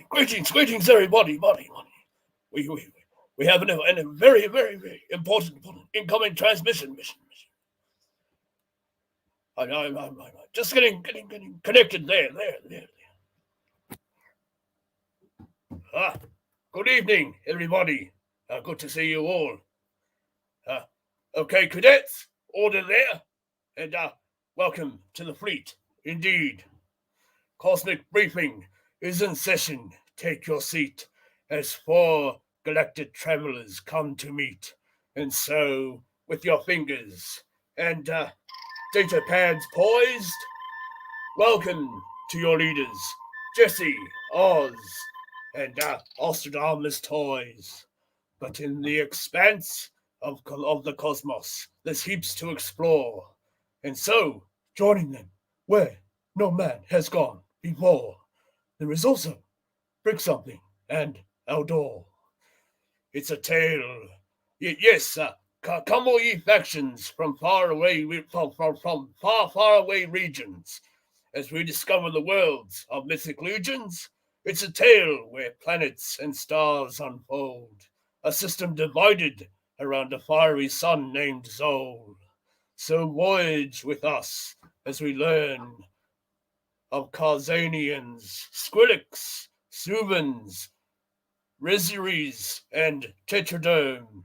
Greetings, everybody. We, we, we have a very important incoming transmission mission. I'm just getting connected there. Ah, good evening, everybody. Good to see you all. Uh, okay, cadets, order there, and welcome to the fleet. Indeed, cosmic briefing is in session. Take your seat as four galactic travelers come to meet. And so, with your fingers and data pads poised, welcome to your leaders, Jesse, Oz, and Ostradamus Toys. But in the expanse of the cosmos, there's heaps to explore. And so, joining them where no man has gone before, there is also Brick Something and Eldor. It's a tale. Yes, come all ye factions from far away regions, as we discover the worlds of mythic legions. It's a tale where planets and stars unfold, a system divided around a fiery sun named Zol. So voyage with us as we learn of Karzanians, Skrillex, Suvans, Reseries, and Tetraderm.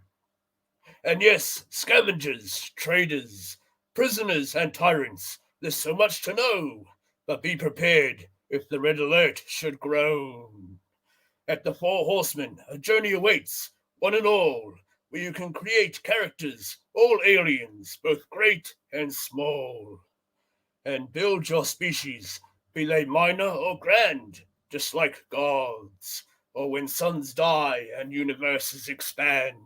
And yes, scavengers, traders, prisoners, and tyrants. There's so much to know, but be prepared if the red alert should groan. At the Four Horsemen, a journey awaits, one and all, where you can create characters, all aliens, both great and small, and build your species, be they minor or grand, just like gods, or when suns die and universes expand.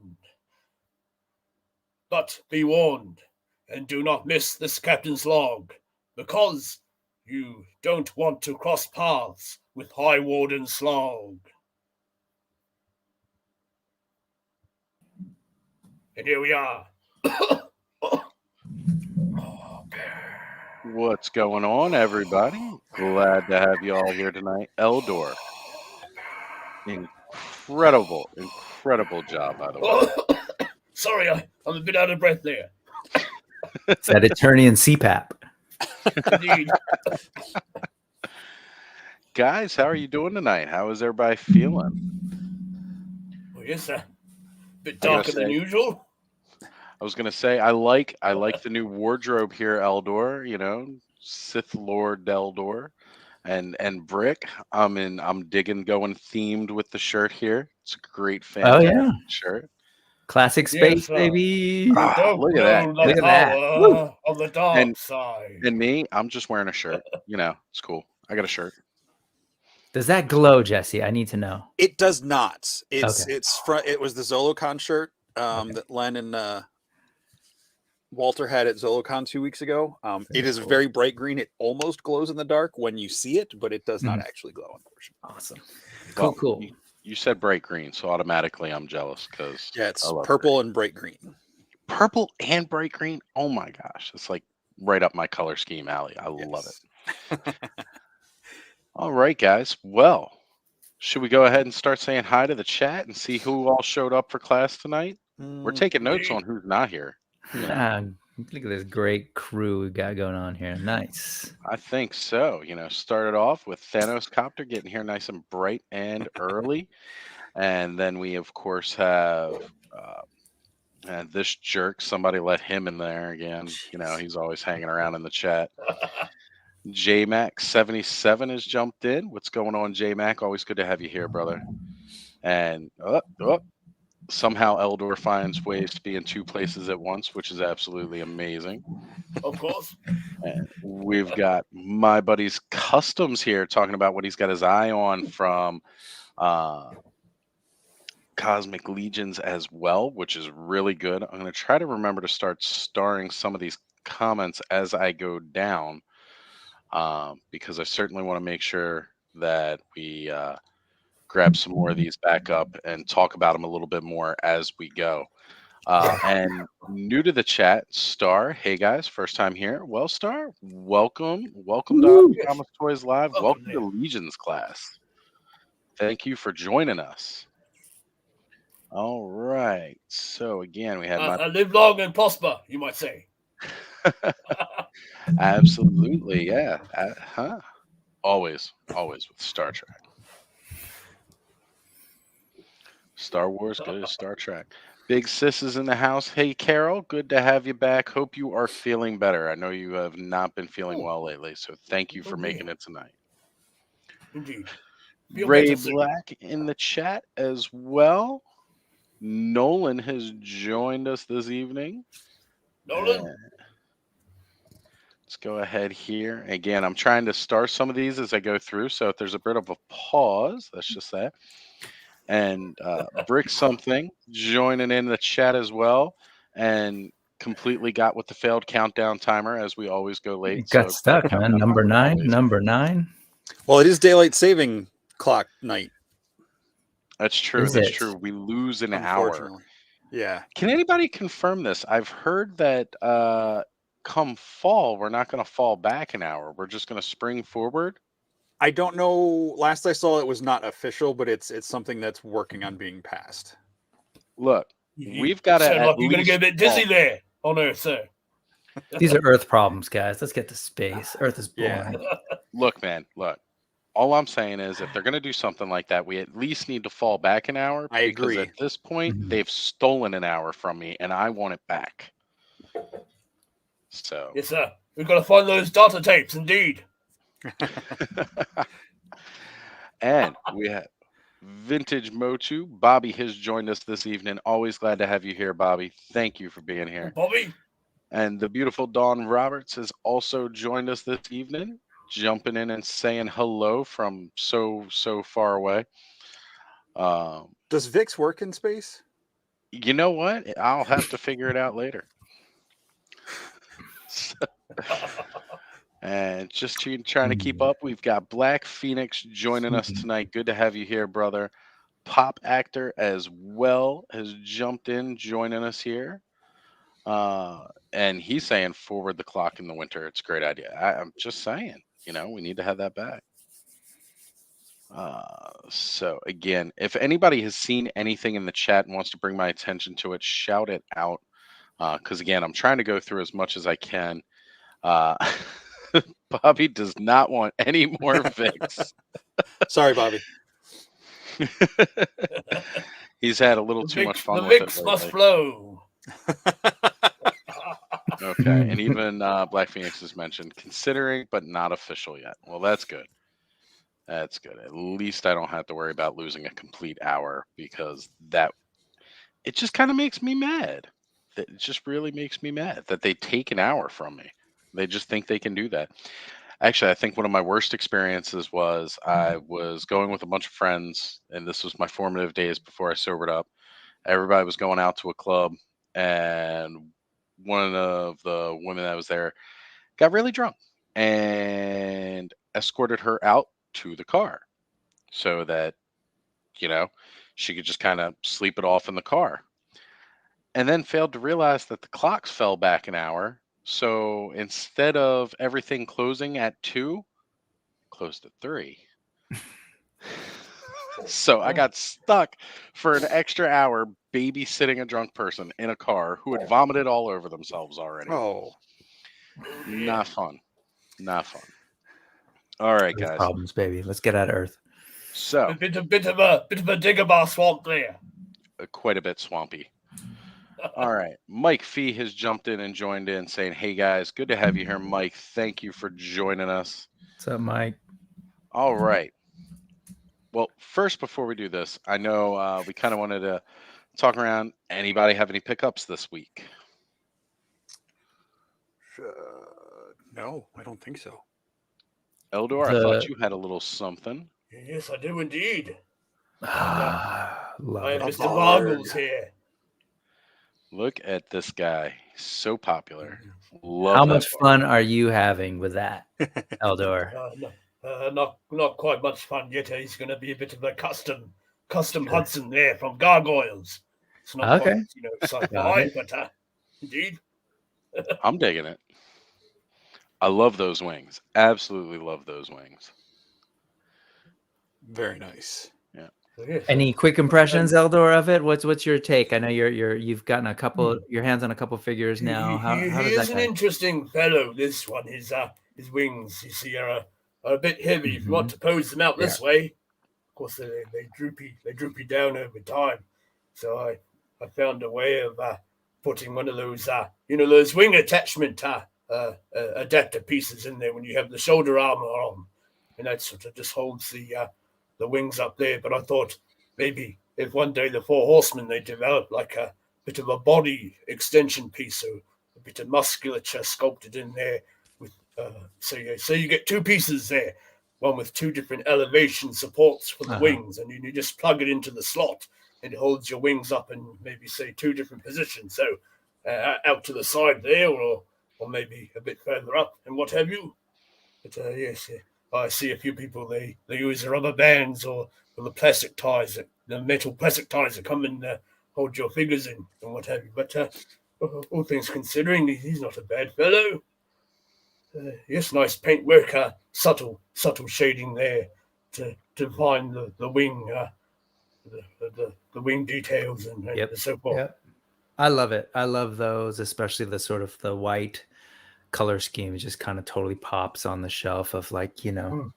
But be warned, and do not miss this captain's log, because you don't want to cross paths with High Warden Slog. And here we are. What's going on, everybody? Glad to have you all here tonight. Eldor, incredible job, by the way. Sorry, I'm a bit out of breath there. It's that Eternian CPAP. Indeed. Guys, how are you doing tonight? How is everybody feeling? Well, yes, a bit darker than usual. I was gonna say I like the new wardrobe here, Eldor. You know, Sith Lord Eldor, and Brick. I'm digging going themed with the shirt here. It's a great fan shirt. Classic space, baby. Look at that. Look at that. Of the dark side. And me, I'm just wearing a shirt. You know, it's cool. I got a shirt. Does that glow, Jesse? I need to know. It does not. It was the Zolocon shirt that Len and Walter had at Zolocon 2 weeks ago. It is very bright green. It almost glows in the dark when you see it, but it does not actually glow, unfortunately. Awesome. Cool. You said bright green, so automatically I'm jealous because it's purple and bright green. Purple and bright green. Oh my gosh, it's like right up my color scheme alley. I love it. All right, guys. Well, should we go ahead and start saying hi to the chat and see who all showed up for class tonight? We're taking notes on who's not here. Look at this great crew we got going on here. Nice. I think so. You know, started off with Thanos Copter getting here nice and bright and early. And then we, of course, have this jerk. Somebody let him in there again. You know, he's always hanging around in the chat. JMac77 has jumped in. What's going on, JMac? Always good to have you here, brother. And somehow Eldor finds ways to be in two places at once, which is absolutely amazing. Of course. And we've got my buddy's Customs here talking about what he's got his eye on from Cosmic Legions as well, which is really good. I'm going to try to remember to start starring some of these comments as I go down, because I certainly want to make sure that we grab some more of these back up and talk about them a little bit more as we go. And new to the chat, Star. Hey guys, first time here. Well, Star, welcome to Thomas Toys Live. Welcome to Legions class. Thank you for joining us. All right. So again, we had my Live long and prosper, you might say. absolutely, yeah. Always with Star Trek. Star Wars, good as Star Trek. Big Sis is in the house. Hey, Carol, good to have you back. Hope you are feeling better. I know you have not been feeling Oh, well lately, so thank you for oh making yeah, it tonight. indeed. Feel Ray better soon. Black in the chat as well. Nolan has joined us this evening. Nolan? Let's go ahead here. Again, I'm trying to star some of these as I go through, so if there's a bit of a pause, that's just that. And Brick Something joining in the chat as well, and completely got with the failed countdown timer as we always go late. It got stuck, man. Number 9. Number 9. Well, it is daylight saving clock night. That's true. Is That's it? true. We lose an hour. Unfortunately. Yeah. Can anybody confirm this? I've heard that come fall, we're not going to fall back an hour. We're just going to spring forward. I don't know. Last I saw, it was not official, but it's something that's working on being passed. Look, we've got to. Sound like you're going to get a bit dizzy there on Earth, sir. These are Earth problems, guys. Let's get to space. Earth is boring. Yeah. Look, man. Look. All I'm saying is, if they're going to do something like that, we at least need to fall back an hour. I because agree. at this point, they've stolen an hour from me, and I want it back. So. Yes, sir. We've got to find those data tapes, indeed. And we have Vintage Mochu. Bobby has joined us this evening. Always glad to have you here, Bobby. Thank you for being here. Bobby. And the beautiful Dawn Roberts has also joined us this evening, jumping in and saying hello from so far away. Does VIX work in space? You know what? I'll have to figure it out later. And just trying to keep up, we've got Black Phoenix joining us tonight. Good to have you here, brother. Pop Actor as well has jumped in, joining us here. And he's saying forward the clock in the winter. It's a great idea. I'm just saying, we need to have that back. So again, if anybody has seen anything in the chat and wants to bring my attention to it, shout it out. Because again, I'm trying to go through as much as I can. Bobby does not want any more VIX. Sorry, Bobby. He's had a little too much fun the with VIX it must flow. Okay, and even Black Phoenix is mentioned, considering but not official yet. Well, that's good. That's good. At least I don't have to worry about losing a complete hour, because it just kind of makes me mad. It just really makes me mad that they take an hour from me. They just think they can do that. Actually, I think one of my worst experiences was I was going with a bunch of friends, and this was my formative days before I sobered up. Everybody was going out to a club, and one of the women that was there got really drunk and escorted her out to the car so that, she could just kind of sleep it off in the car. And then failed to realize that the clocks fell back an hour. So instead of everything closing at 2, closed at 3. So I got stuck for an extra hour babysitting a drunk person in a car who had vomited all over themselves already. Oh, Not fun. Not fun. All right, guys. Problems, baby. Let's get out of Earth. So a bit of a Dagobah swamp there. Quite a bit swampy. All right. Mike Fee has jumped in and joined in saying, hey, guys, good to have you here, Mike. Thank you for joining us. What's up, Mike? All right. Well, first, before we do this, I know we kind of wanted to talk around. Anybody have any pickups this week? No, I don't think so. Eldor, I thought you had a little something. Yes, I do indeed. Love I have it. Mr. Boggles here. Look at this guy. So popular. Love How that much bar. fun are you having with that, Eldor? Not quite much fun yet. He's going to be a bit of a custom Hudson there from Gargoyles. It's not Okay. quite, sci-fi, but indeed. I'm digging it. I love those wings. Absolutely love those wings. Very nice. So, yes, Any quick impressions, Eldor, of it? What's your take? I know you've gotten a couple your hands on a couple figures now. How he does that is an go? interesting fellow. This one, his wings, you see, are a bit heavy. If you want to pose them out this way, of course they droopy down over time. So I found a way of putting one of those those wing attachment adapter pieces in there when you have the shoulder armor on, and that sort of just holds the wings up there. But I thought maybe if one day the Four Horsemen they develop like a bit of a body extension piece, so a bit of musculature sculpted in there with so you get two pieces there, one with two different elevation supports for the wings, and you just plug it into the slot and it holds your wings up in maybe say two different positions, so out to the side there, or maybe a bit further up and what have you. But yes, I see a few people they use rubber bands or the plastic ties, the metal plastic ties that come and hold your figures in and what have you. But all things considering, he's not a bad fellow. Yes, nice paintwork, subtle shading there to find the wing, the wing details and so forth. Yep. I love it. I love those, especially the sort of the white color scheme. It just kind of totally pops on the shelf of like, the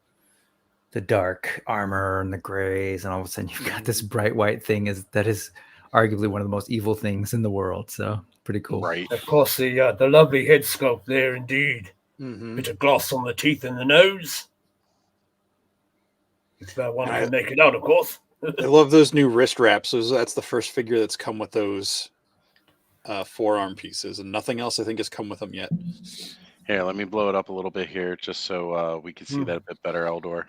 dark armor and the grays, and all of a sudden you've got this bright white thing that is arguably one of the most evil things in the world. So pretty cool. Right. Of course, the lovely head sculpt there, indeed. Bit of gloss on the teeth and the nose. If one can make it out, of course. I love those new wrist wraps. That's the first figure that's come with those forearm pieces, and nothing else I think has come with them yet. Here, let me blow it up a little bit here just so we can see that a bit better, Eldor.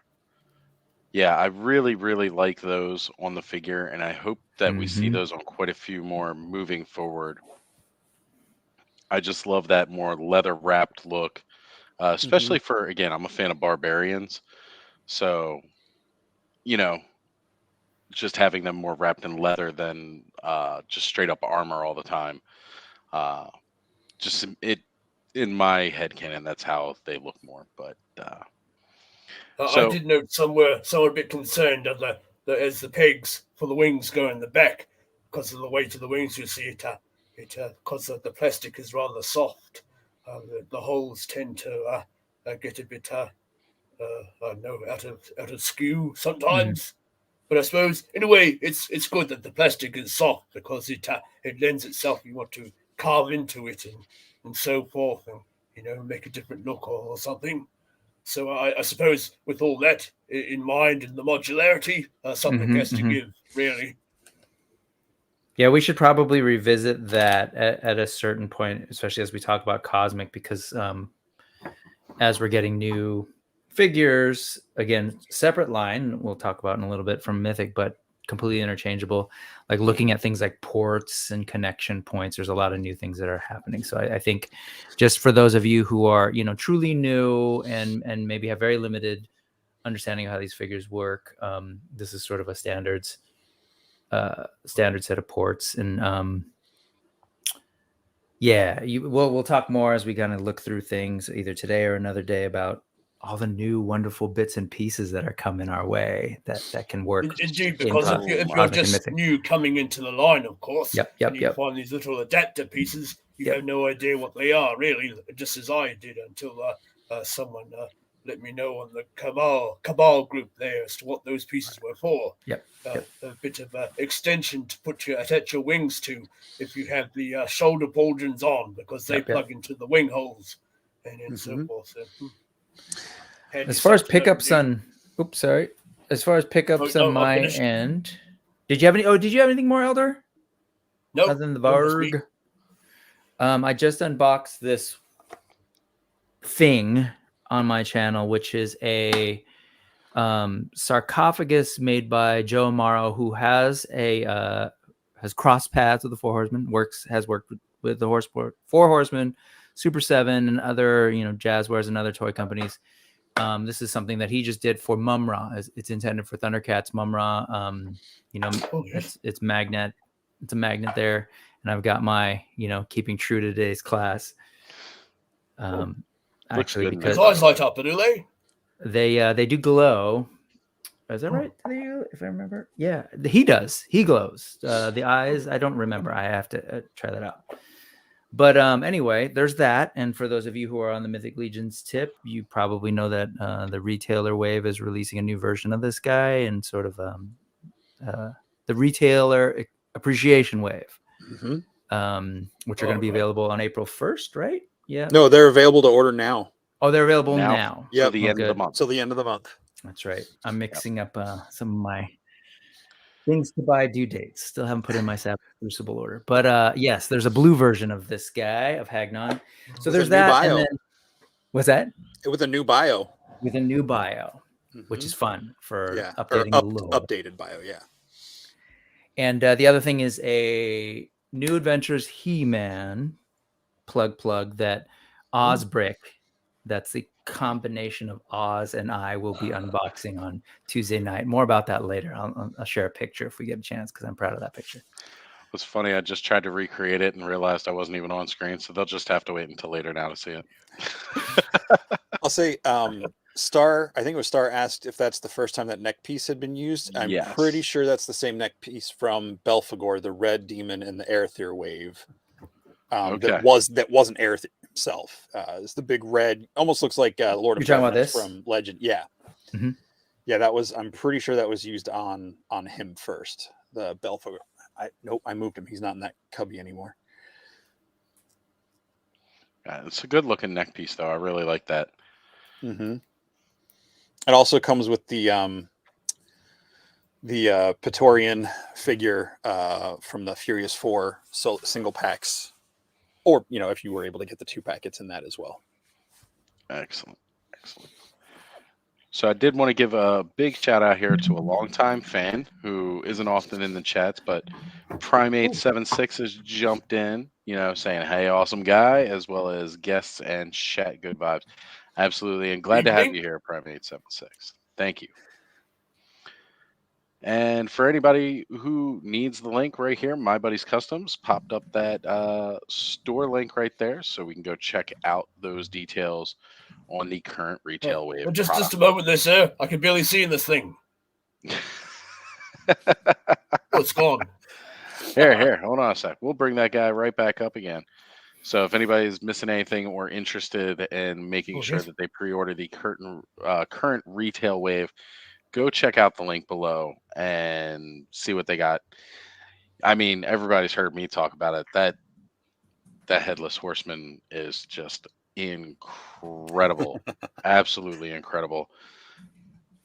Yeah, I really, really like those on the figure, and I hope that we see those on quite a few more moving forward. I just love that more leather-wrapped look, especially for, again, I'm a fan of barbarians. So, just having them more wrapped in leather than just straight up armor all the time. In my headcanon, that's how they look more. But I did note somewhere a bit concerned of as the pegs for the wings go in the back because of the weight of the wings. You see it because the plastic is rather soft. The holes tend to get a bit I don't know, out of skew sometimes. But I suppose in a way it's good that the plastic is soft because it lends itself. You want to carve into it and so forth, and make a different look or something. So I suppose with all that in mind and the modularity, something has to give, really. Yeah, we should probably revisit that at a certain point, especially as we talk about Cosmic, because as we're getting new figures, again, separate line, we'll talk about in a little bit from Mythic, but completely interchangeable, like looking at things like ports and connection points. There's a lot of new things that are happening. So I think just for those of you who are, truly new and maybe have very limited understanding of how these figures work, this is sort of a standard set of ports. And we'll talk more as we kind of look through things either today or another day about all the new wonderful bits and pieces that are coming our way that can work. Indeed, because if you're just new coming into the line, of course, and you find these little adapter pieces, you have no idea what they are, really, just as I did until someone let me know on the Cabal group there as to what those pieces were for. A bit of extension to attach your wings to if you have the shoulder pauldrons on, because they plug into the wing holes and so forth. So, as far as pickups on my end, did you have anything more, Elder? No, other than the Varg. I just unboxed this thing on my channel, which is a sarcophagus made by Joe Amaro, who has crossed paths with the Four Horsemen, has worked with the Four Horsemen, Super 7, and other Jazzwares and other toy companies. This is something that he just did for Mumra. It's intended for Thundercats Mumra. It's magnet. It's a magnet there, and I've got my keeping true to today's class. Actually, because his eyes light up, do they? They do glow. Is that right? If I remember, yeah, he does. He glows. The eyes, I don't remember. I have to try that out. But anyway, there's that. And for those of you who are on the Mythic Legions tip, you probably know that the Retailer Wave is releasing a new version of this guy, and sort of the Retailer Appreciation Wave, which are going to be available on April 1st, right? Yeah. No, they're available to order now. Oh, they're available now. Till the end of the good. month. Till the end of the month. That's right. I'm mixing up some of my things to buy due dates. Still haven't put in my Savage Crucible order. But yes, there's a blue version of this guy, of Hagnon. So there's that. And then, what's that? With a new bio. With a new bio, which is fun for updating the lore. Updated bio, yeah. And the other thing is a New Adventures He-Man plug that Ozbrick, that's the combination of Oz and I, will be unboxing on Tuesday night. More about that later. I'll share a picture if we get a chance, because I'm proud of that picture. It's funny. I just tried to recreate it and realized I wasn't even on screen, so they'll just have to wait until later now to see it. I'll say, Star, I think it was Star, asked if that's the first time that neck piece had been used. I'm pretty sure that's the same neck piece from Belphegor, the Red Demon and the Aerthir Wave. That wasn't Aerthir himself. It's the big red, almost looks like Lord of Darkness from Legend. Yeah. Mm-hmm. Yeah, that was, I'm pretty sure that was used on him first. The Belphegor. I moved him. He's not in that cubby anymore. Yeah, it's a good looking neck piece though. I really like that. Mm-hmm. It also comes with the Praetorian figure from the Furious 4 single packs, or if you were able to get the 2 packets in that as well. Excellent. So I did want to give a big shout out here to a longtime fan who isn't often in the chats, but Primate76 has jumped in, saying, "Hey, awesome guy," as well as guests and chat good vibes. Absolutely, and glad to have you here, Primate76. Thank you. And for anybody who needs the link right here, My Buddy's Customs popped up that store link right there, so we can go check out those details on the current retail wave. Just a moment there, sir. I can barely see in this thing. It's gone. Here, hold on a sec. We'll bring that guy right back up again. So if anybody's missing anything or interested in making sure that they pre-order the current retail wave, go check out the link below and see what they got. I mean, everybody's heard me talk about it. That Headless Horseman is just incredible. Absolutely incredible.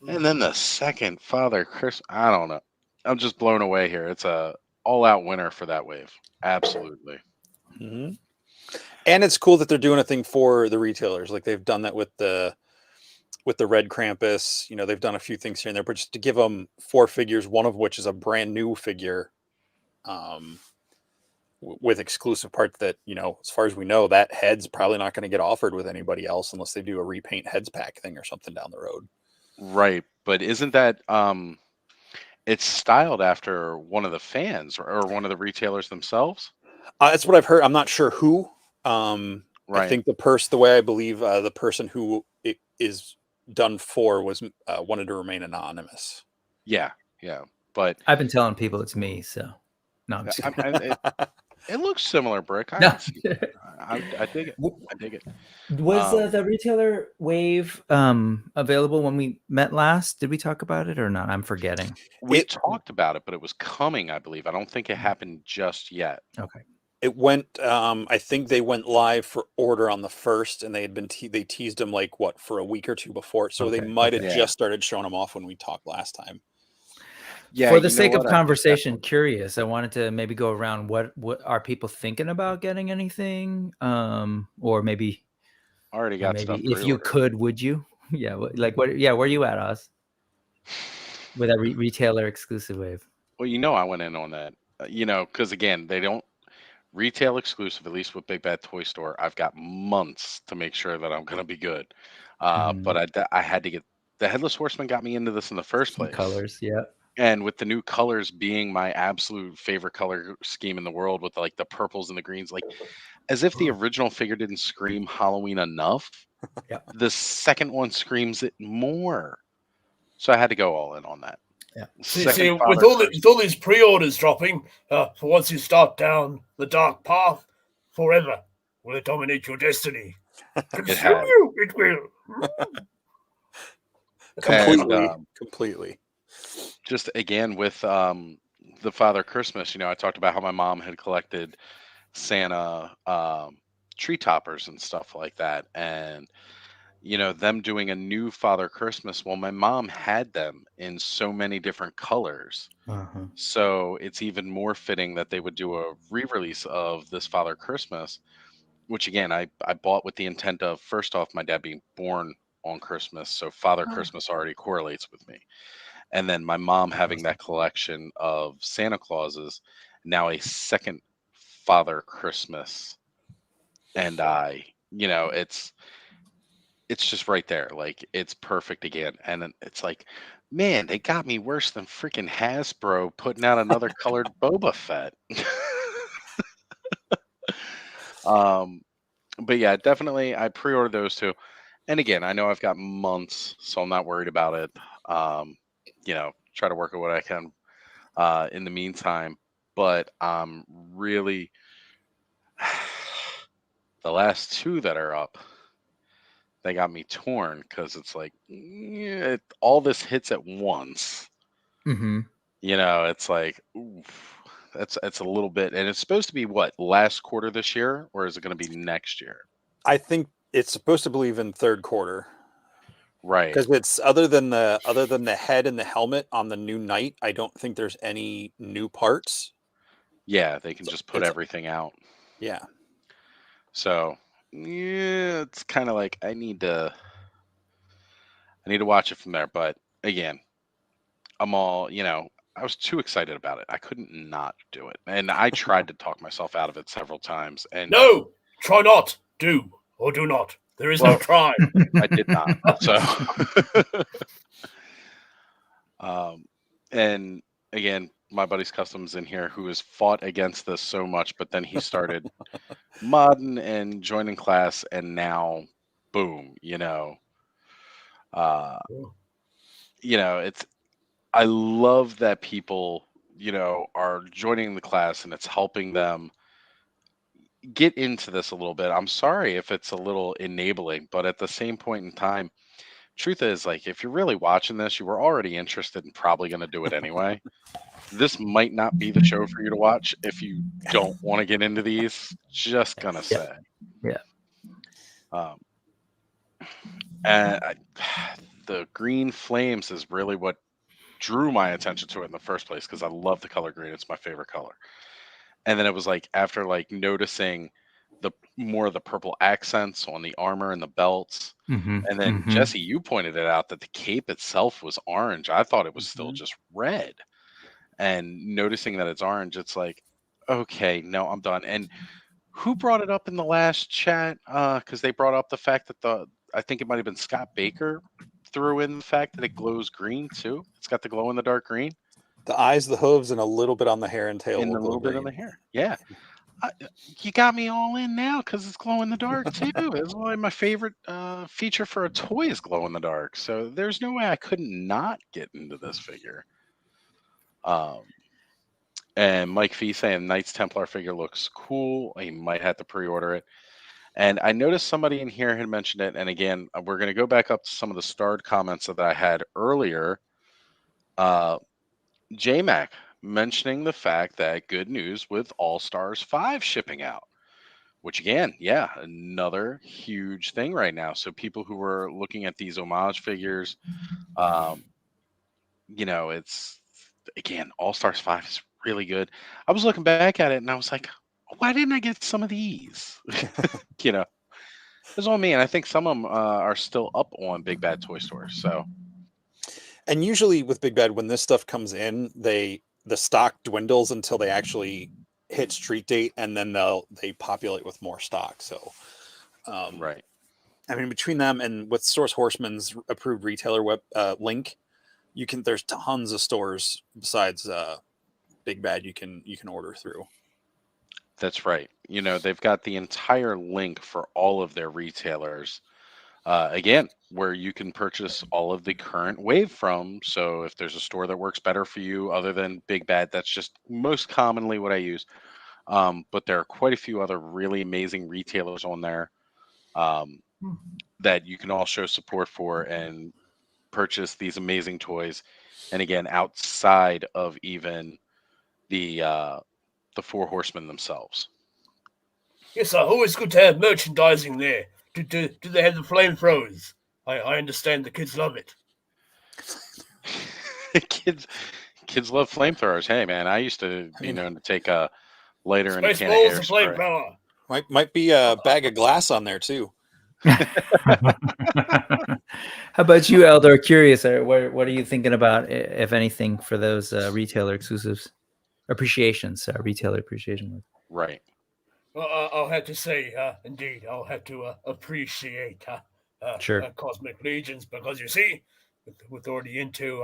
And then the second Father Chris, I don't know. I'm just blown away here. It's a all-out winner for that wave. Absolutely. Mm-hmm. And it's cool that they're doing a thing for the retailers. Like they've done that with the Red Krampus. They've done a few things here and there, but just to give them 4 figures, one of which is a brand new figure, with exclusive parts that, as far as we know, that head's probably not going to get offered with anybody else unless they do a repaint heads pack thing or something down the road. Right. But isn't that, it's styled after one of the fans or one of the retailers themselves? That's what I've heard. I'm not sure who. Right. I think the way I believe the person who it is done for was wanted to remain anonymous. Yeah. But I've been telling people it's me, so no. I'm just it looks similar, Brick. I dig it. I dig it. Was the retailer wave available when we met last? Did we talk about it or not? I'm forgetting. We talked about it, but it was coming, I believe. I don't think it happened just yet. Okay. It went. I think they went live for order on the 1st, and they had been they teased them for a week or 2 before, so they might have just started showing them off when we talked last time. Yeah. For the sake of conversation, curious. I wanted to maybe go around. What are people thinking about getting anything? Or maybe already got maybe stuff. If you could, would you? Yeah. What? Yeah. Where are you at, Oz? With that retailer exclusive wave. Well, I went in on that. Because again, they don't. Retail exclusive, at least with Big Bad Toy Store, I've got months to make sure that I'm going to be good. But I had to get the Headless Horseman got me into this in the first place. Colors, yeah. And with the new colors being my absolute favorite color scheme in the world, with the purples and the greens, as if the original figure didn't scream Halloween enough. Yeah. The second one screams it more. So I had to go all in on that. Yeah. See, Second with Father Christmas. all these pre-orders dropping, for once you start down the dark path, forever will it dominate your destiny. It Consume has. you, it will. And Completely. just again with the Father Christmas, I talked about how my mom had collected Santa tree toppers and stuff like that. And them doing a new Father Christmas. Well, my mom had them in so many different colors. Uh-huh. So it's even more fitting that they would do a re-release of this Father Christmas, which again I bought with the intent of, first off, my dad being born on Christmas, so Father Christmas already correlates with me. And then my mom having that collection of Santa Clauses, now a second Father Christmas. And it's just right there. Like, it's perfect again. And then it's like, man, they got me worse than freaking Hasbro putting out another colored Boba Fett. um, but yeah, definitely I pre-ordered those two. And again, I know I've got months, so I'm not worried about it. Try to work at what I can in the meantime. But really, the last two that are up, they got me torn because it's like, all this hits at once. Mm-hmm. It's like, oof, it's a little bit, and it's supposed to be what, last quarter this year, or is it going to be next year? I think it's supposed to believe in third quarter. Right. Because it's other than the head and the helmet on the new Knight, I don't think there's any new parts. Yeah, they can So just put everything out. Yeah. So yeah, it's kind of like I need to watch it from there. But again, I'm all, I was too excited about it. I couldn't not do it. And I tried to talk myself out of it several times. And No, try not. Do or do not. There is no try. I did not. So, and again, my buddy's Customs in here, who has fought against this so much, but then he started modding and joining class, and now, boom, it's, I love that people, are joining the class and it's helping them get into this a little bit. I'm sorry if it's a little enabling, but at the same point in time, truth is, like, if you're really watching this, you were already interested and probably going to do it anyway. This might not be the show for you to watch if you don't want to get into these. Just gonna say. Yeah. And the green flames is really what drew my attention to it in the first place, because I love the color green. It's my favorite color. And then it was like, after like noticing the more of the purple accents on the armor and the belts. Mm-hmm. And then Mm-hmm. Jesse, you pointed it out that the cape itself was orange. I thought it was still just red. And noticing that it's orange, it's like, okay, no, I'm done. And who brought it up in the last chat? Because they brought up the fact that I think it might have been Scott Baker, threw in the fact that it glows green too. It's got the glow in the dark green. The eyes, the hooves, and a little bit on the hair and tail. And a little bit on the hair. Yeah. You got me all in now because it's glow in the dark too. It's one of my favorite feature for a toy is glow in the dark. So there's no way I couldn't not get into this figure. And Mike Fee saying Knights Templar figure looks cool. He might have to pre-order it. And I noticed somebody in here had mentioned it. And again, we're going to go back up to some of the starred comments that I had earlier. J-Mac mentioning the fact that good news with All Stars 5 shipping out. Which again, yeah, another huge thing right now. So people who were looking at these homage figures, it's, again, All Stars 5 is really good. I was looking back at it and I was like, why didn't I get some of these? It's on me. And I think some of them are still up on Big Bad Toy Store. So, and usually with Big Bad, when this stuff comes in, the stock dwindles until they actually hit street date, and then they populate with more stock. So, right. I mean, between them and with Source Horseman's approved retailer web link, there's tons of stores besides Big Bad you can order through. That's right. They've got the entire link for all of their retailers Again, where you can purchase all of the current wave from. So if there's a store that works better for you other than Big Bad, that's just most commonly what I use. But there are quite a few other really amazing retailers on there that you can all show support for and purchase these amazing toys. And again, outside of even the Four Horsemen themselves. Yes, always good to have merchandising there. Do they have the flamethrowers? I understand the kids love it. kids love flamethrowers. Hey man, I used to be known to take a lighter and a can of Spaceballs and hairspray. flamethrower. Might be a bag of glass on there too. How about you, Elder? Curious, what are you thinking about, if anything, for those retailer exclusives? Appreciations, retailer appreciation. Right. Well, I'll have to say, indeed, I'll have to appreciate Sure. Cosmic Legions, because you see, with already into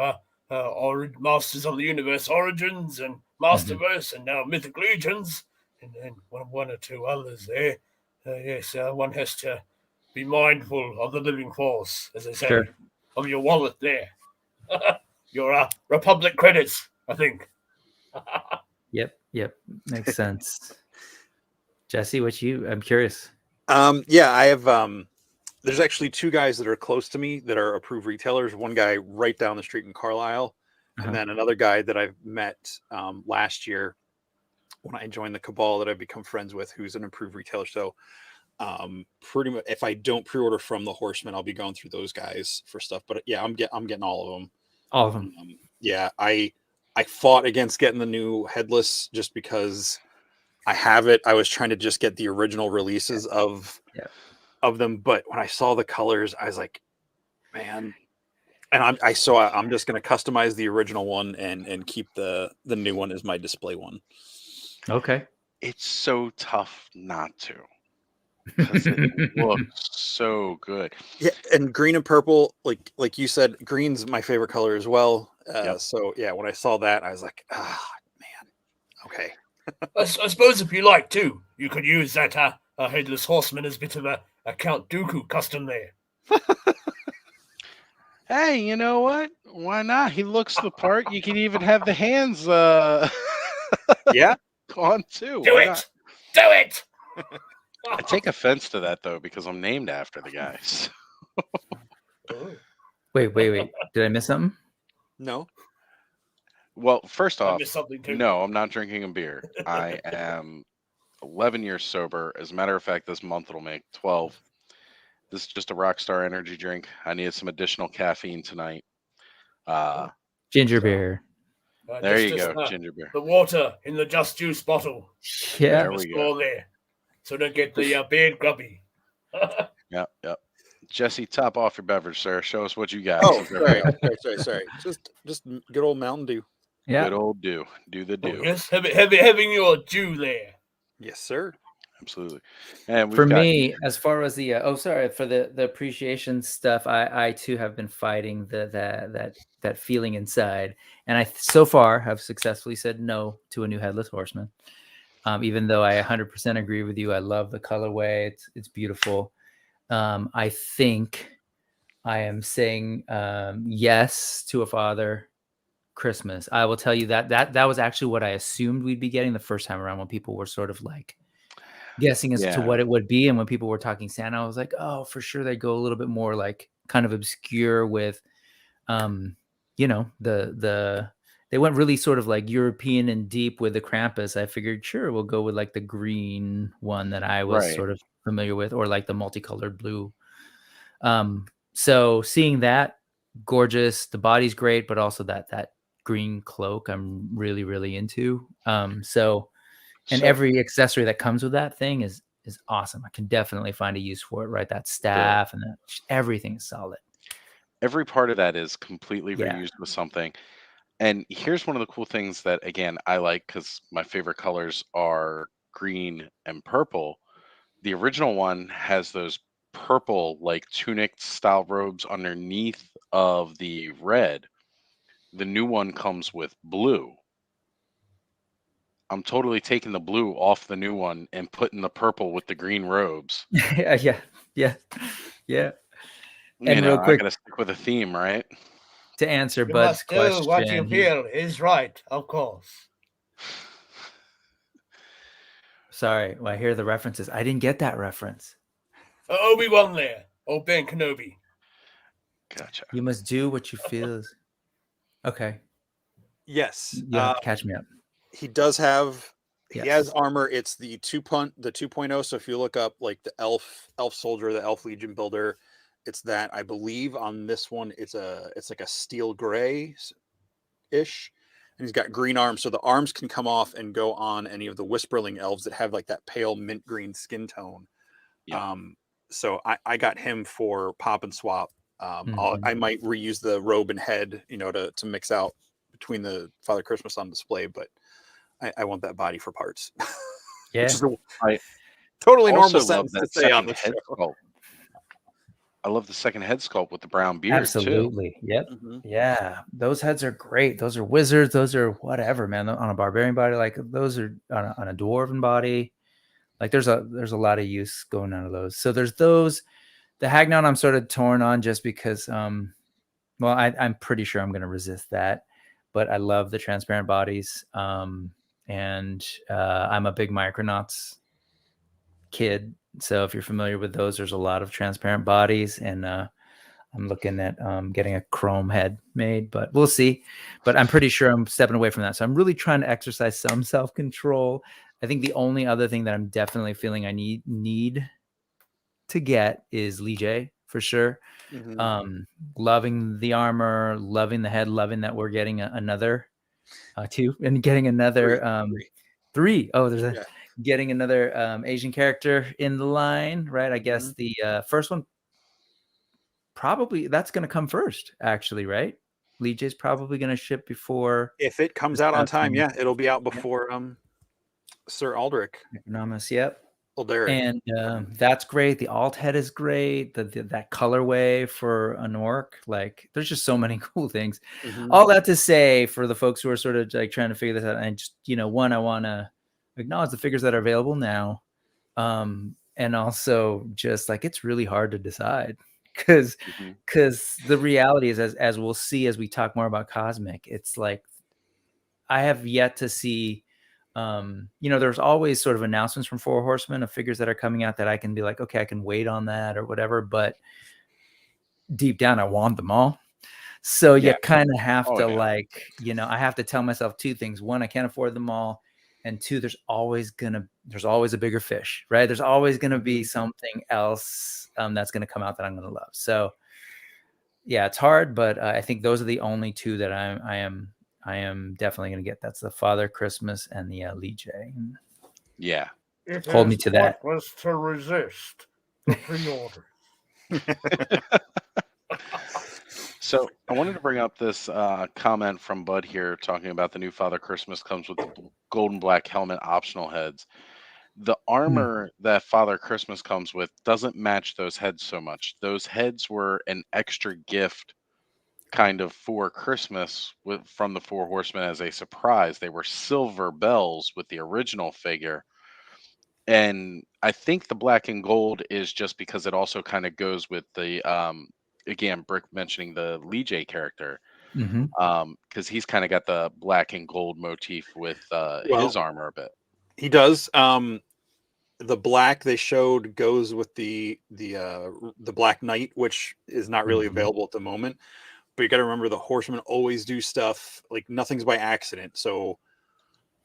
Masters of the Universe Origins and Masterverse, and now Mythic Legions, and one or two others there. Yes, one has to be mindful of the living force, as I say, Sure. of your wallet there. Your Republic credits, I think. Yep, makes sense. Jesse, I'm curious. Yeah, I have there's actually two guys that are close to me that are approved retailers. One guy right down the street in Carlisle, and then another guy that I've met last year when I joined the Cabal that I've become friends with, who's an approved retailer. So pretty much, if I don't pre-order from the Horsemen, I'll be going through those guys for stuff. But yeah, I'm getting all of them. All of them. Yeah, I fought against getting the new headless just because I have it. I was trying to just get the original releases of them, but when I saw the colors, I was like, man. And I'm just going to customize the original one and keep the new one as my display one. Okay. It's so tough not to, because it looks so good. Yeah, and green and purple, like you said, green's my favorite color as well. So yeah, when I saw that, I was like, man, okay. I suppose if you like too, you could use that Headless Horseman as a bit of a Count Dooku custom there. Hey, you know what? Why not? He looks the part. You can even have the hands yeah, on too. Do it! I take offense to that though, because I'm named after the guys. Wait. Did I miss something? No. Well, first off, something too. no, I'm not drinking a beer. I am 11 years sober. As a matter of fact, this month it'll make 12. This is just a Rockstar energy drink. I needed some additional caffeine tonight. Ginger beer. There you go, ginger beer. The water in the Just Juice bottle. Yeah. There we go. There, so don't get the beard grubby. Yep. Jesse, top off your beverage, sir. Show us what you got. Oh, sorry. Just good old Mountain Dew. Yeah. Good old Dew. Do the Dew. Yes, having your Dew there. Yes, sir. Absolutely. And for me, as far as the for the appreciation stuff, I too have been fighting that feeling inside, and I so far have successfully said no to a new Headless Horseman. Even though I 100% agree with you, I love the colorway. It's beautiful. I think I am saying yes to a Father Christmas. I will tell you that was actually what I assumed we'd be getting the first time around, when people were sort of like guessing as to what it would be. And when people were talking Santa, I was like, oh, for sure they go a little bit more like kind of obscure with they went really sort of like European and deep with the Krampus. I figured, sure, we'll go with like the green one that I was sort of familiar with, or like the multicolored blue. So seeing that, gorgeous. The body's great, but also that green cloak I'm really, really into. And every accessory that comes with that thing is awesome. I can definitely find a use for it, right? That staff and everything is solid. Every part of that is completely reused with something. And here's one of the cool things that, again, I like, because my favorite colors are green and purple. The original one has those purple, like tunic style robes underneath of the red. The new one comes with blue. I'm totally taking the blue off the new one and putting the purple with the green robes. Yeah. And real I quick, gotta stick with a theme, right? to answer You Bud's must do what you question, feel is right, of course. sorry, well, I hear the references. I didn't get that reference. Obi-Wan there, or Ben Kenobi. Gotcha. You must do what you feel. Okay, Yes. you have to catch me up. He does have. He has Yes. armor. It's the 2.0. So if you look up like the elf soldier, the elf legion builder, it's that. I believe on this one, it's like a steel gray ish, and he's got green arms. So the arms can come off and go on any of the Whisperling elves that have like that pale mint green skin tone. Yeah. So I got him for pop and swap. Mhm. I might reuse the robe and head, to mix out between the Father Christmas on display, but I want that body for parts. Yeah. Which is a I totally also normal love sentence to that say on second the head show. sculpt. I love the second head sculpt with the brown beard too. Absolutely. Yep. Mhm. Yeah. Those heads are great. Those are wizards. Those are whatever, man. On a barbarian body, like those are on a dwarven body. Like there's a lot of use going out of those. So there's those. The Hagnon I'm sort of torn on just because well, I'm pretty sure I'm gonna resist that. But I love the transparent bodies. And I'm a big Micronauts kid. So if you're familiar with those, there's a lot of transparent bodies, and I'm looking at getting a chrome head made, but we'll see. But I'm pretty sure I'm stepping away from that. So I'm really trying to exercise some self-control. I think the only other thing that I'm definitely feeling I need to get is Lee J for sure. Mhm. Loving the armor, loving the head, loving that we're getting another two and getting another Three. three. Oh, there's a Yeah. getting another Asian character in the line, right? I guess Mhm. the first one probably that's going to come first, actually, right? Lee J's probably going to ship before If it comes this out on past time, one. yeah, it'll be out Yep. before Sir Aldrich. Economist, yep. Alderic. And that's great. The alt head is great. That colorway for an orc, like there's just so many cool things. Mhm. All that to say, for the folks who are sort of like trying to figure this out, and just one, I want to acknowledge the figures that are available now, and also just like it's really hard to decide because Mhm. the reality is, as we'll see as we talk more about Cosmic, it's like I have yet to see. There's always sort of announcements from Four Horsemen of figures that are coming out that I can be like, okay, I can wait on that or whatever. But deep down, I want them all. So you Yeah. kind of have Oh to yeah. I have to tell myself two things. One, I can't afford them all. And two, there's always a bigger fish, right? There's always going to be something else that's going to come out that I'm going to love. So yeah, it's hard, but I think those are the only two that I am definitely going to get. That's the Father Christmas and the Lee J. Yeah. It Hold me is to that. pointless to resist the pre-order. So I wanted to bring up this comment from Bud here talking about the new Father Christmas comes with the gold and black helmet optional heads. The armor that Father Christmas comes with doesn't match those heads so much. Those heads were an extra gift kind of for Christmas from the Four Horsemen as a surprise. They were silver bells with the original figure. And I think the black and gold is just because it also kind of goes with the again, Brick mentioning the Lee J character. Mm-hmm. Because he's kind of got the black and gold motif with his Well, armor a bit. he does. The black they showed goes with the Black Knight, which is not really Mm-hmm. available at the moment. But you got to remember the Horsemen always do stuff like nothing's by accident. So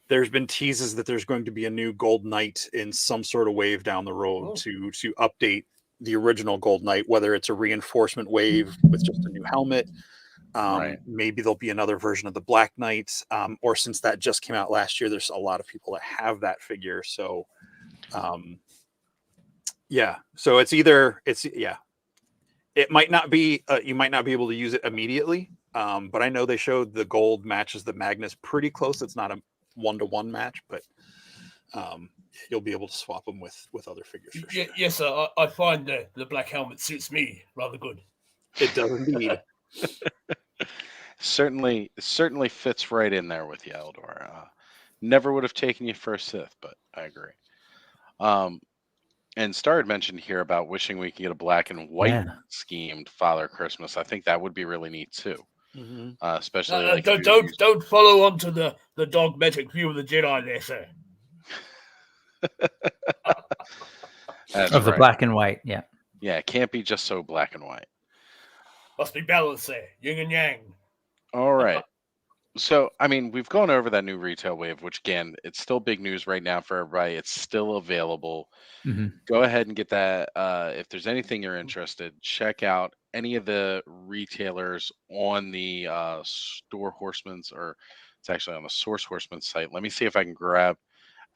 there's been teases that there's going to be a new Gold Knight in some sort of wave down the road to update the original Gold Knight, whether it's a reinforcement wave with just a new helmet. Right. Maybe there'll be another version of the Black Knight, or since that just came out last year, there's a lot of people that have that figure. So, yeah. So it might not be you might not be able to use it immediately, but I know they showed the gold matches the Magnus pretty close. It's not a 1-to-1 match, but you'll be able to swap them with other figures for sure. Yes, sir. I find the black helmet suits me rather good. It does indeed. certainly fits right in there with you, Eldor. Never would have taken you for a Sith, but I agree. And Star had mentioned here about wishing we could get a black and white Yeah. schemed Father Christmas. I think that would be really neat too. Mm-hmm. Especially like if Don't you're using... don't follow on to the dogmatic view of the Jedi there, sir. That's Of the right. black and white. Yeah. Yeah, it can't be just so black and white. Must be balanced there, yin and yang. All right. So, I mean, we've gone over that new retail wave, which again, it's still big news right now for everybody. It's still available. hmm Go ahead and get that. If there's anything you're interested, check out any of the retailers on the Store Horseman's, or it's actually on the Source Horseman's site. Let me see if I can grab.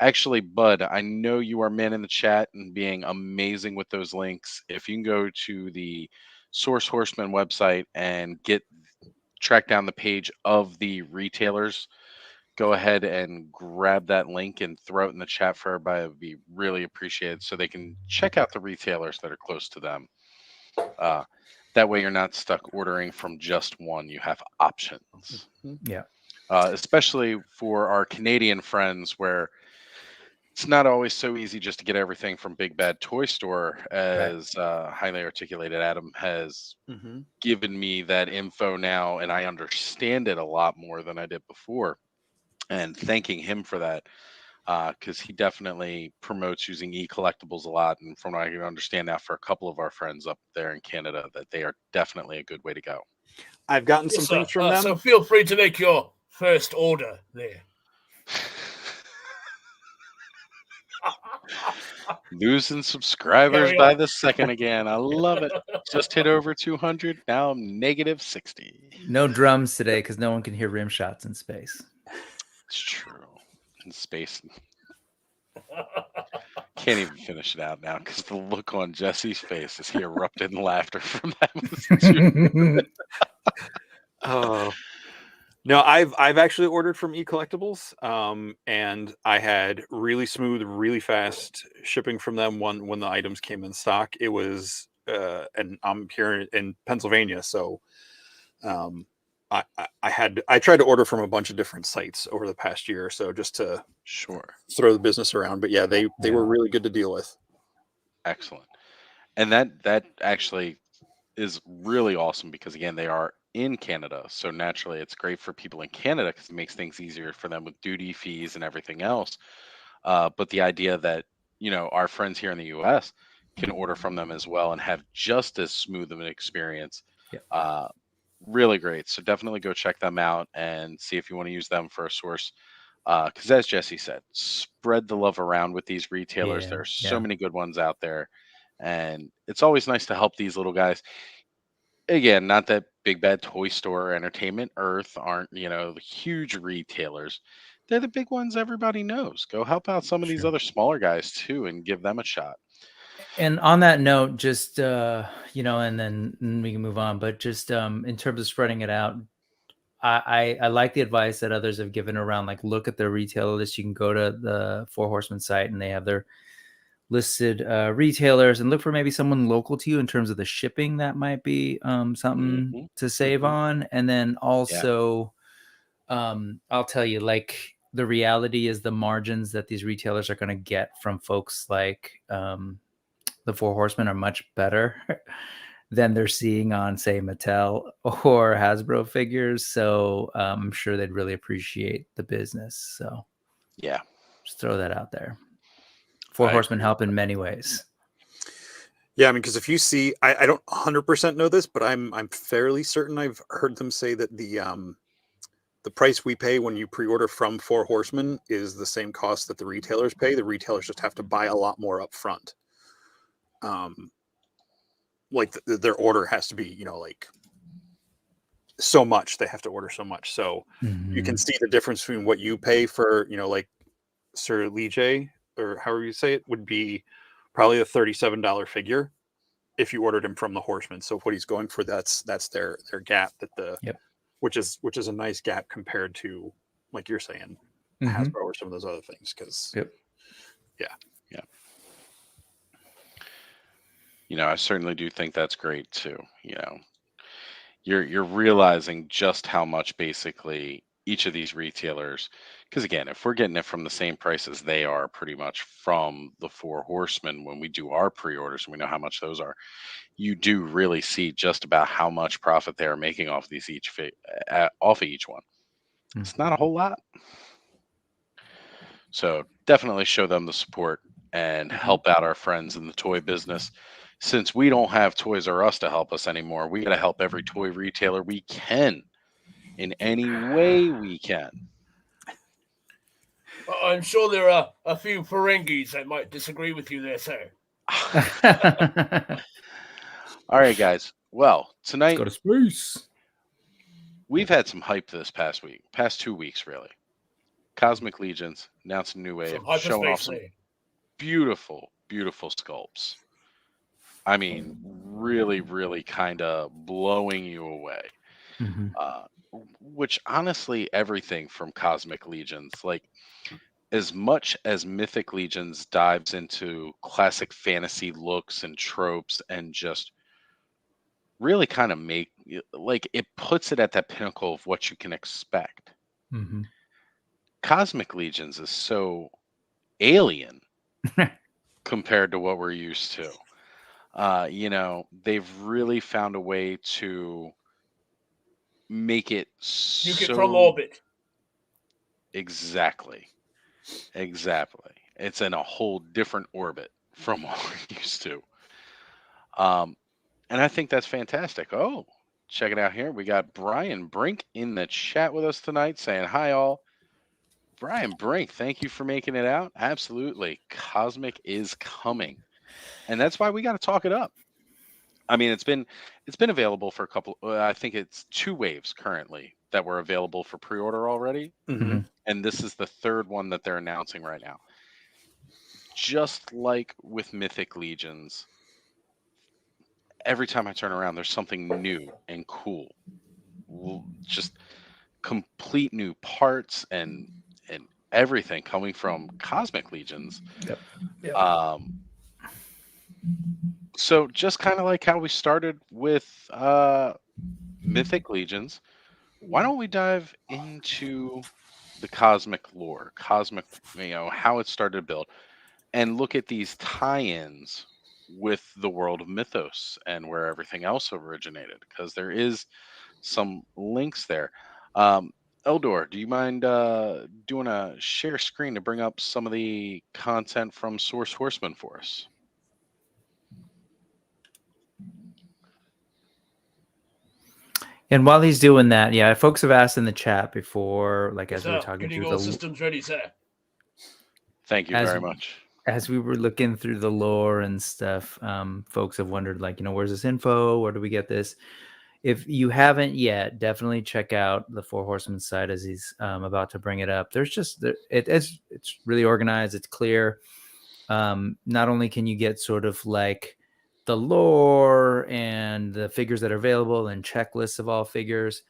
Actually, Bud, I know you are man in the chat and being amazing with those links. If you can go to the Source Horseman website and track down the page of the retailers, go ahead and grab that link and throw it in the chat for everybody. It would be really appreciated so they can check out the retailers that are close to them. That way you're not stuck ordering from just one. You have options. Yeah. Especially for our Canadian friends where it's not always so easy just to get everything from Big Bad Toy Store, as highly articulated Adam has Mm-hmm. given me that info now, and I understand it a lot more than I did before. And thanking him for that, because he definitely promotes using e-collectibles a lot. And from what I can understand now, for a couple of our friends up there in Canada, that they are definitely a good way to go. I've gotten some Yes, sir. things from them. So feel free to make your first order there. Losing subscribers Carry by on. the second again. I love it. Just hit over 200. Now I'm negative 60. No drums today because no one can hear rim shots in space. It's true. In space. Can't even finish it out now because the look on Jesse's face as he erupted in laughter from that was Oh no, I've actually ordered from eCollectibles, and I had really smooth, really fast shipping from them when the items came in stock. It was, and I'm here in Pennsylvania, so I tried to order from a bunch of different sites over the past year or so just to sure. throw the business around. But yeah, they Yeah. were really good to deal with. Excellent. And that actually is really awesome because again, they are in Canada. So naturally it's great for people in Canada because it makes things easier for them with duty fees and everything else. But the idea that, our friends here in the US can order from them as well and have just as smooth of an experience. Yeah. Really great. So definitely go check them out and see if you want to use them for a source. Because as Jesse said, spread the love around with these retailers. Yeah, There are so yeah. many good ones out there. And it's always nice to help these little guys. Again, not that Big Bad Toy Store or Entertainment Earth aren't, the huge retailers. They're the big ones everybody knows. Go help out some of these Sure. other smaller guys too and give them a shot. And on that note, just and then we can move on. But just in terms of spreading it out, I like the advice that others have given around. Like, look at their retailer list. You can go to the Four Horsemen site, and they have their listed retailers, and look for maybe someone local to you in terms of the shipping. That might be something Mhm. to save on. And then also, I'll tell you, like, the reality is the margins that these retailers are going to get from folks like the Four Horsemen are much better than they're seeing on, say, Mattel or Hasbro figures. So I'm sure they'd really appreciate the business. So yeah, just throw that out there. Four Horsemen help in many ways. Yeah, I mean, because if you see, I don't 100% know this, but I'm fairly certain I've heard them say that the price we pay when you pre-order from Four Horsemen is the same cost that the retailers pay. The retailers just have to buy a lot more up front. Like their order has to be, like so much. They have to order so much. So you can see the difference between what you pay for, like Sir Lee or however you say it, would be probably a $37 figure if you ordered him from the Horseman. So what he's going for, that's their gap, which is a nice gap compared to, like you're saying, Hasbro or some of those other things. Because yeah. I certainly do think that's great too. You're realizing just how much basically each of these retailers, because again, if we're getting it from the same price as they are pretty much from the Four Horsemen when we do our pre-orders and we know how much those are, you do really see just about how much profit they are making off these off of each one. It's not a whole lot. So definitely show them the support and help out our friends in the toy business. Since we don't have Toys R Us to help us anymore, we got to help every toy retailer we can in any way we can. I'm sure there are a few Ferengis that might disagree with you there, sir. All right, guys. Well, tonight, go to space. We've had some hype this past 2 weeks, really. Cosmic Legions announced a new wave, showing off some beautiful, beautiful sculpts. I mean, really, really kind of blowing you away. Which honestly, everything from Cosmic Legions, like as much as Mythic Legions dives into classic fantasy looks and tropes and just really kind of like it puts it at that pinnacle of what you can expect. Cosmic Legions is so alien compared to what we're used to. They've really found a way to make it Nuke it from orbit. Exactly. It's in a whole different orbit from what we're used to. And I think that's fantastic. Oh, check it out here. We got Brian Brink in the chat with us tonight saying hi all. Brian Brink, thank you for making it out. Absolutely. Cosmic is coming. And that's why we got to talk it up. I mean, it's been available for a couple, I think it's 2 waves currently that were available for pre-order already. And this is the 3rd one that they're announcing right now. Just like with Mythic Legions, every time I turn around, there's something new and cool. Just complete new parts and everything coming from Cosmic Legions. Yep. So just kind of like how we started with Mythic Legions, why don't we dive into the cosmic lore, how it started to build, and look at these tie-ins with the world of mythos and where everything else originated, because there is some links there. Eldor, do you mind doing a share screen to bring up some of the content from Source Horseman for us? And while he's doing that, yeah, folks have asked in the chat before, like as we were talking Getting through all the systems ready, sir. Thank you very much. As we were looking through the lore and stuff, folks have wondered, like, where's this info? Where do we get this? If you haven't yet, definitely check out the Four Horsemen site as he's about to bring it up. There's just it's really organized. It's clear. Not only can you get sort of like the lore and the figures that are available and checklists of all figures,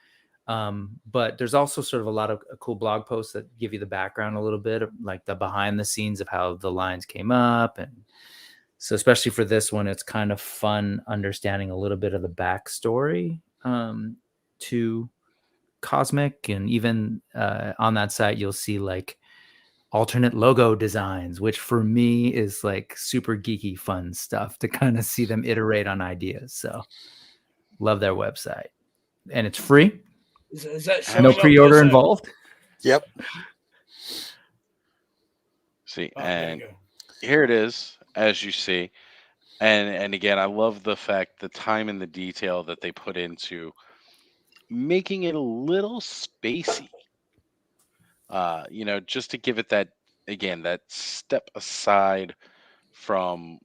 but there's also sort of a lot of cool blog posts that give you the background a little bit of like the behind the scenes of how the lines came up. And so especially for this one, it's kind of fun understanding a little bit of the backstory to Cosmic. And even on that site, you'll see like alternate logo designs, which for me is like super geeky fun stuff to kind of see them iterate on ideas. So love their website, and it's free. Is that no pre-order involved? Yep. See, and here it is, as you see. And again, I love the fact, the time and the detail that they put into making it a little spacey. Just to give it that, again, that step aside from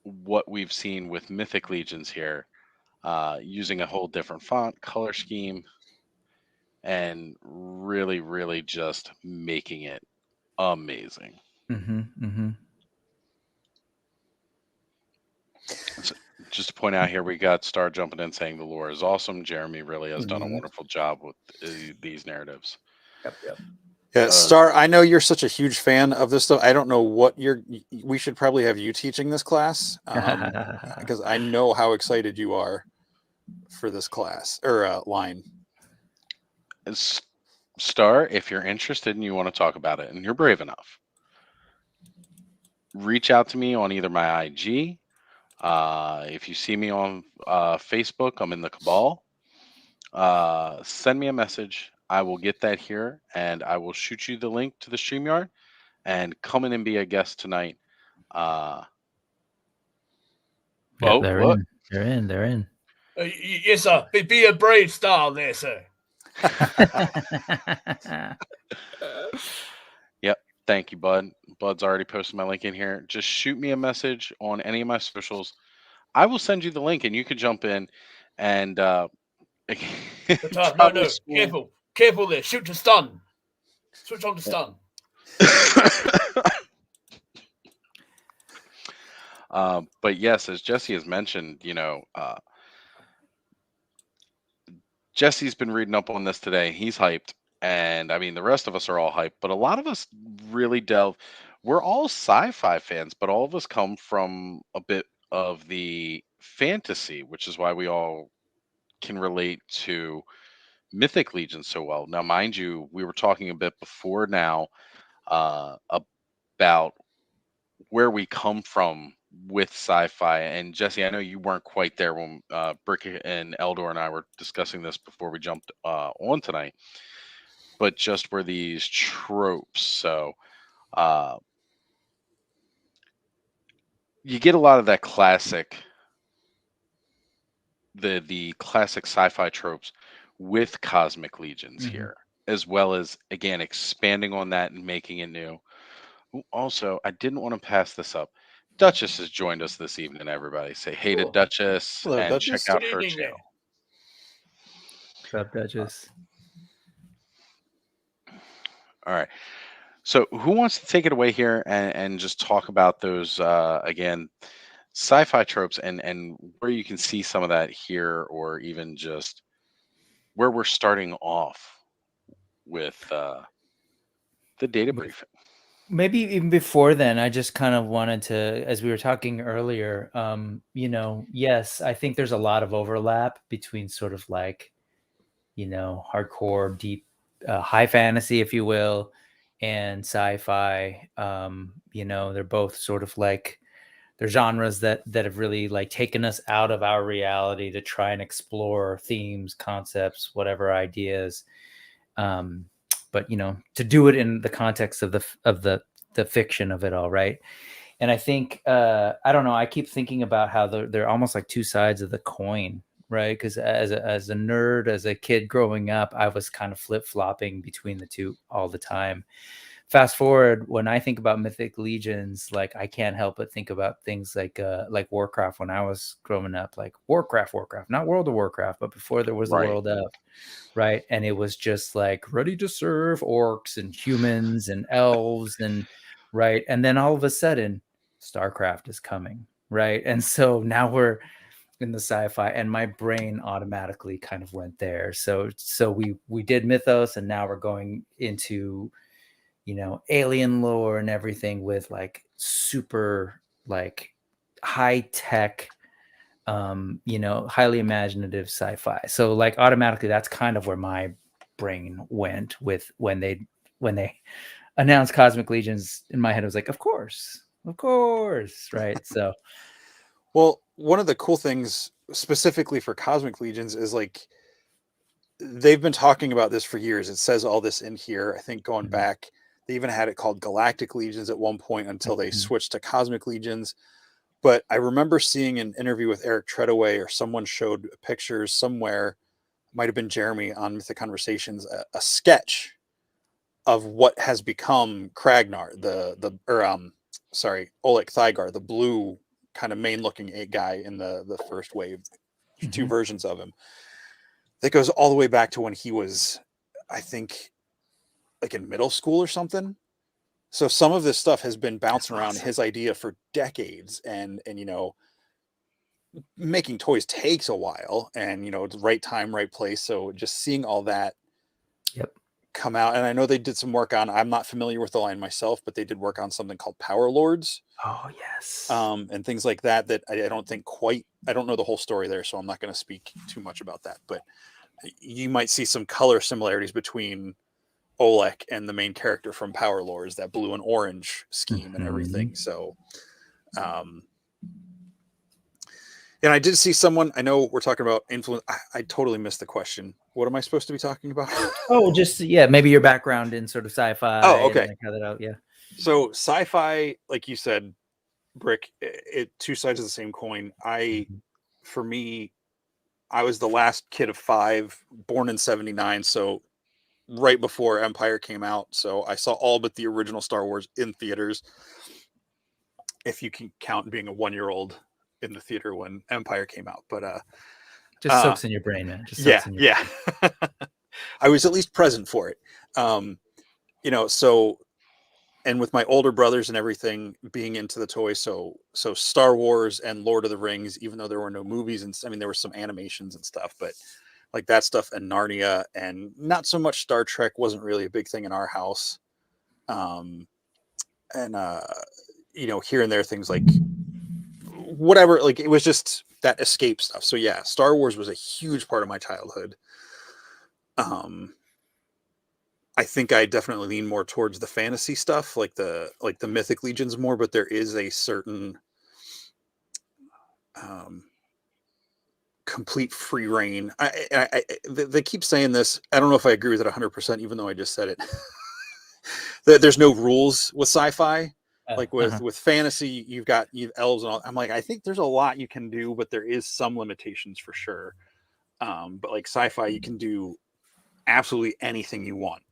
what we've seen with Mythic Legions here, using a whole different font, color scheme, and really, really just making it amazing. So just to point out here, we got Star jumping in saying the lore is awesome. Jeremy really has done a wonderful job with these narratives. Yep. Yeah, Star, I know you're such a huge fan of this stuff. I don't know what we should probably have you teaching this class, because I know how excited you are for this class or line. Star, if you're interested and you want to talk about it and you're brave enough, reach out to me on either my IG. If you see me on Facebook, I'm in the Cabal. Send me a message. I will get that here and I will shoot you the link to the StreamYard and come in and be a guest tonight. Yeah, Oh, they're what? in. They're in. They're in. Yes, sir. Be a brave star there, sir. Yep. Thank you, Bud. Bud's already posted my link in here. Just shoot me a message on any of my socials. I will send you the link and you can jump in and But no, probably no. school. Careful there. Shoot to stun. Switch on to stun. But yes, as Jesse has mentioned, Jesse's been reading up on this today. He's hyped. And I mean, the rest of us are all hyped, but a lot of us really delve. We're all sci fi fans, but all of us come from a bit of the fantasy, which is why we all can relate to Mythic Legion so well. Now, mind you, we were talking a bit before now about where we come from with sci-fi. And Jesse, I know you weren't quite there when Brick and Eldor and I were discussing this before we jumped on tonight, but just were these tropes. So you get a lot of that classic, the classic sci-fi tropes with Cosmic Legions here, as well as again expanding on that and making it new. Also, I didn't want to pass this up. Duchess has joined us this evening, everybody. Say hey to Oh. Duchess Hello, and Duchess. check out Good her evening there. channel. What's up, Duchess? All right. So who wants to take it away here and just talk about those again, sci-fi tropes and where you can see some of that here, or even just where we're starting off with the data briefing. Maybe even before then, I just kind of wanted to, as we were talking earlier, yes, I think there's a lot of overlap between sort of like, hardcore, deep, high fantasy, if you will, and sci-fi. They're both sort of like, they're genres that have really like taken us out of our reality to try and explore themes, concepts, whatever ideas. But to do it in the context of the fiction of it all, right? And I think I don't know, I keep thinking about how they're almost like two sides of the coin, right? Because as a nerd, as a kid growing up, I was kind of flip-flopping between the two all the time. Fast forward, when I think about Mythic Legions, like I can't help but think about things like Warcraft when I was growing up, like Warcraft, not World of Warcraft, but before there was the Right. World of, right? And it was just like ready to serve orcs and humans and elves and right. And then all of a sudden, StarCraft is coming, right? And so now we're in the sci-fi, and my brain automatically kind of went there. So we did Mythos, and now we're going into alien lore and everything with like super like high tech highly imaginative sci-fi. So like automatically that's kind of where my brain went with when they announced Cosmic Legions. In my head it was like, of course, right? So well, one of the cool things specifically for Cosmic Legions is like they've been talking about this for years. It says all this in here. I think going back, they even had it called Galactic Legions at one point until they switched to Cosmic Legions. But I remember seeing an interview with Eric Treadaway, or someone showed pictures somewhere, might have been Jeremy on Mythic Conversations, a sketch of what has become Kragnar, Oleg Thygar, the blue kind of main looking guy in the first wave, two versions of him. That goes all the way back to when he was, I think, like in middle school or something. So some of this stuff has been bouncing around his idea for decades, and making toys takes a while, and it's right time, right place. So just seeing all that come out, and I know they did some work on, I'm not familiar with the line myself, but they did work on something called Power Lords. Oh yes. And things like that I don't think quite, I don't know the whole story there, so I'm not going to speak too much about that, but you might see some color similarities between Olek and the main character from Power Lords, that blue and orange scheme and everything. So, and I did see someone, I know we're talking about influence. I totally missed the question. What am I supposed to be talking about? Oh, just, maybe your background in sort of sci-fi. Oh, okay. And like how that out. Yeah. So sci-fi, like you said, Brick, it two sides of the same coin. For me, I was the last kid of 5, born in 79. So right before Empire came out. So I saw all but the original Star Wars in theaters. If you can count being a 1-year-old in the theater when Empire came out, but just soaks in your brain, man. Just yeah, soaks in your brain. I was at least present for it. So, and with my older brothers and everything being into the toys, so Star Wars and Lord of the Rings, even though there were no movies, and I mean there were some animations and stuff, but like that stuff, and Narnia, and not so much Star Trek wasn't really a big thing in our house. Here and there things like whatever, like it was just that escape stuff. So yeah, Star Wars was a huge part of my childhood. I think I definitely lean more towards the fantasy stuff, like the mythic legions more, but there is a certain complete free reign. They keep saying this. I don't know if I agree with it 100%, even though I just said it. There's no rules with sci-fi. Like with fantasy, you've elves and all. I'm like, I think there's a lot you can do, but there is some limitations for sure. But like sci-fi, you can do absolutely anything you want.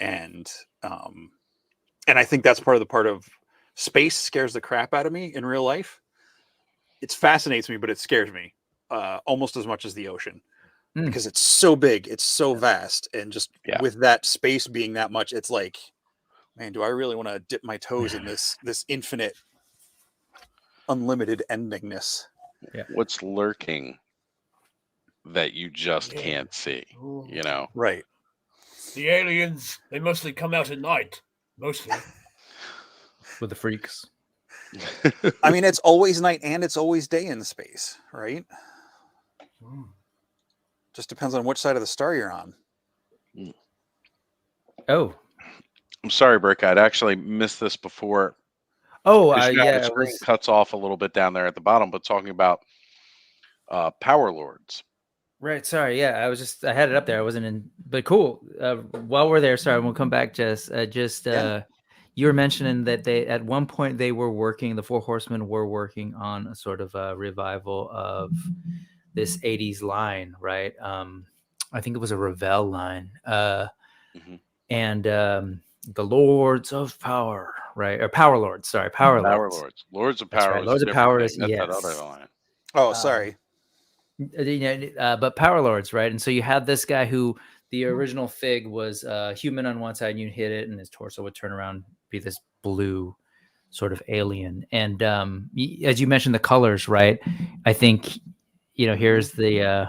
And I think that's part of space scares the crap out of me in real life. It fascinates me, but it scares me almost as much as the ocean because it's so big, it's so vast, and just with that space being that much, it's like, man, do I really want to dip my toes in this infinite, unlimited endingness? Yeah. What's lurking that you just can't see? Right. The aliens, they mostly come out at night. Mostly. With the freaks. I mean, it's always night and it's always day in space, right? Just depends on which side of the star you're on. Oh. I'm sorry, Brick. I'd actually missed this before. Oh, the screen cuts off a little bit down there at the bottom, but talking about Power Lords. Right. Sorry. Yeah, I had it up there. I wasn't in, but cool. While we're there, sorry, we'll come back, Jess. You were mentioning that at one point the Four Horsemen were working on a sort of a revival of this 80s line, right? I think it was a Revell line. And the Lords of Power, right? Or Power Lords, sorry. Power Lords. Lords of Power. Right. Lords of Power is, that's that other line. Oh, sorry. But Power Lords, right? And so you had this guy who the original fig was human on one side, and you hit it, and his torso would turn around, be this blue sort of alien. And as you mentioned, the colors, right? I think, here's the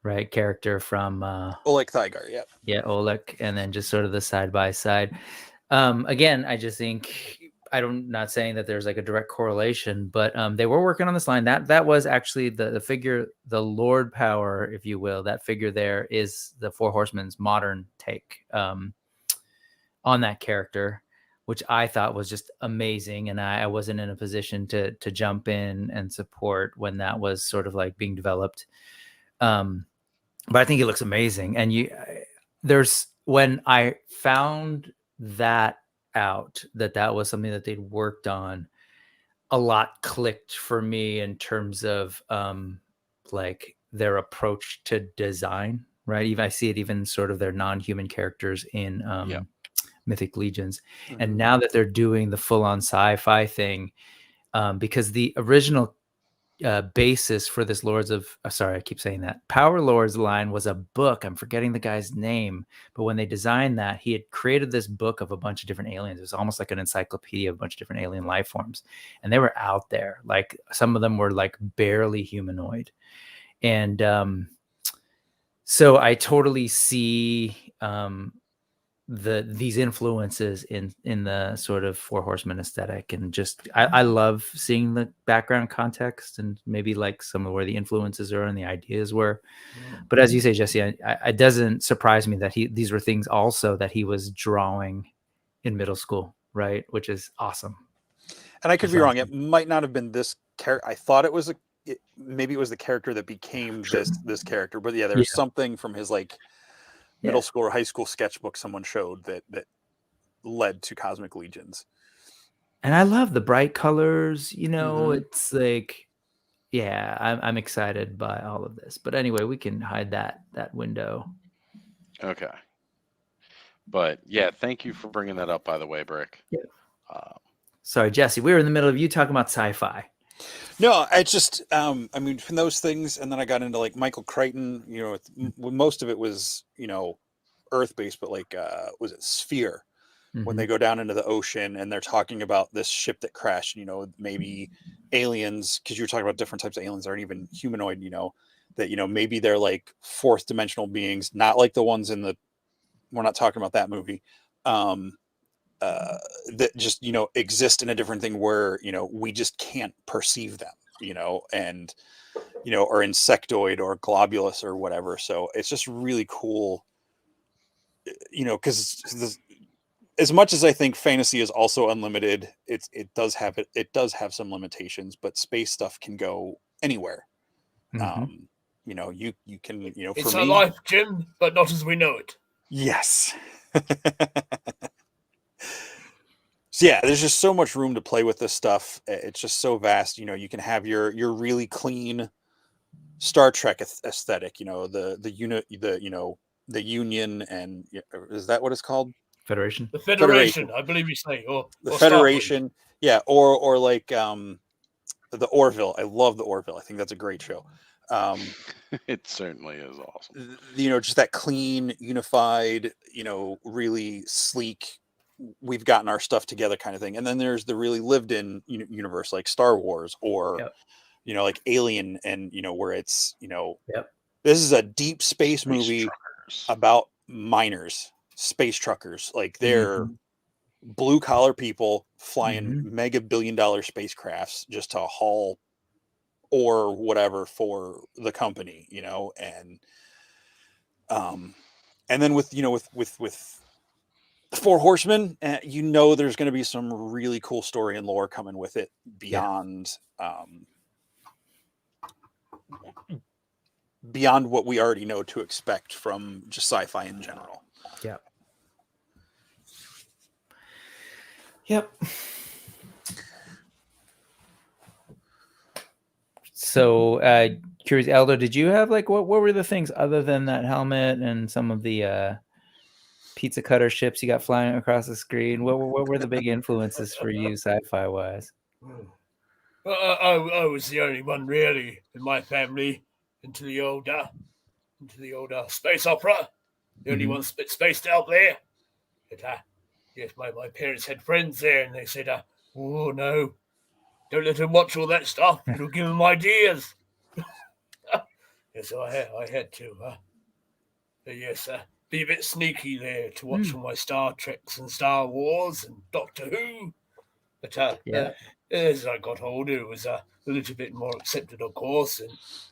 right character from Oleg Thygar, yeah, Oleg, and then just sort of the side by side. Again, I just think. I'm not saying that there's like a direct correlation, but they were working on this line. That was actually the figure, the Lord Power, if you will. That figure there is the Four Horsemen's modern take on that character, which I thought was just amazing. And I wasn't in a position to jump in and support when that was sort of like being developed. But I think it looks amazing. And when I found that out, that was something that they'd worked on, a lot clicked for me in terms of like their approach to design, right? Even I see it even sort of their non-human characters in Mythic Legions. And now that they're doing the full-on sci-fi thing, because the original basis for this I keep saying that Power Lords line was a book. I'm forgetting the guy's name, but when they designed that, he had created this book of a bunch of different aliens. It was almost like an encyclopedia of a bunch of different alien life forms, and they were out there. Like some of them were like barely humanoid, and so I totally see these influences in the sort of Four Horsemen aesthetic, and just I love seeing the background context and maybe like some of where the influences are and the ideas were. But as you say, Jesse, it doesn't surprise me that these were things also that he was drawing in middle school, right? Which is awesome. And I could be wrong. It might not have been this character. I thought it was maybe it was the character that became this character. But yeah, there's something from his like middle school or high school sketchbook someone showed that led to Cosmic Legions. And I love the bright colors. You know, it's like, yeah, I'm excited by all of this. But anyway, we can hide that window. Okay. But yeah, thank you for bringing that up, by the way, Brick. Yeah. Sorry, Jesse, we were in the middle of you talking about sci-fi. No, I just, I mean, from those things, and then I got into like Michael Crichton, you know, most of it was, you know, Earth-based, but like, was it Sphere? When they go down into the ocean and they're talking about this ship that crashed, you know, maybe aliens, because you were talking about different types of aliens aren't even humanoid, you know, that, you know, maybe they're like fourth dimensional beings, not like the ones in we're not talking about that movie. That just, you know, exist in a different thing where, you know, we just can't perceive them, you know, and, you know, or insectoid or globulous or whatever. So it's just really cool, you know, because as much as I think fantasy is also unlimited, it does have some limitations, but space stuff can go anywhere. You know, you can, you know, it's our life, Jim, but not as we know it. Yes. So yeah, there's just so much room to play with this stuff. It's just so vast. You know, you can have your really clean Star Trek aesthetic. You know, the Union, and is that what it's called? Federation. The Federation, I believe you say, or the Federation. Starfleet. Yeah, or like the Orville. I love the Orville. I think that's a great show. It certainly is awesome. You know, just that clean, unified, you know, really sleek, we've gotten our stuff together kind of thing. And then there's the really lived in universe like Star Wars or, you know, like Alien, and, you know, where it's, you know, this is a deep space movie about miners, space truckers. Like they're blue collar people flying mega billion-dollar spacecrafts just to haul or whatever for the company, you know, and then with, you know, with Four Horsemen, you know, there's going to be some really cool story and lore coming with it beyond beyond what we already know to expect from just sci-fi in general. Yep. So, curious, Elder, did you have like what were the things other than that helmet and some of the pizza cutter ships you got flying across the screen? What were the big influences for you, sci-fi wise? I was the only one really in my family into the old space opera. The only one spaced out there. But, yes, my parents had friends there, and they said, "Oh no, don't let them watch all that stuff. It'll give them ideas." And so I had to, be a bit sneaky there to watch all my Star Treks and Star Wars and Doctor Who. But as I got older, it was a little bit more accepted, of course, and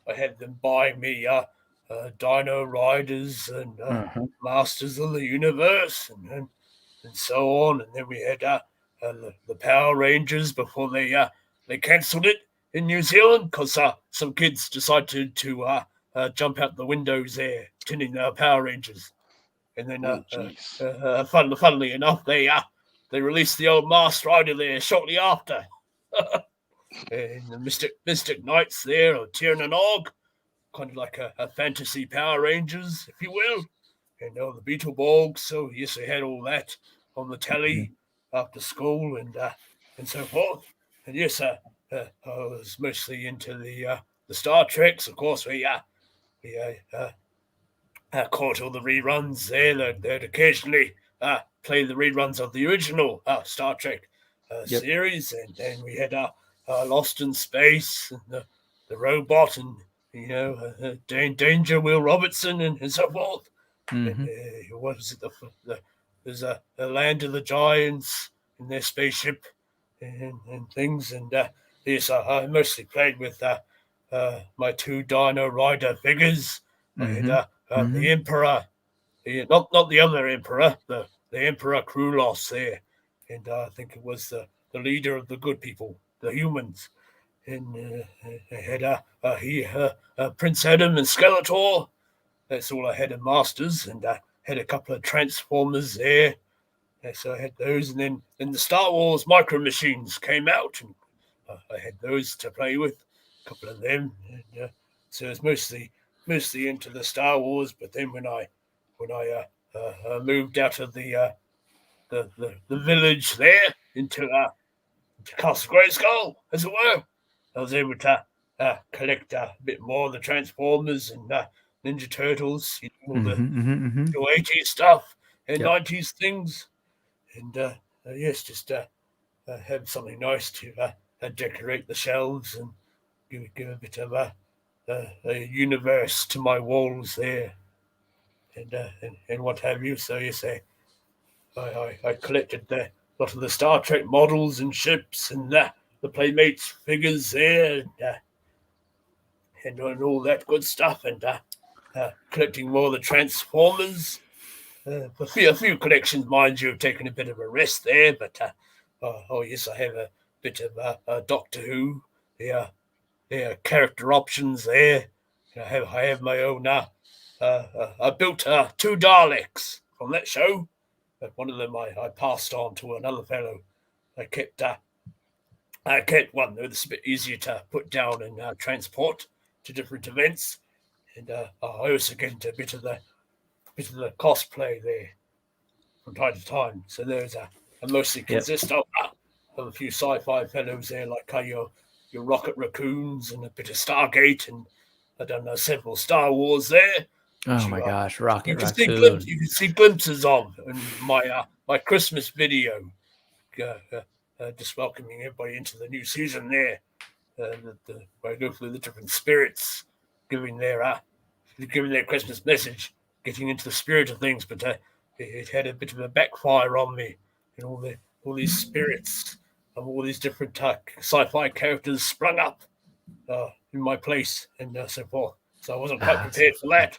I had them buy me Dino Riders and Masters of the Universe and so on. And then we had the Power Rangers before they cancelled it in New Zealand because some kids decided to jump out the windows there, tinning Power Rangers. And then, funnily enough, they released the old Masked Rider there shortly after. And the Mystic Knights there, or Tiernan and Og, kind of like a fantasy Power Rangers, if you will. And the Beetleborgs, so yes, they had all that on the telly after school and so forth. And yes, I was mostly into the Star Treks. Of course, we caught all the reruns there. They'd occasionally play the reruns of the original Star Trek series, and then we had Lost in Space, and the robot, and Danger Will Robertson, and so forth. And, what was it? there's a land of the giants in their spaceship and things. And yes, I mostly played with my 2 Dino Rider figures. I had the Emperor, not the other Emperor, the Emperor Krulos there, and I think it was the leader of the good people, the humans. And I had Prince Adam and Skeletor. That's all I had in Masters, and I had a couple of Transformers there. So I had those, and then the Star Wars Micro Machines came out, and I had those to play with, a couple of them. And, so it's mostly into the Star Wars. But then when I moved out of the village there into Castle Grayskull, as it were, I was able to collect a bit more of the Transformers and Ninja Turtles, all the 80s stuff and 90s things. And yes, just have something nice to decorate the shelves and give a bit of a universe to my walls there, and what have you. So yes, I collected a lot of the Star Trek models and ships and the Playmates figures there, and all that good stuff, and collecting more of the Transformers. A few collections, mind you, have taken a bit of a rest there, but oh yes, I have a bit of Doctor Who, character options there. I have my own. I built 2 Daleks from that show, but one of them I passed on to another fellow. I kept one that's a bit easier to put down and transport to different events, and I also get into a bit of the cosplay there from time to time. So there's I mostly consist of a few sci-fi fellows there, like your Rocket Raccoons and a bit of Stargate, and I've done several Star Wars there. Oh my gosh, Rocket Raccoon! You can see glimpses of in my Christmas video, just welcoming everybody into the new season there. Where I go through the different spirits, giving their Christmas message, getting into the spirit of things. But it had a bit of a backfire on me, and all these spirits of all these different sci-fi characters sprung up in my place, and so forth. So I wasn't quite prepared for that.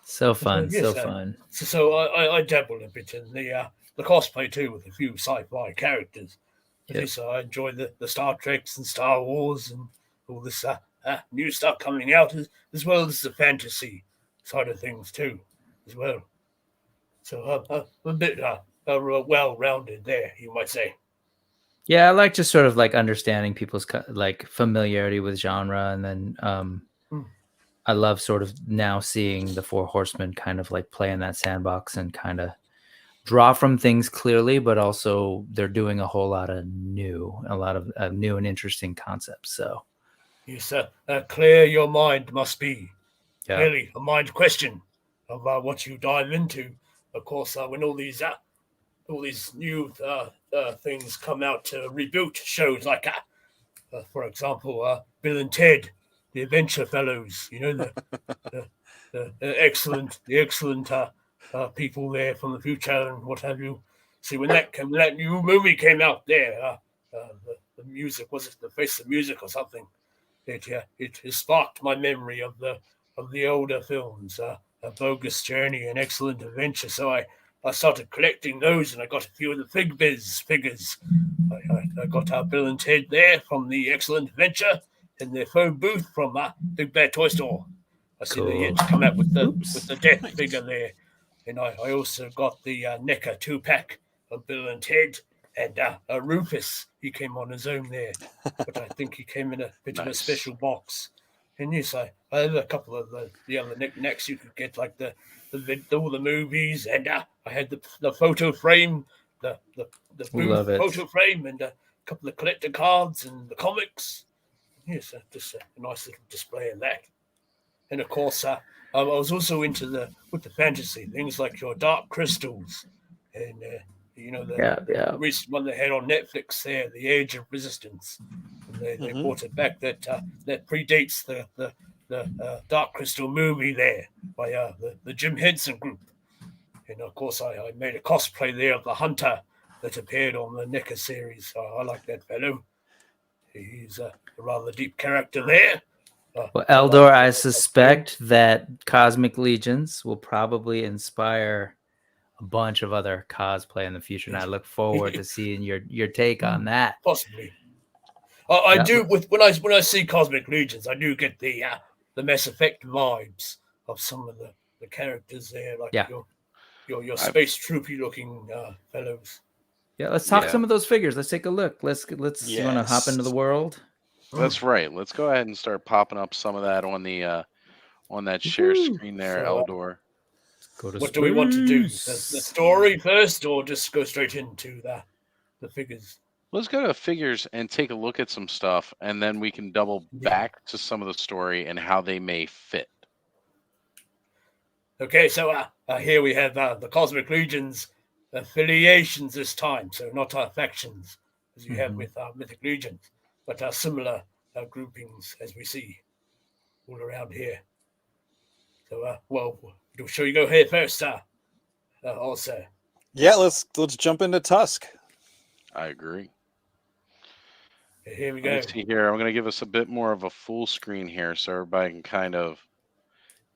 So fun, so fun. So I dabbled a bit in the cosplay too, with a few sci-fi characters. So I enjoy the Star Treks and Star Wars and all this new stuff coming out, as well as the fantasy side of things too, as well. So a bit well-rounded there, you might say. Yeah, I like just sort of like understanding people's like familiarity with genre, and then I love sort of now seeing the 4 Horsemen kind of like play in that sandbox and kind of draw from things clearly, but also they're doing a whole lot of new and interesting concepts. So yes, clear your mind must be really a mind question of what you dive into. Of course, when all these new things come out to reboot shows, like for example, Bill and Ted, the Adventure Fellows. The excellent people there from the future and what have you. See, when that new movie came out there, the music, was it The Face of Music or something? It sparked my memory of the older films, A Bogus Journey and Excellent Adventure. So I started collecting those, and I got a few of the figures. I got Bill and Ted there from the Excellent Adventure, and their phone booth from Big Bad Toy Store. I see they yet to come out with the death figure there. And I also got the NECA 2-pack of Bill and Ted, and Rufus. He came on his own there, but I think he came in a bit of a special box. And yes, I have a couple of the other knickknacks you could get, like all the movies, and I had the photo frame, the booth photo frame, and a couple of collector cards and the comics. Yes, just a nice little display of that. And of course, I was also into the fantasy things, like your Dark Crystals, and the recent one they had on Netflix there, The Age of Resistance. And they brought it back. That predates the Dark Crystal movie there by the Jim Henson Group. And of course, I made a cosplay there of the hunter that appeared on the NECA series. I like that fellow. He's a rather deep character there. Well, Eldor, I suspect that Cosmic Legions will probably inspire a bunch of other cosplay in the future, and I look forward to seeing your take on that. Possibly. I do when I see Cosmic Legions, I do get the Mass Effect vibes of some of the characters there, like your space troopy looking fellows. Yeah, let's talk some of those figures. Let's take a look. Let's you want to hop into the world? That's right. Let's go ahead and start popping up some of that on the on that share screen there, Eldor. What do we want to do? The story first, or just go straight into the figures? Let's go to figures and take a look at some stuff, and then we can double back to some of the story and how they may fit. Okay, so here we have the Cosmic Legions affiliations this time, so not factions as you have with Mythic Legions, but similar groupings as we see all around here. So, well, shall you go here first, also? Yeah, let's jump into Tusk. I agree. Here we go. Let's see here. I'm going to give us a bit more of a full screen here so everybody can kind of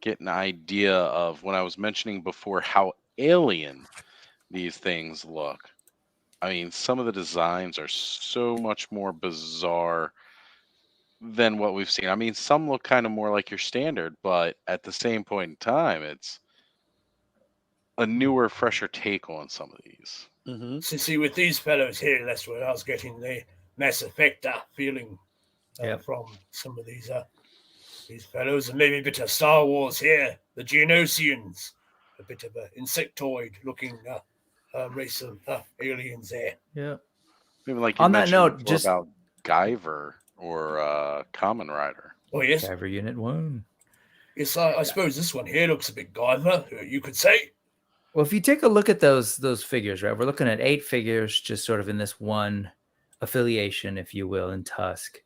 get an idea of when I was mentioning before how alien these things look. I mean, some of the designs are so much more bizarre than what we've seen. I mean, some look kind of more like your standard, but at the same point in time, it's a newer, fresher take on some of these. Mm-hmm. So see, with these fellows here, that's where I was getting the Mass Effect feeling from some of these fellows, and maybe a bit of Star Wars here. The Geonosians, a bit of an insectoid-looking race of aliens there. Yeah. Maybe like you on that note, just about Guyver or Kamen Rider. Oh yes, Guyver Unit 1. Yes, I suppose this one here looks a bit Guyver, you could say. Well, if you take a look at those figures, right, we're looking at 8 figures just sort of in this one affiliation, if you will, in Tusk.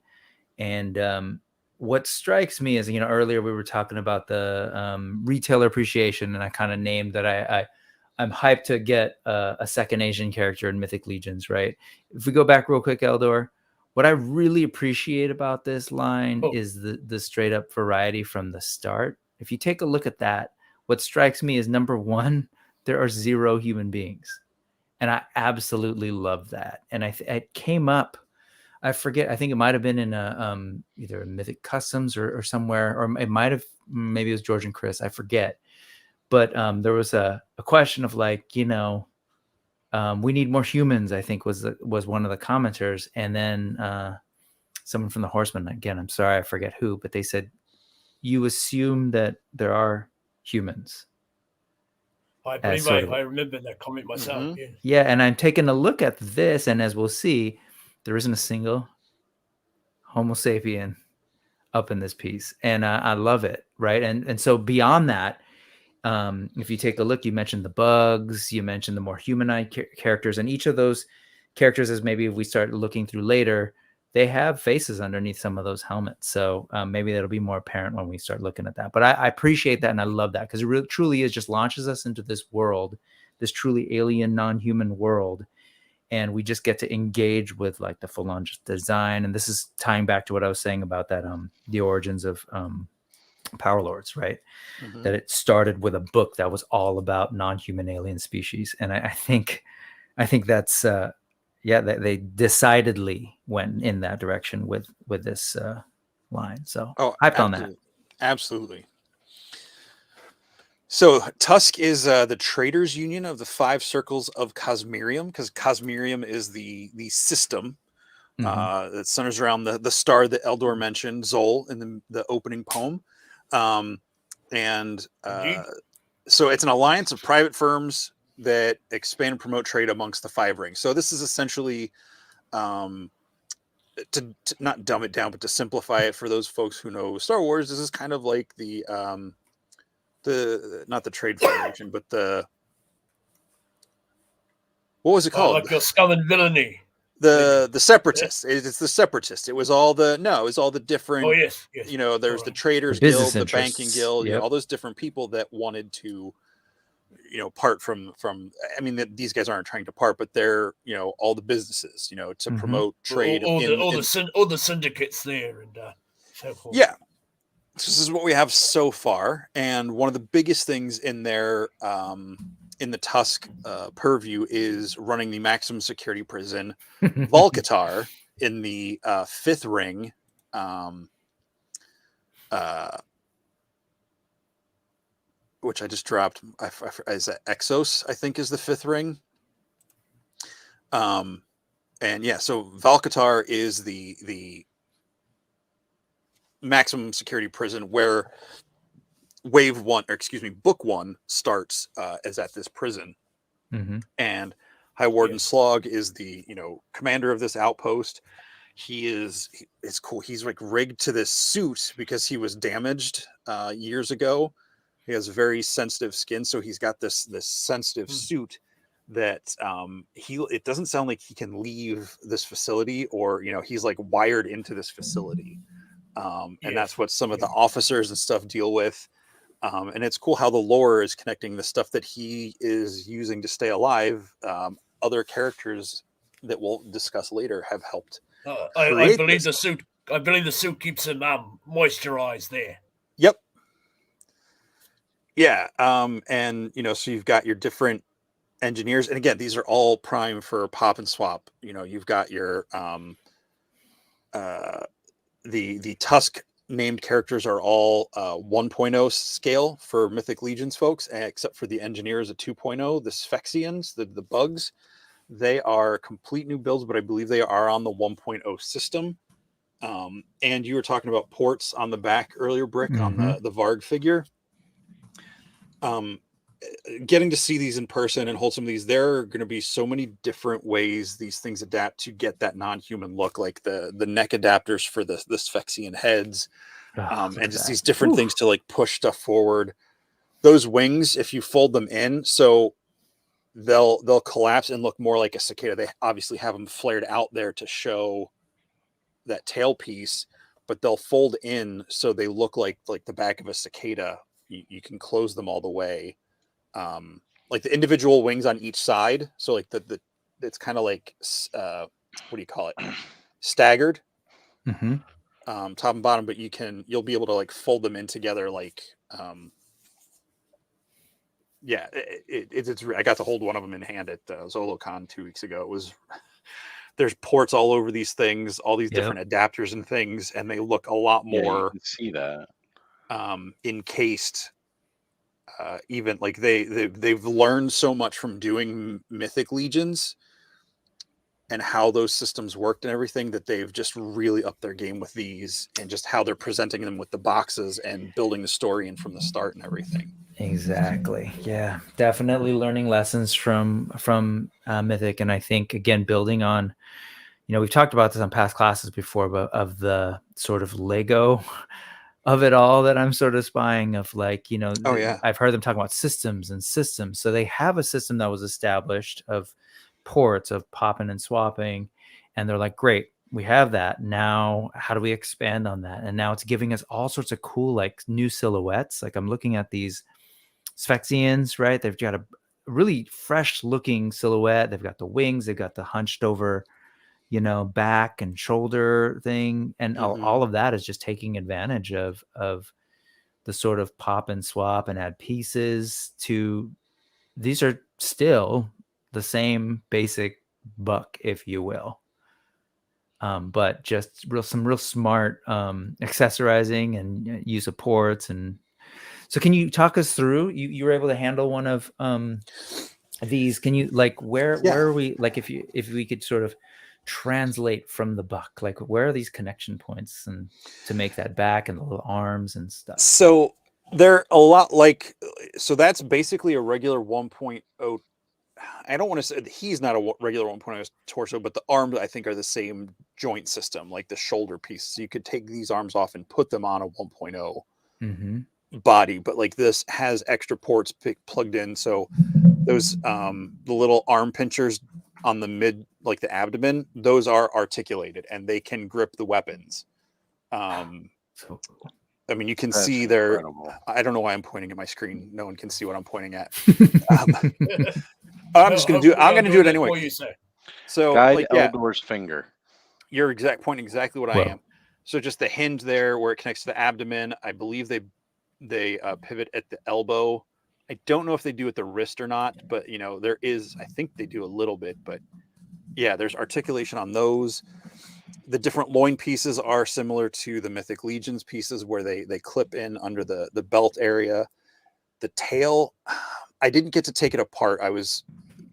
And what strikes me is, earlier we were talking about the retailer appreciation, and I kind of named that I'm hyped to get a second Asian character in Mythic Legions, right? If we go back real quick, Eldor, what I really appreciate about this line is the straight up variety from the start. If you take a look at that, what strikes me is, number one, there are 0 human beings. And I absolutely love that. And it came up, I forget, I think it might have been in either a Mythic Customs or somewhere, or it might have, maybe it was George and Chris, I forget. But there was a question of like, we need more humans, I think was one of the commenters. And then someone from the Horsemen, again, I'm sorry, I forget who, but they said, you assume that there are humans. I believe I remember that comment myself. Mm-hmm. Yes. Yeah, and I'm taking a look at this, and as we'll see, there isn't a single Homo sapien up in this piece, and I love it, right? And so beyond that, if you take a look, you mentioned the bugs, you mentioned the more humanoid characters, and each of those characters, as maybe if we start looking through later, they have faces underneath some of those helmets. So maybe that'll be more apparent when we start looking at that. But I appreciate that, and I love that, because it really, truly is just launches us into this world, this truly alien, non-human world. And we just get to engage with like the full-on design. And this is tying back to what I was saying about that, the origins of Power Lords, right? Mm-hmm. That it started with a book that was all about non-human alien species. And I think that's, they decidedly went in that direction with this line. So hyped on that. Absolutely. So Tusk is the traders union of the 5 circles of Cosmerium, because Cosmerium is the system that centers around the star that Eldor mentioned, Zol, in the opening poem. So it's an alliance of private firms that expand and promote trade amongst the 5 rings. So this is essentially, to not dumb it down, but to simplify it for those folks who know Star Wars, this is kind of like the not the Trade Federation, but what was it called? Like your Scum and Villainy. The Separatists. It's the Separatists. It was all the different. Oh yes. There's the Traders Guild, the Banking Guild, all those different people that wanted to, part from. I mean, these guys aren't trying to part, but they're all the businesses to promote trade. All the syndicates there and so forth. Yeah, this is what we have so far, and one of the biggest things in their in the Tusk purview is running the maximum security prison, Volcatar, in the fifth ring. Which I just dropped. Is that Exos? I think is the fifth ring. And yeah, so Valkatar is the maximum security prison where book one starts is at this prison. And High Warden Slog is the commander of this outpost. It's cool. He's like rigged to this suit because he was damaged years ago. He has very sensitive skin, so he's got this sensitive suit that it doesn't sound like he can leave this facility, or he's like wired into this facility. And that's what some of the officers and stuff deal with. And it's cool how the lore is connecting the stuff that he is using to stay alive. Other characters that we'll discuss later have helped. I believe the suit. I believe the suit keeps him moisturized there. Yep. Yeah. And so you've got your different engineers, and again, these are all prime for pop and swap. You've got your the Tusk named characters are all 1.0 scale for Mythic Legions folks, except for the engineers at 2.0. The Sphexians, the bugs, they are complete new builds, but I believe they are on the 1.0 system. And you were talking about ports on the back earlier, Brick, on the Varg figure. Getting to see these in person and hold some of these, there are going to be so many different ways these things adapt to get that non-human look, like the neck adapters for the Sphexian heads, and just these different things to like push stuff forward. Those wings, if you fold them in, so they'll collapse and look more like a cicada. They obviously have them flared out there to show that tail piece, but they'll fold in so they look like the back of a cicada. You can close them all the way. Like the individual wings on each side. So like it's kind of like, what do you call it? Staggered, top and bottom, but you'll be able to like fold them in together. Like, yeah, it's I got to hold one of them in hand at ZoloCon 2 weeks ago. There's ports all over these things, all these different adapters and things, and they look a lot more, you can see that, encased. Even like they've learned so much from doing Mythic Legions and how those systems worked and everything, that they've just really upped their game with these, and just how they're presenting them with the boxes and building the story and from the start and everything. Exactly. Yeah, definitely learning lessons from Mythic. And I think, again, building on, we've talked about this on past classes before, but of the sort of Lego of it all that I'm sort of spying of, like, I've heard them talk about systems. So they have a system that was established of ports, of popping and swapping, and they're like, great, we have that. Now, how do we expand on that? And now it's giving us all sorts of cool, like, new silhouettes. Like, I'm looking at these Sphexians, right? They've got a really fresh looking silhouette. They've got the wings, they've got the hunched over, back and shoulder thing. And all of that is just taking advantage of the sort of pop and swap and add pieces to. These are still the same basic buck, if you will. But just some real smart accessorizing and use of ports. And so can you talk us through, you were able to handle one of these. Can you, like, where are we, like, if we could sort of translate from the buck, like, where are these connection points and to make that back and the little arms and stuff? So they're a lot like, so that's basically a regular 1.0. I don't want to say he's not a regular 1.0 torso, but the arms, I think, are the same joint system, like the shoulder piece. So you could take these arms off and put them on a 1.0 body, but like this has extra ports plugged in. So those the little arm pinchers on the mid, like the abdomen, those are articulated and they can grip the weapons. So cool. I mean, you can That's see there. incredible. I don't know why I'm pointing at my screen. No one can see what I'm pointing at. No, I'm just gonna do it. I'm gonna do it anyway. What you say? So, Guide like, yeah, Eldor's finger. you're pointing exactly what I Whoa. am. So just the hinge there where it connects to the abdomen. I believe they pivot at the elbow. I don't know if they do at the wrist or not, but there is. I think they do a little bit, but yeah, there's articulation on those. The different loin pieces are similar to the Mythic Legions pieces, where they clip in under the belt area. The tail, I didn't get to take it apart. I was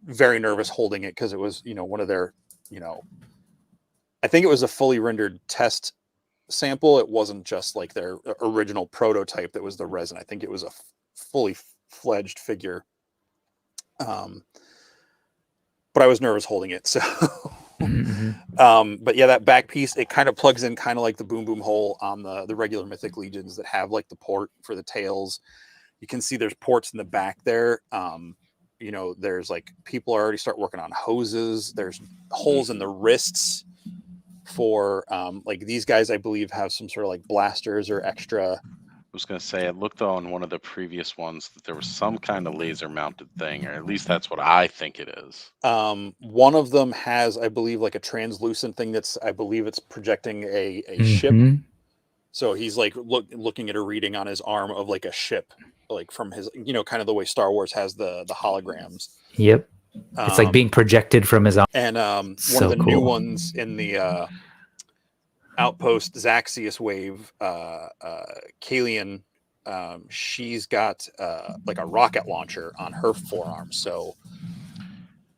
very nervous holding it because it was one of their I think it was a fully rendered test sample. It wasn't just like their original prototype that was the resin. I think it was a fully fledged figure. But I was nervous holding it. So, but yeah, that back piece, it kind of plugs in kind of like the boom boom hole on the regular Mythic Legions that have like the port for the tails. You can see there's ports in the back there. There's like people already start working on hoses. There's holes in the wrists for like these guys, I believe, have some sort of like blasters or extra. I was going to say, I looked on one of the previous ones that there was some kind of laser mounted thing, or at least that's what I think it is. One of them has, I believe, like a translucent thing I believe it's projecting a ship. So he's like looking at a reading on his arm of like a ship, like from his, kind of the way Star Wars has the holograms. Yep. It's like being projected from his arm. And one of the new ones in the Outpost Zaxius wave, Kalian, she's got like a rocket launcher on her forearm. So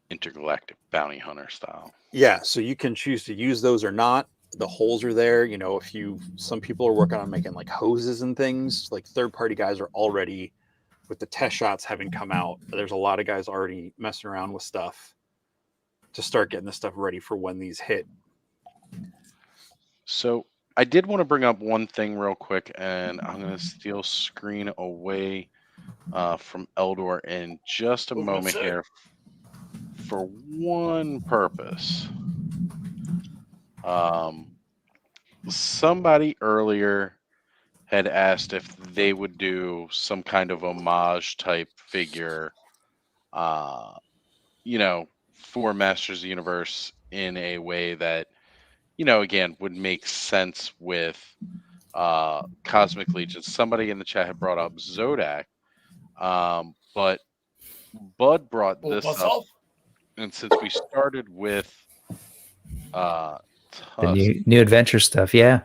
intergalactic bounty hunter style. Yeah, so you can choose to use those or not. The holes are there. Some people are working on making like hoses and things. Like third-party guys are already, with the test shots having come out, there's a lot of guys already messing around with stuff to start getting the stuff ready for when these hit. So I did want to bring up one thing real quick, and I'm going to steal screen away from Eldor in just a moment here for one purpose. Somebody earlier had asked if they would do some kind of homage type figure, for Masters of the Universe in a way that, again, would make sense with Cosmic Legion. Somebody in the chat had brought up Zodak, but Bud brought this up, and since we started with the new adventure stuff, yeah.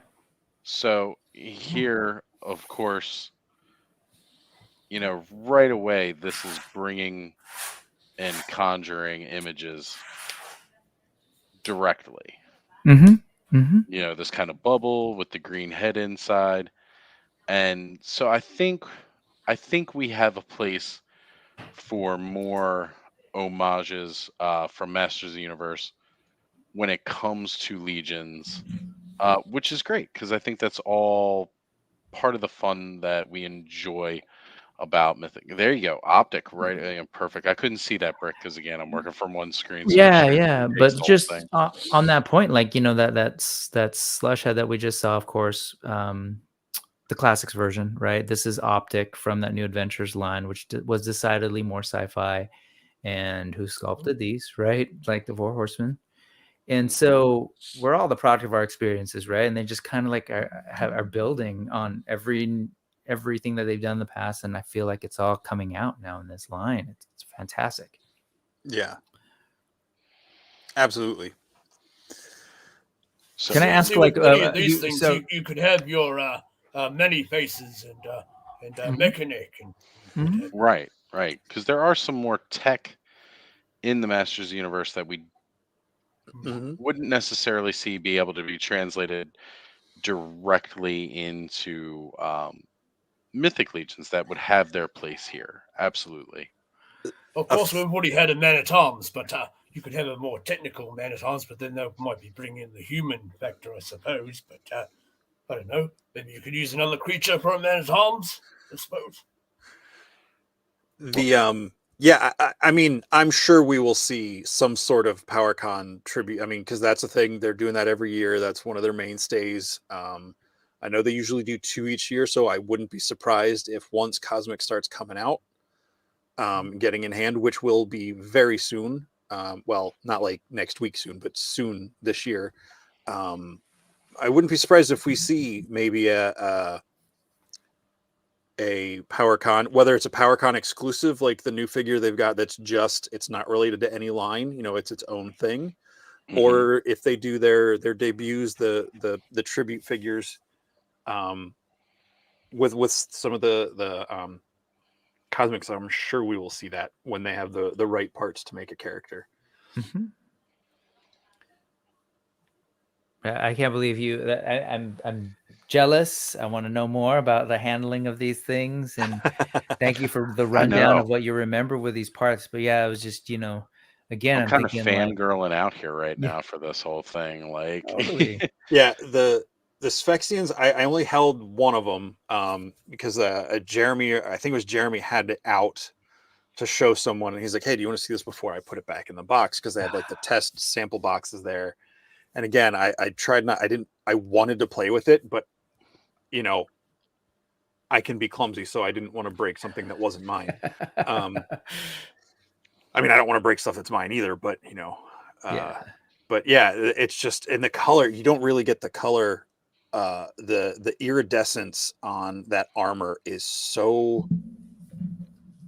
So here, of course, right away, this is bringing and conjuring images directly. This kind of bubble with the green head inside. And so I think we have a place for more homages from Masters of the Universe when it comes to Legions, which is great because I think that's all part of the fun that we enjoy about Mythic. There you go, optic, right? Perfect. I couldn't see that, Brick, because again, I'm working from one screen. So Yeah. But just on that point, like that slush head that we just saw, of course, the classics version, right? This is optic from that New Adventures line, which was decidedly more sci-fi. And who sculpted these, right? Like the Four Horsemen. And so we're all the product of our experiences, right? And they just kind of like are building on everything that they've done in the past, and I feel like it's all coming out now in this line. It's fantastic. Yeah, absolutely. So, can I ask, like, these things? You could have your many faces and mechanic and right, because there are some more tech in the Masters of the Universe that we wouldn't necessarily see be able to be translated directly into Mythic Legions that would have their place here. Absolutely. Of course, we've already had a man-at-arms, but you could have a more technical man-at-arms, but then that might be bringing in the human factor, I suppose. But I don't know. Maybe you could use another creature for a man-at-arms, I suppose. I mean, I'm sure we will see some sort of PowerCon tribute. I mean, because that's a thing. They're doing that every year. That's one of their mainstays. I know they usually do 2 each year, so I wouldn't be surprised if once Cosmic starts coming out, getting in hand, which will be very soon. Well, not like next week soon, but soon this year. I wouldn't be surprised if we see maybe a PowerCon, whether it's a PowerCon exclusive, like the new figure they've got that's just, it's not related to any line, you know, it's its own thing. Mhm. Or if they do their debuts, the tribute figures, with some of the Cosmics, I'm sure we will see that when they have the right parts to make a character. Mm-hmm. I can't believe you. I'm jealous. I want to know more about the handling of these things, and thank you for the I rundown of know. what you remember with these parts. But yeah, it was just, again, I'm I'm kind of thinking like, fangirling out here right yeah, now for this whole thing. Like, totally. Yeah, the Sphexians, I only held one of them because Jeremy, I think it was Jeremy, had it out to show someone, and he's like, "Hey, do you want to see this before I put it back in the box?" Because they had like the test sample boxes there. And again, I tried not, I wanted to play with it, but you know, I can be clumsy, so I didn't want to break something that wasn't mine. I mean, I don't want to break stuff that's mine either, but you know, Yeah. but yeah, it's just in the color. You don't really get the color. The iridescence on that armor is so.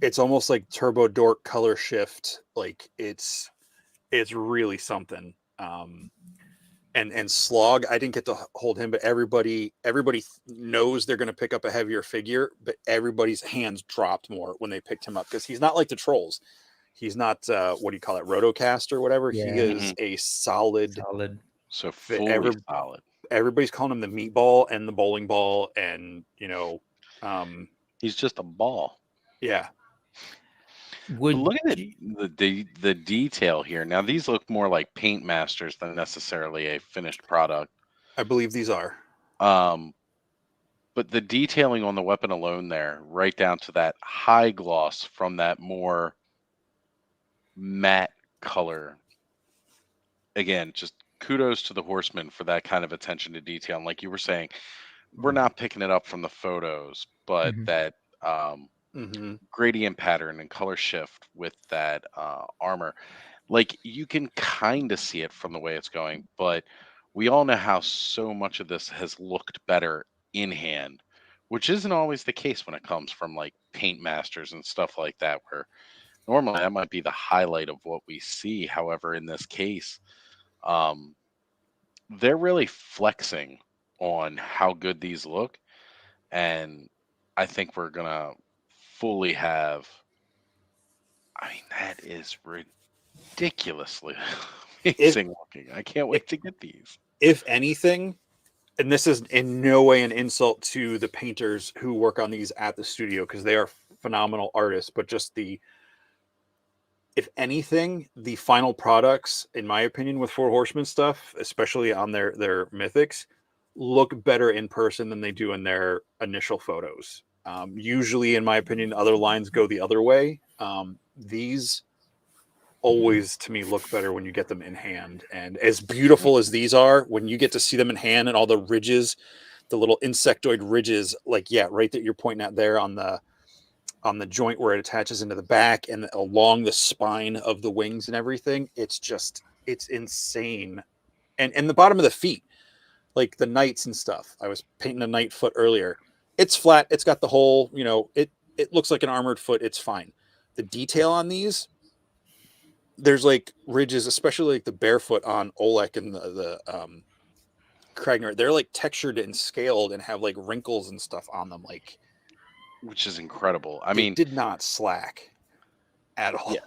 It's almost like Turbo Dork color shift. Like it's really something. And Slog, I didn't get to hold him, but everybody knows they're going to pick up a heavier figure, but everybody's hands dropped more when they picked him up because he's not like the trolls. He's not what do you call it, rotocast or whatever. He Yeah. is a solid. Solid. so fit. fully solid. Everybody's calling him the meatball and the bowling ball, and He's just a ball. yeah. But Would look at you- the detail here. Now these look more like paint masters than necessarily a finished product. I believe these are. But the detailing on the weapon alone there, right down to that high gloss from that more matte color. Again, just kudos to the Horseman for that kind of attention to detail. And like you were saying, we're not picking it up from the photos, but Mhm. that Mm-hmm. gradient pattern and color shift with that armor, like you can kind of see it from the way it's going, but we all know how so much of this has looked better in hand, which isn't always the case when it comes from like paint masters and stuff like that, where normally that might be the highlight of what we see. However, in this case, um, they're really flexing on how good these look, and I think we're gonna fully have. I mean, that is ridiculously If amazing looking. I can't wait to get these. if anything, and this is in no way an insult to the painters who work on these at the studio because they are phenomenal artists, but just if anything, the final products, in my opinion, with Four Horsemen stuff, especially on their mythics, look better in person than they do in their initial photos. Usually, in my opinion, other lines go the other way. These always, to me, look better when you get them in hand. And as beautiful as these are, when you get to see them in hand and all the ridges, the little insectoid ridges, like yeah, right that you're pointing at there on the joint where it attaches into the back and along the spine of the wings and everything, it's insane. And the bottom of the feet, like the knights and stuff. I was painting a knight foot earlier. It's flat. It's got the whole, it looks like an armored foot. It's fine. The detail on these, there's like ridges, especially like the barefoot on Olek and the Kragner. They're like textured and scaled and have like wrinkles and stuff on them. Like Which is incredible. I they mean, did not slack at all. yeah.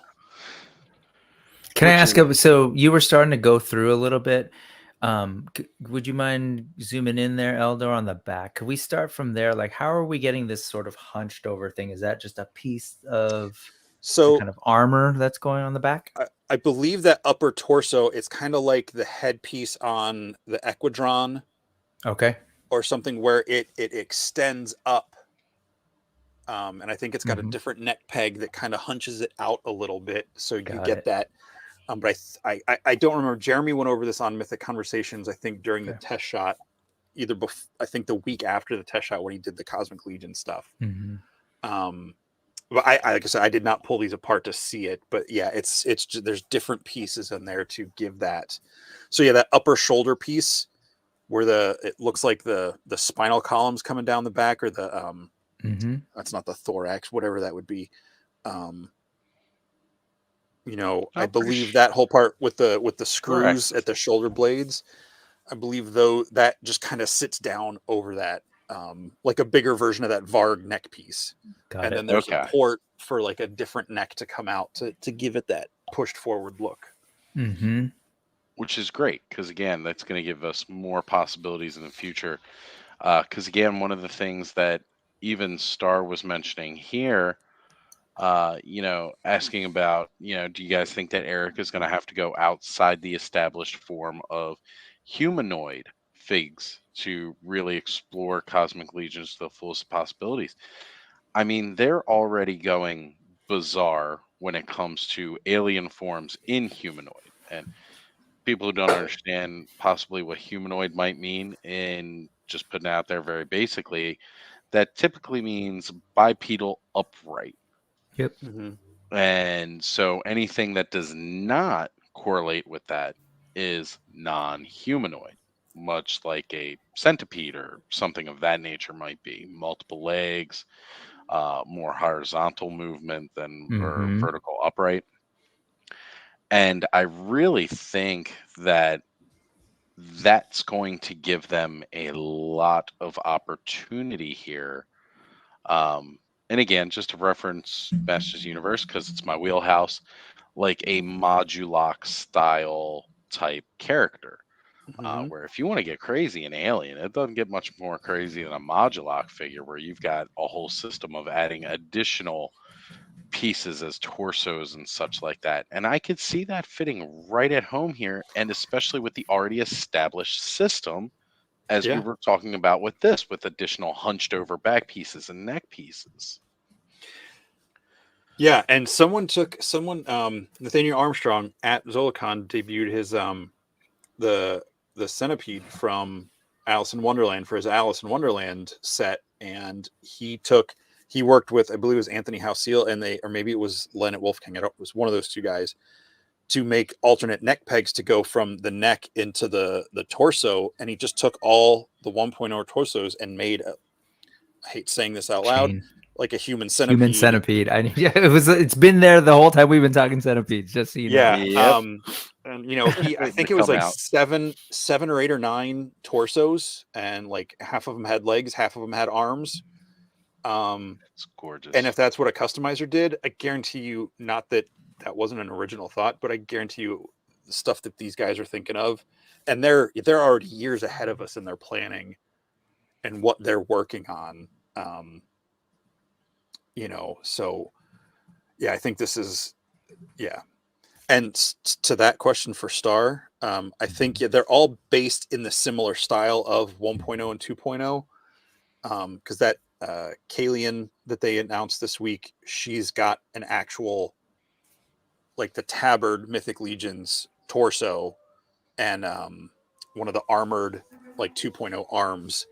Can I Which ask? is So you were starting to go through a little bit. Would you mind zooming in there, Eldor, on the back? Could we start from there? Like, how are we getting this sort of hunched over thing? Is that just a piece of the So kind of armor that's going on the back? I believe that upper torso, it's kind of like the headpiece on the Equidron Okay. or something where it extends up. And I think it's got a Mhm. different neck peg that kind of hunches it out a little bit. So you Got get it. that. But I don't remember. Jeremy went over this on Mythic Conversations, I think, during the Okay. test shot. either I think the week after the test shot when he did the Cosmic Legion stuff. But I like I said, I did not pull these apart to see it, but yeah, it's just, there's different pieces in there to give that. So yeah, that upper shoulder piece where it looks like the spinal columns coming down the back, or the that's not the thorax, whatever that would be. I believe that whole part with the screws at the shoulder blades, I believe though that just kind of sits down over that, like a bigger version of that Varg neck piece. And then there's a port for like a different neck to come out to give it that pushed forward look. Which is great, because again, that's going to give us more possibilities in the future. Because again, one of the things that even Star was mentioning here, asking about, do you guys think that Eric is going to have to go outside the established form of humanoid figs to really explore Cosmic Legions to the fullest possibilities? I mean, they're already going bizarre when it comes to alien forms in humanoid. And people who don't understand possibly what humanoid might mean, and just putting it out there very basically, that typically means bipedal upright. Yep. And so anything that does not correlate with that is non-humanoid, much like a centipede or something of that nature might be. Multiple legs, more horizontal movement than or vertical upright. And I really think that that's going to give them a lot of opportunity here. And again, just to reference Masters Universe, because it's my wheelhouse, like a Modulok style type character. Where if you want to get crazy in Alien, it doesn't get much more crazy than a Modulok figure, where you've got a whole system of adding additional pieces as torsos and such like that. And I could see that fitting right at home here, and especially with the already established system, as we were talking about with this, with additional hunched over back pieces and neck pieces. Yeah, and Nathaniel Armstrong at Zolicon debuted his the centipede from Alice in Wonderland for his Alice in Wonderland set, and he worked with, I believe it was Anthony Houseal, or maybe it was Leonard Wolfgang. It was one of those two guys, to make alternate neck pegs to go from the neck into the torso. And he just took all the 1.0 torsos and made I hate saying this out loud, like a human centipede. Human centipede. It's been there the whole time we've been talking centipedes. Just so you know. Yeah. And I think it was like 7 or 8 or 9 torsos, and like half of them had legs, half of them had arms. It's gorgeous. And if that's what a customizer did, I guarantee you, not that wasn't an original thought, but I guarantee you the stuff that these guys are thinking of, and they're already years ahead of us in their planning and what they're working on. So yeah, I think this is, And to that question for Star, I think they're all based in the similar style of 1.0 and 2.0. Because that Kalian that they announced this week, she's got an actual, like the tabard Mythic Legions torso, and one of the armored like 2.0 arms.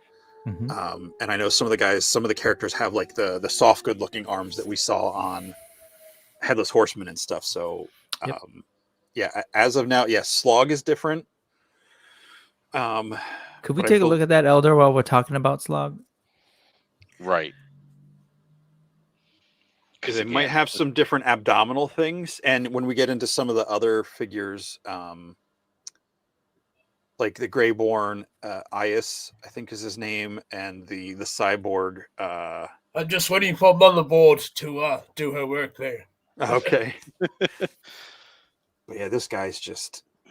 And I know some of the characters have like the soft good looking arms that we saw on Headless Horseman and stuff. So as of now, Slog is different. Could we take a look at that, Elder, while we're talking about Slog? Right. Because they might have some different abdominal things, and when we get into some of the other figures, like the Greyborn, Ias, I think is his name, and the cyborg. I'm just waiting for Motherboard to do her work there. Okay. But yeah, this guy's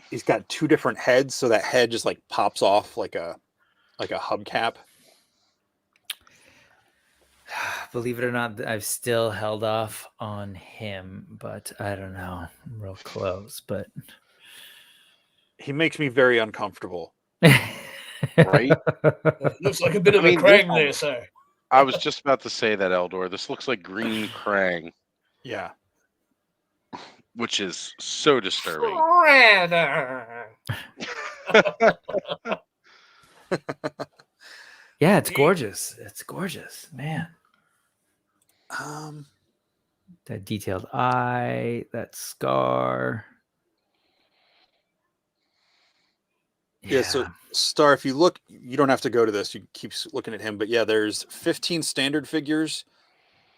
he's got 2 different heads, so that head just like pops off like a hubcap. Believe it or not, I've still held off on him, but I don't know. I'm real close, but he makes me very uncomfortable. Right? Looks like a bit of a Krang there, sir. I was just about to say that, Eldor. This looks like green Krang. Yeah. Which is so disturbing. Yeah, it's gorgeous. It's gorgeous, man. That detailed eye, that scar. Yeah. So Star, if you look, you don't have to go to this. You keep looking at him, but yeah, there's 15 standard figures,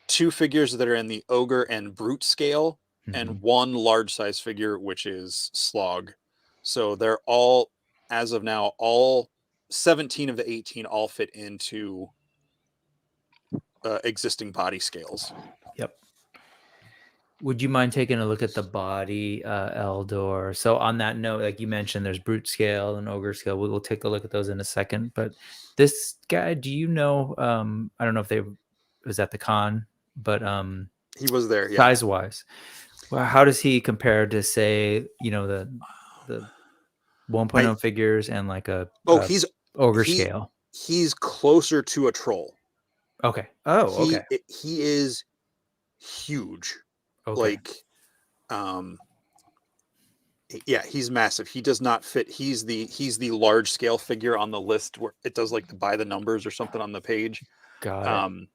2 figures that are in the ogre and brute scale, and 1 large size figure, which is Slog. So they're all, as of now, all 17 of the 18 all fit into existing body scales. Yep. Would you mind taking a look at the body, Eldor? So on that note, like you mentioned, there's brute scale and ogre scale. We'll take a look at those in a second. But this guy, do you know? I don't know if they was at the con, but he was there. Yeah. Size wise, well, how does he compare to, say, the 1.0 figures and like he's ogre scale? He's closer to a troll. Okay. Oh, okay. He is huge. Okay. Like, yeah, he's massive. He does not fit. He's the large scale figure on the list where it does like the by the numbers or something on the page. Got it.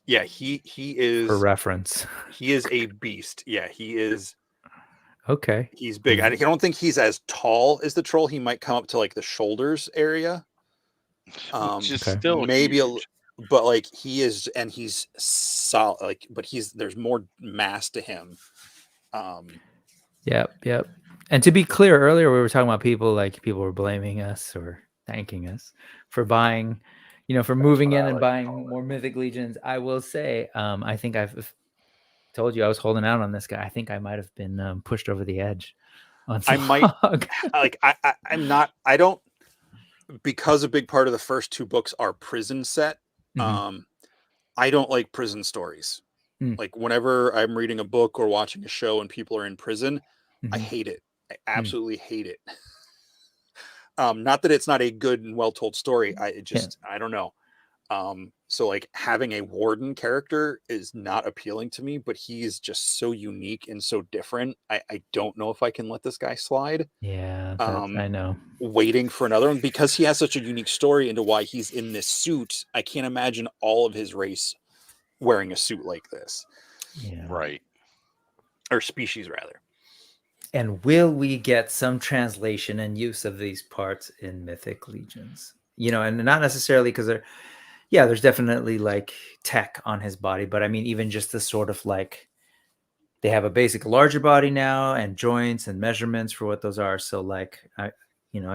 Yeah, he is, for reference. He is a beast. Yeah, he is. Okay. He's big. I don't think he's as tall as the troll. He might come up to like the shoulders area. Just still maybe huge. But like he is, and he's solid. Like, but there's more mass to him. Yep. And to be clear, earlier we were talking about people were blaming us or thanking us for buying, for moving in and buying more Mythic Legions. I will say, I think I've told you I was holding out on this guy. I think I might have been pushed over the edge on Slog. I might like I'm not. I don't, because a big part of the first 2 books are prison set. I don't like prison stories. Like whenever I'm reading a book or watching a show and people are in prison, I hate it. I absolutely hate it. Not that it's not a good and well told story. I don't know. So like having a warden character is not appealing to me, but he is just so unique and so different. I don't know if I can let this guy slide. Yeah, I know. Waiting for another one, because he has such a unique story into why he's in this suit. I can't imagine all of his race wearing a suit like this. Yeah. Right. Or species, rather. And will we get some translation and use of these parts in Mythic Legions? And not necessarily because there's definitely like tech on his body, but I mean, even just the sort of like, they have a basic larger body now and joints and measurements for what those are. So like, I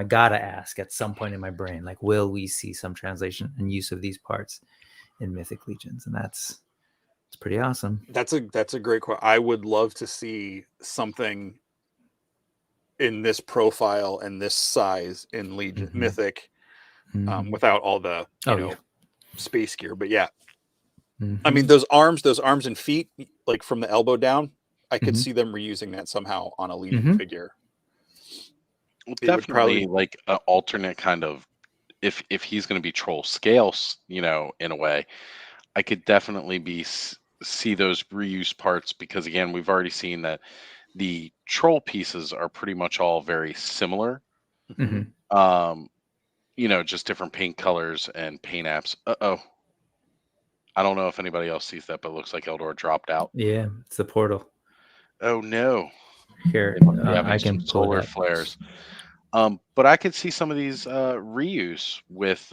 gotta ask at some point in my brain, like, will we see some translation and use of these parts in Mythic Legions? And it's pretty awesome. That's a great question. I would love to see something in this profile and this size in Legion Mythic, without all the space gear. But yeah, I mean, those arms and feet, like from the elbow down, I could see them reusing that somehow on a Legion figure. Well, definitely like an alternate kind of, if he's going to be troll scales, in a way, I could definitely see those reuse parts, because again, we've already seen that the troll pieces are pretty much all very similar. Just different paint colors and paint apps. I don't know if anybody else sees that, but it looks like Eldor dropped out. Yeah, it's the portal. Oh no! Here, I can pull solar flares. But I could see some of these reuse with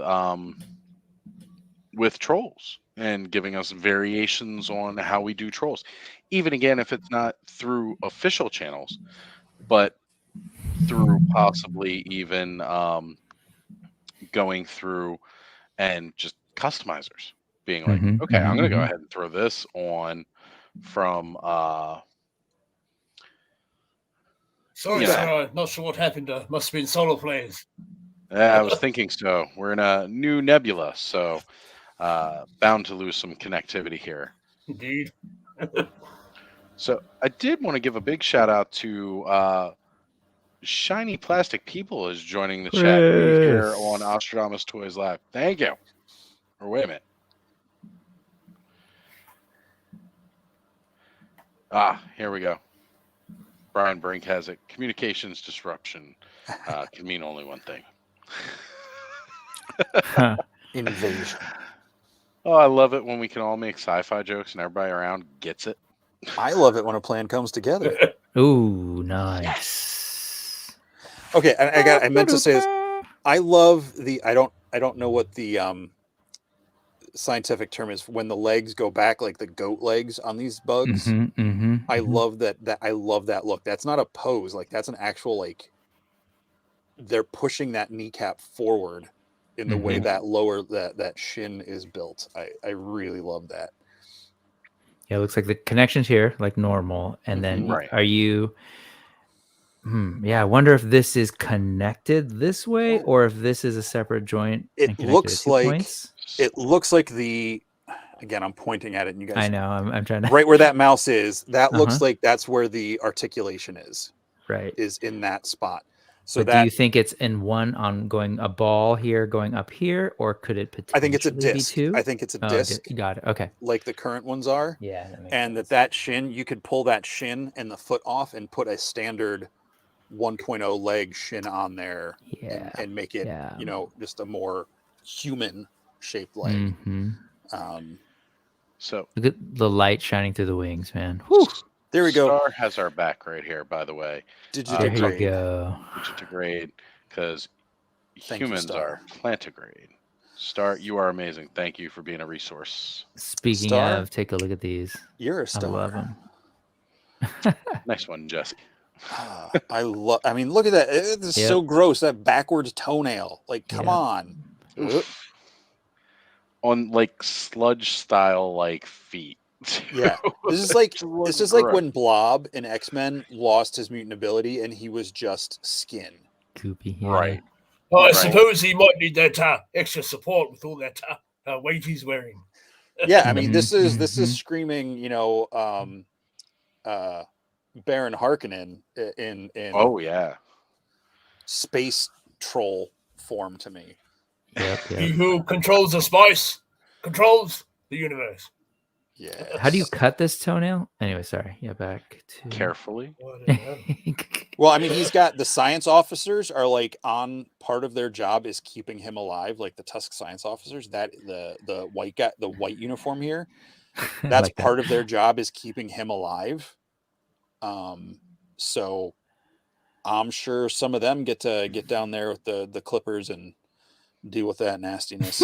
trolls and giving us variations on how we do trolls. Even again, if it's not through official channels, but through possibly even going through and just customizers being like, okay, I'm going to go ahead and throw this on from Sorry, sir, I'm not sure what happened. Must have been solar flares. I was thinking so. We're in a new nebula, so bound to lose some connectivity here. Indeed. So I did want to give a big shout out to Shiny Plastic People is joining the chat here on Ostradamus Toys Live. Thank you. Or wait a minute. Here we go. Brian Brink has it. Communications disruption can mean only one thing. Invasion. Oh, I love it when we can all make sci-fi jokes and everybody around gets it. I love it when a plan comes together. Ooh, nice. Okay, I meant to say this. I love the I don't know what the scientific term is when the legs go back, like the goat legs on these bugs. I love that I love that look. That's not a pose, like that's an actual, like, they're pushing that kneecap forward in the way that that shin is built. I really love that. Yeah, it looks like the connection's here, like normal. And then Right. are you yeah, I wonder if this is connected this way or if this is a separate joint and connected at 2 points. It looks like the, again, I'm pointing at it and you guys, I know, I'm trying to right where that mouse is, that looks like that's where the articulation is. Right. Is in that spot. So but do you think it's in one on going a ball here going up here, or could it potentially I think it's a disc. be two? I think it's a disc. Got it. Okay. Like the current ones are. Yeah. That makes and sense. that shin, you could pull that shin and the foot off and put a standard 1.0 leg shin on there and make it, you know, just a more human shaped leg. So look at the light shining through the wings, man. Whew. There we go. Star has our back right here, by the way. There you go. Digitigrade, because humans are plantigrade. Star, you are amazing. Thank you for being a resource. Speaking of, take a look at these. You're a star. I love them. Nice one, Jesse. I mean, look at that. It's so gross. That backwards toenail. Like, come on. On like sludge style like feet. Yeah. This is like when Blob in X-Men lost his mutant ability and he was just skin. Goopy. Yeah. Right. Well, I suppose he might need that extra support with all that weight he's wearing. Yeah, I mean, this is screaming, you know, Baron Harkonnen in oh yeah, space troll form to me. Yep. He who controls the spice controls the universe. Yeah. How do you cut this toenail? Anyway, sorry. Yeah, back to carefully. Well, I mean, he's got the science officers are like on part of their job is keeping him alive, like the Tusk science officers. That the white guy, the white uniform here, that's like part of their job is keeping him alive. So I'm sure some of them get to get down there with the clippers and deal with that nastiness.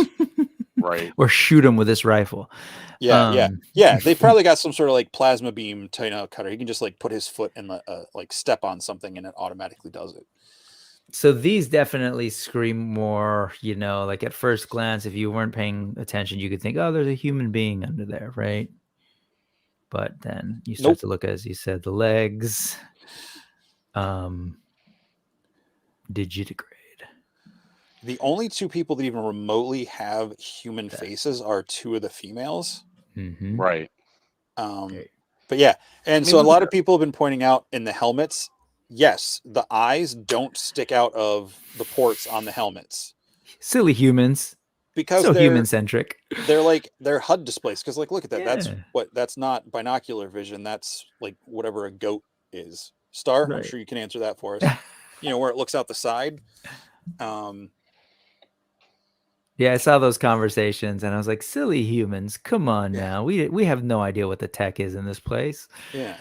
Right. Or shoot him with this rifle. Yeah. They probably got some sort of like plasma beam cutter. He can just like put his foot in the like step on something and it automatically does it. So these definitely scream more, you know, like at first glance, if you weren't paying attention, you could think, oh, there's a human being under there, right? But then you start to look, as you said, the legs. Digitigrade. The only two people that even remotely have human faces are two of the females. Right. But yeah, and so a lot of people have been pointing out in the helmets, yes, the eyes don't stick out of the ports on the helmets. Silly humans. Because so human centric. They're HUD displays. Because like, look at that. That's not binocular vision. That's like whatever a goat is. Star, right. I'm sure you can answer that for us. You know, where it looks out the side. Yeah, I saw those conversations and I was like, silly humans, come on now. We have no idea what the tech is in this place. Yeah.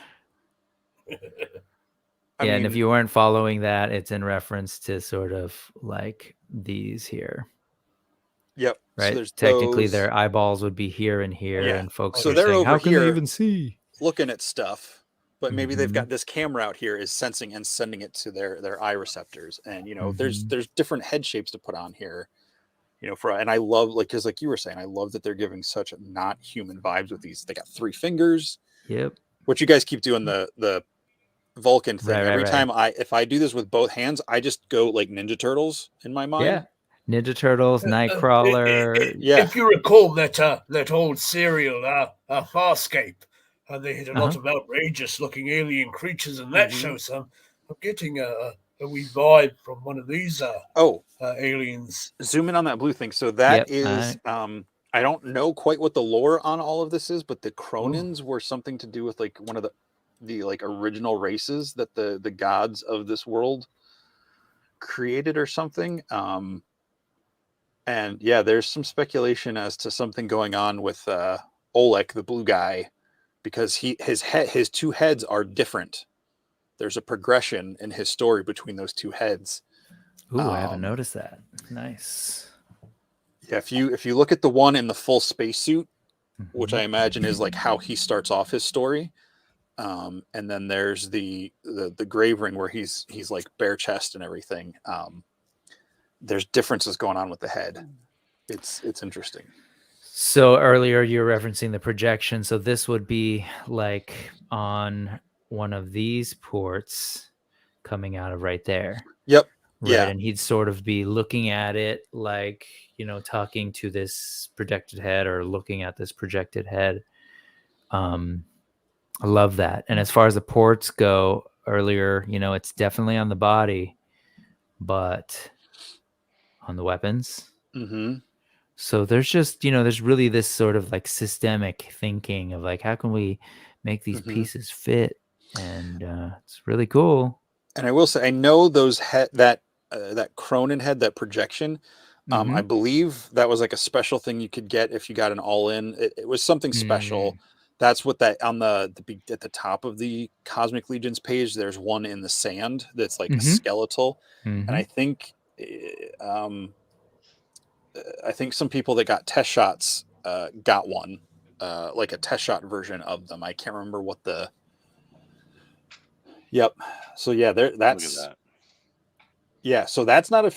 And if you weren't following that, it's in reference to sort of like these here. Yep. Right. So technically their eyeballs would be here and here, and folks are they're saying, over how can here they even see? Looking at stuff. But maybe they've got this camera out here is sensing and sending it to their eye receptors. And you know, there's different head shapes to put on here. You know, and I love, like, because like you were saying, I love that they're giving such not human vibes with these. They got 3 fingers. Yep. What you guys keep doing the Vulcan thing. Every time if I do this with both hands, I just go like Ninja Turtles in my mind. Yeah. Ninja Turtles, Nightcrawler. If you recall that old serial, Farscape, they had a lot of outrageous looking alien creatures in that show. So I'm getting a wee vibe from one of these aliens. Zoom in on that blue thing. So that is I don't know quite what the lore on all of this is, but the Cronins were something to do with like one of the like original races that the gods of this world created or something. And yeah, there's some speculation as to something going on with Oleg, the blue guy, because his two heads are different. There's a progression in his story between those two heads. Ooh, I haven't noticed that. Nice. Yeah, if you look at the one in the full spacesuit, which Mhm. I imagine is like how he starts off his story, and then there's the grave ring where he's like bare chest and everything. There's differences going on with the head. It's interesting. So earlier you were referencing the projection. So this would be like on one of these ports coming out of right there. Yep. Right. Yeah. And he'd sort of be looking at it like, talking to this projected head or looking at this projected head. I love that. And as far as the ports go earlier, it's definitely on the body, but on the weapons. Mm-hmm. So there's just, there's really this sort of like systemic thinking of like, how can we make these pieces fit? And it's really cool. And I will say, I know those that Cronin head, that projection. I believe that was like a special thing you could get if you got an all-in. It was something special. That's what that on at the top of the Cosmic Legions page. There's one in the sand that's like a skeletal, and I think some people that got test shots got one, like a test shot version of them. I can't remember what the. Yep. So yeah, that's. Look at that. Yeah, so that's not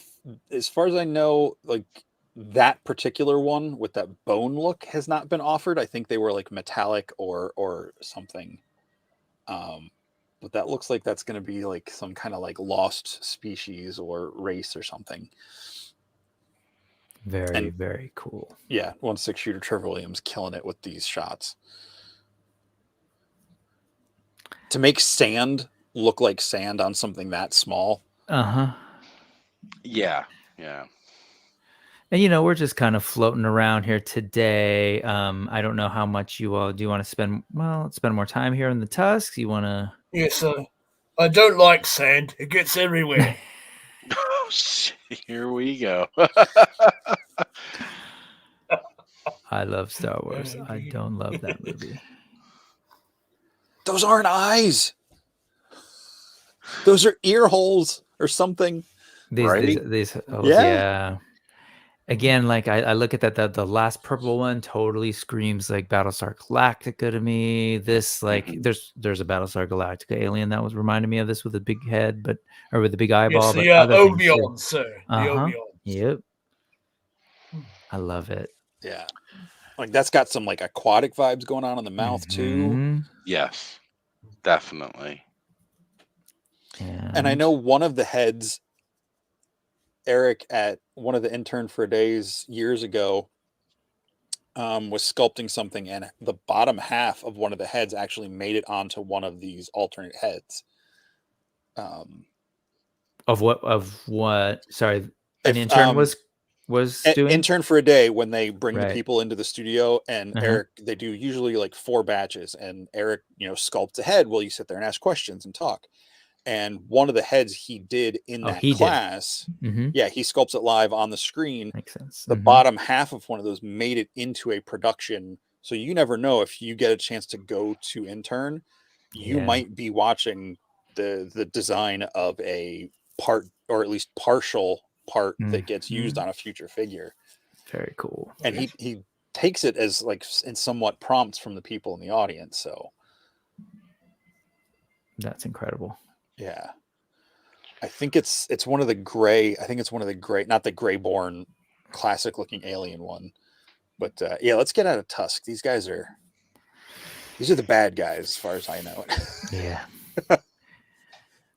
as far as I know, like that particular one with that bone look has not been offered. I think they were like metallic or something. But that looks like that's going to be like some kind of like lost species or race or something. Very, very cool. Yeah, 1/6 shooter Trevor Williams killing it with these shots. To make sand look like sand on something that small. Uh-huh. Yeah. And we're just kind of floating around here today. I don't know how much you all do. You want to spend more time here in the Tusks? You want to? Yes, I don't like sand. It gets everywhere. Oh, here we go. I love Star Wars. I don't love that movie. Those aren't eyes. Those are ear holes or something. These yeah. Again, like I look at that, the last purple one totally screams like Battlestar Galactica to me. This there's a Battlestar Galactica alien that was reminding me of this with a big head, or with a big eyeball. Yes, but other Obion, sir. The Obion. Yep. I love it. Yeah. Like that's got some like aquatic vibes going on in the mouth too. Yes, definitely. And I know one of the heads, Eric, at one of the Intern for Days years ago, was sculpting something, and the bottom half of one of the heads actually made it onto one of these alternate heads. Of what? Sorry, an intern was doing Intern for a Day, when they bring the people into the studio, and Eric, they do usually like 4 batches, and Eric, sculpts a head while you sit there and ask questions and talk. And one of the heads he did in that class, he sculpts it live on the screen. Makes sense. The bottom half of one of those made it into a production. So you never know, if you get a chance to go to Intern, you might be watching the design of a part, or at least partial part, that gets used on a future figure. Very cool. And he takes it as like in somewhat prompts from the people in the audience. So that's incredible. Yeah. I think it's one of the gray. I think it's one of the gray, not the Greyborn classic looking alien one. But let's get out of Tusk. These are the bad guys as far as I know it. Yeah.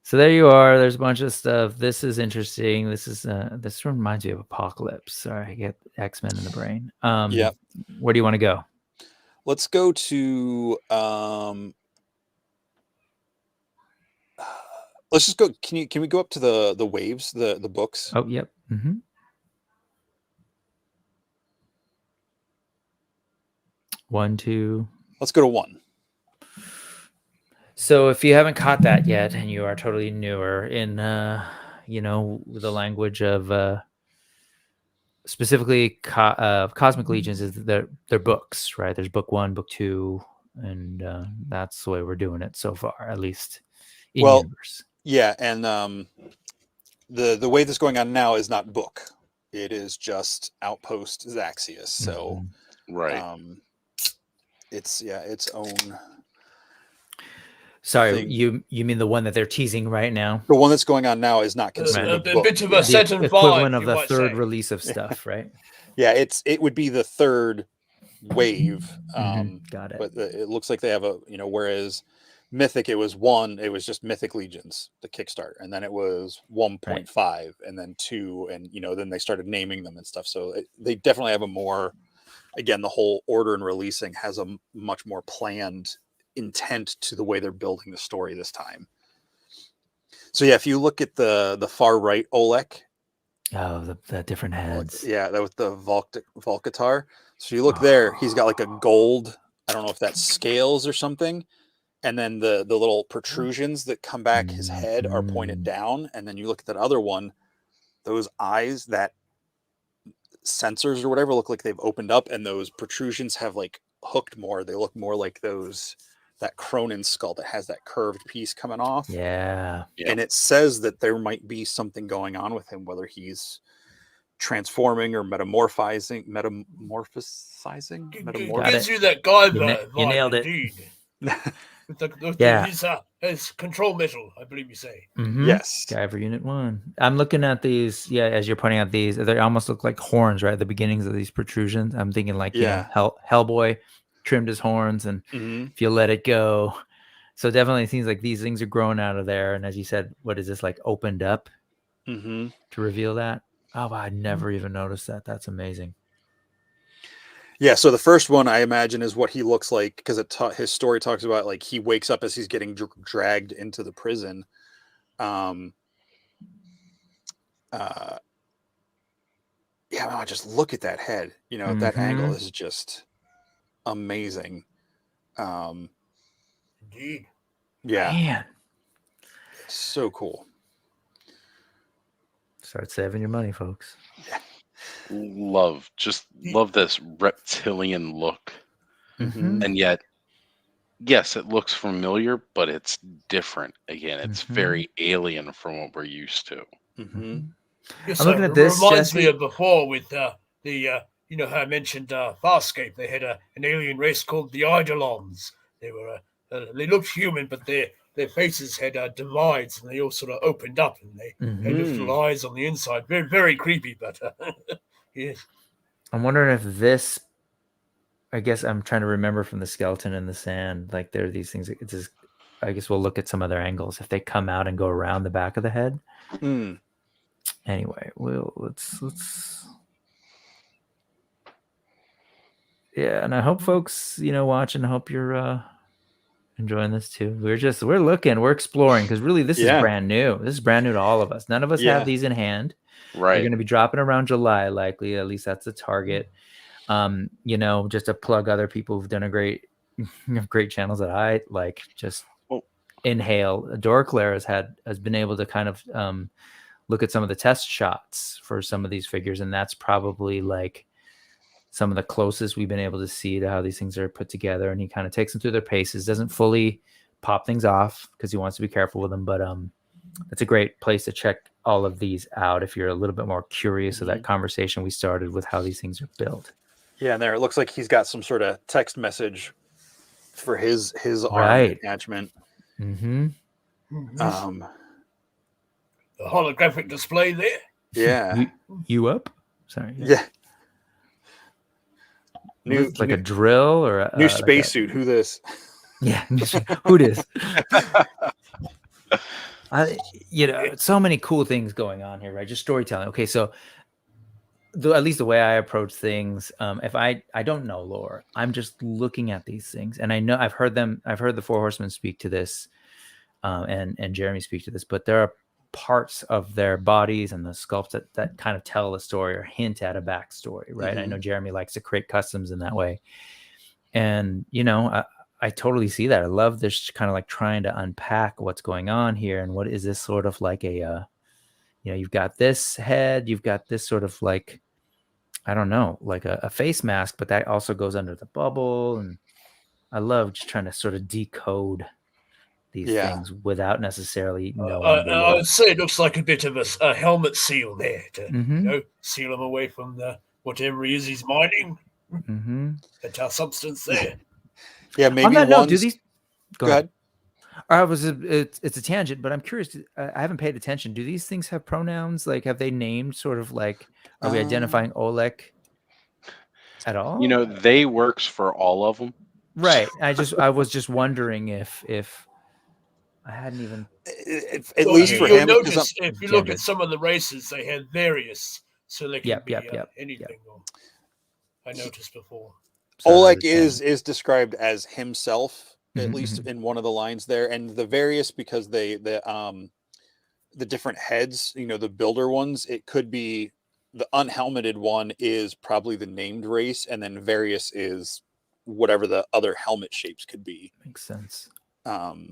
So there you are. There's a bunch of stuff. This is interesting. This reminds me of Apocalypse. Sorry, I get X-Men in the brain. Where do you want to go? Let's go to let's just go. Can we go up to the waves, the books? Oh, yep. 1, 2. Let's go to 1. So if you haven't caught that yet, and you are totally newer in the language of specifically Cosmic Legions is their books, right? There's book 1, book 2, and that's the way we're doing it so far, at least in universe. Yeah, and the way this is going on now is not book. It is just Outpost Zaxius. So right. It's its own. Sorry, thing. you mean the one that they're teasing right now? The one that's going on now is not considered a bit of a set and equivalent of the third release of stuff, right? Yeah, it would be the third wave. Got it. But it looks like they have a whereas Mythic it was just Mythic Legions, the Kickstart, and then it was 1.5 and then 2, and then they started naming them and stuff. So they definitely have a more, again, the whole order and releasing has a much more planned intent to the way they're building the story this time. So yeah, if you look at the far right Olek, the different heads, that was the Volcatar. So you look there, he's got like a gold, I don't know if that's scales or something, and then the little protrusions that come back his head are pointed down, and then you look at that other one, those eyes, that sensors or whatever, look like they've opened up, and those protrusions have like hooked more. They look more like that Cronin skull that has that curved piece coming off. Yeah. And it says that there might be something going on with him, whether he's transforming or metamorphosizing. Gives you that guy you nailed it. His control metal, I believe you say. Yes. Guyver Unit 1. I'm looking at these, as you're pointing out these, they almost look like horns, right? At the beginnings of these protrusions. I'm thinking like, Hellboy trimmed his horns, and if you let it go. So definitely it seems like these things are growing out of there. And as you said, what is this, like opened up to reveal that? Oh, wow, I never even noticed that. That's amazing. Yeah, so the first one I imagine is what he looks like, because his story talks about like he wakes up as he's getting dragged into the prison. Just look at that head. That angle is just amazing. Indeed. Yeah. Man. It's so cool. Start saving your money, folks. Yeah. Love this reptilian look. And yet, yes, it looks familiar, but it's different. Again, it's very alien from what we're used to. Yes, I'm looking at this. Reminds me of before with how I mentioned Farscape. They had an alien race called the Eidolons. They looked human, but their faces had divides, and they all sort of opened up, and they had little eyes on the inside. Very, very creepy, but yes. I'm wondering if this, I guess I'm trying to remember from the skeleton in the sand, like there are these things. It's just, I guess we'll look at some other angles if they come out and go around the back of the head. Anyway, let's. Yeah, and I hope folks, watching, I hope you're enjoying this too. We're looking, we're exploring, because really this is brand new. This is brand new to all of us. None of us have these in hand. Right. They're going to be dropping around July, likely. At least that's the target. Just to plug other people who've done great channels that I like. Just Inhale. Dorclair has been able to kind of look at some of the test shots for some of these figures, and that's probably like some of the closest we've been able to see to how these things are put together. And he kind of takes them through their paces, doesn't fully pop things off because he wants to be careful with them. But it's a great place to check all of these out if you're a little bit more curious of that conversation we started with how these things are built. Yeah, and there it looks like he's got some sort of text message for his arm attachment. The holographic display there. Yeah. You up? Sorry. Yeah. Like a drill or a new spacesuit. Who this? Yeah. Who this? So many cool things going on here, right? Just storytelling. Okay, so at least the way I approach things, if I don't know lore, I'm just looking at these things, and I know I've heard the Four Horsemen speak to this, and Jeremy speak to this, but there are parts of their bodies and the sculpts that kind of tell a story or hint at a backstory, right? I know Jeremy likes to create customs in that way, and I totally see that. I love this kind of like trying to unpack what's going on here, and what is this sort of like a you've got this head, you've got this sort of like I don't know, like a face mask, but that also goes under the bubble. And I love just trying to sort of decode these things without necessarily knowing the I look. would say it looks like a bit of a helmet seal there to seal him away from whatever he is he's mining. That's our substance there. Yeah, maybe on that note, do these go ahead. It's a tangent, but I'm curious. I haven't paid attention. Do these things have pronouns? Like, have they named sort of like? Are we identifying Oleg at all? You know, they works for all of them. Right. I was just wondering if I hadn't even. At least for him, notice if you look at some of the races, they had various, so they can be anything. I noticed before. Oleg is described as himself, at least in one of the lines there, and the various because the different heads, you know, the builder ones, it could be the unhelmeted one is probably the named race, and then various is whatever the other helmet shapes could be. Makes sense. But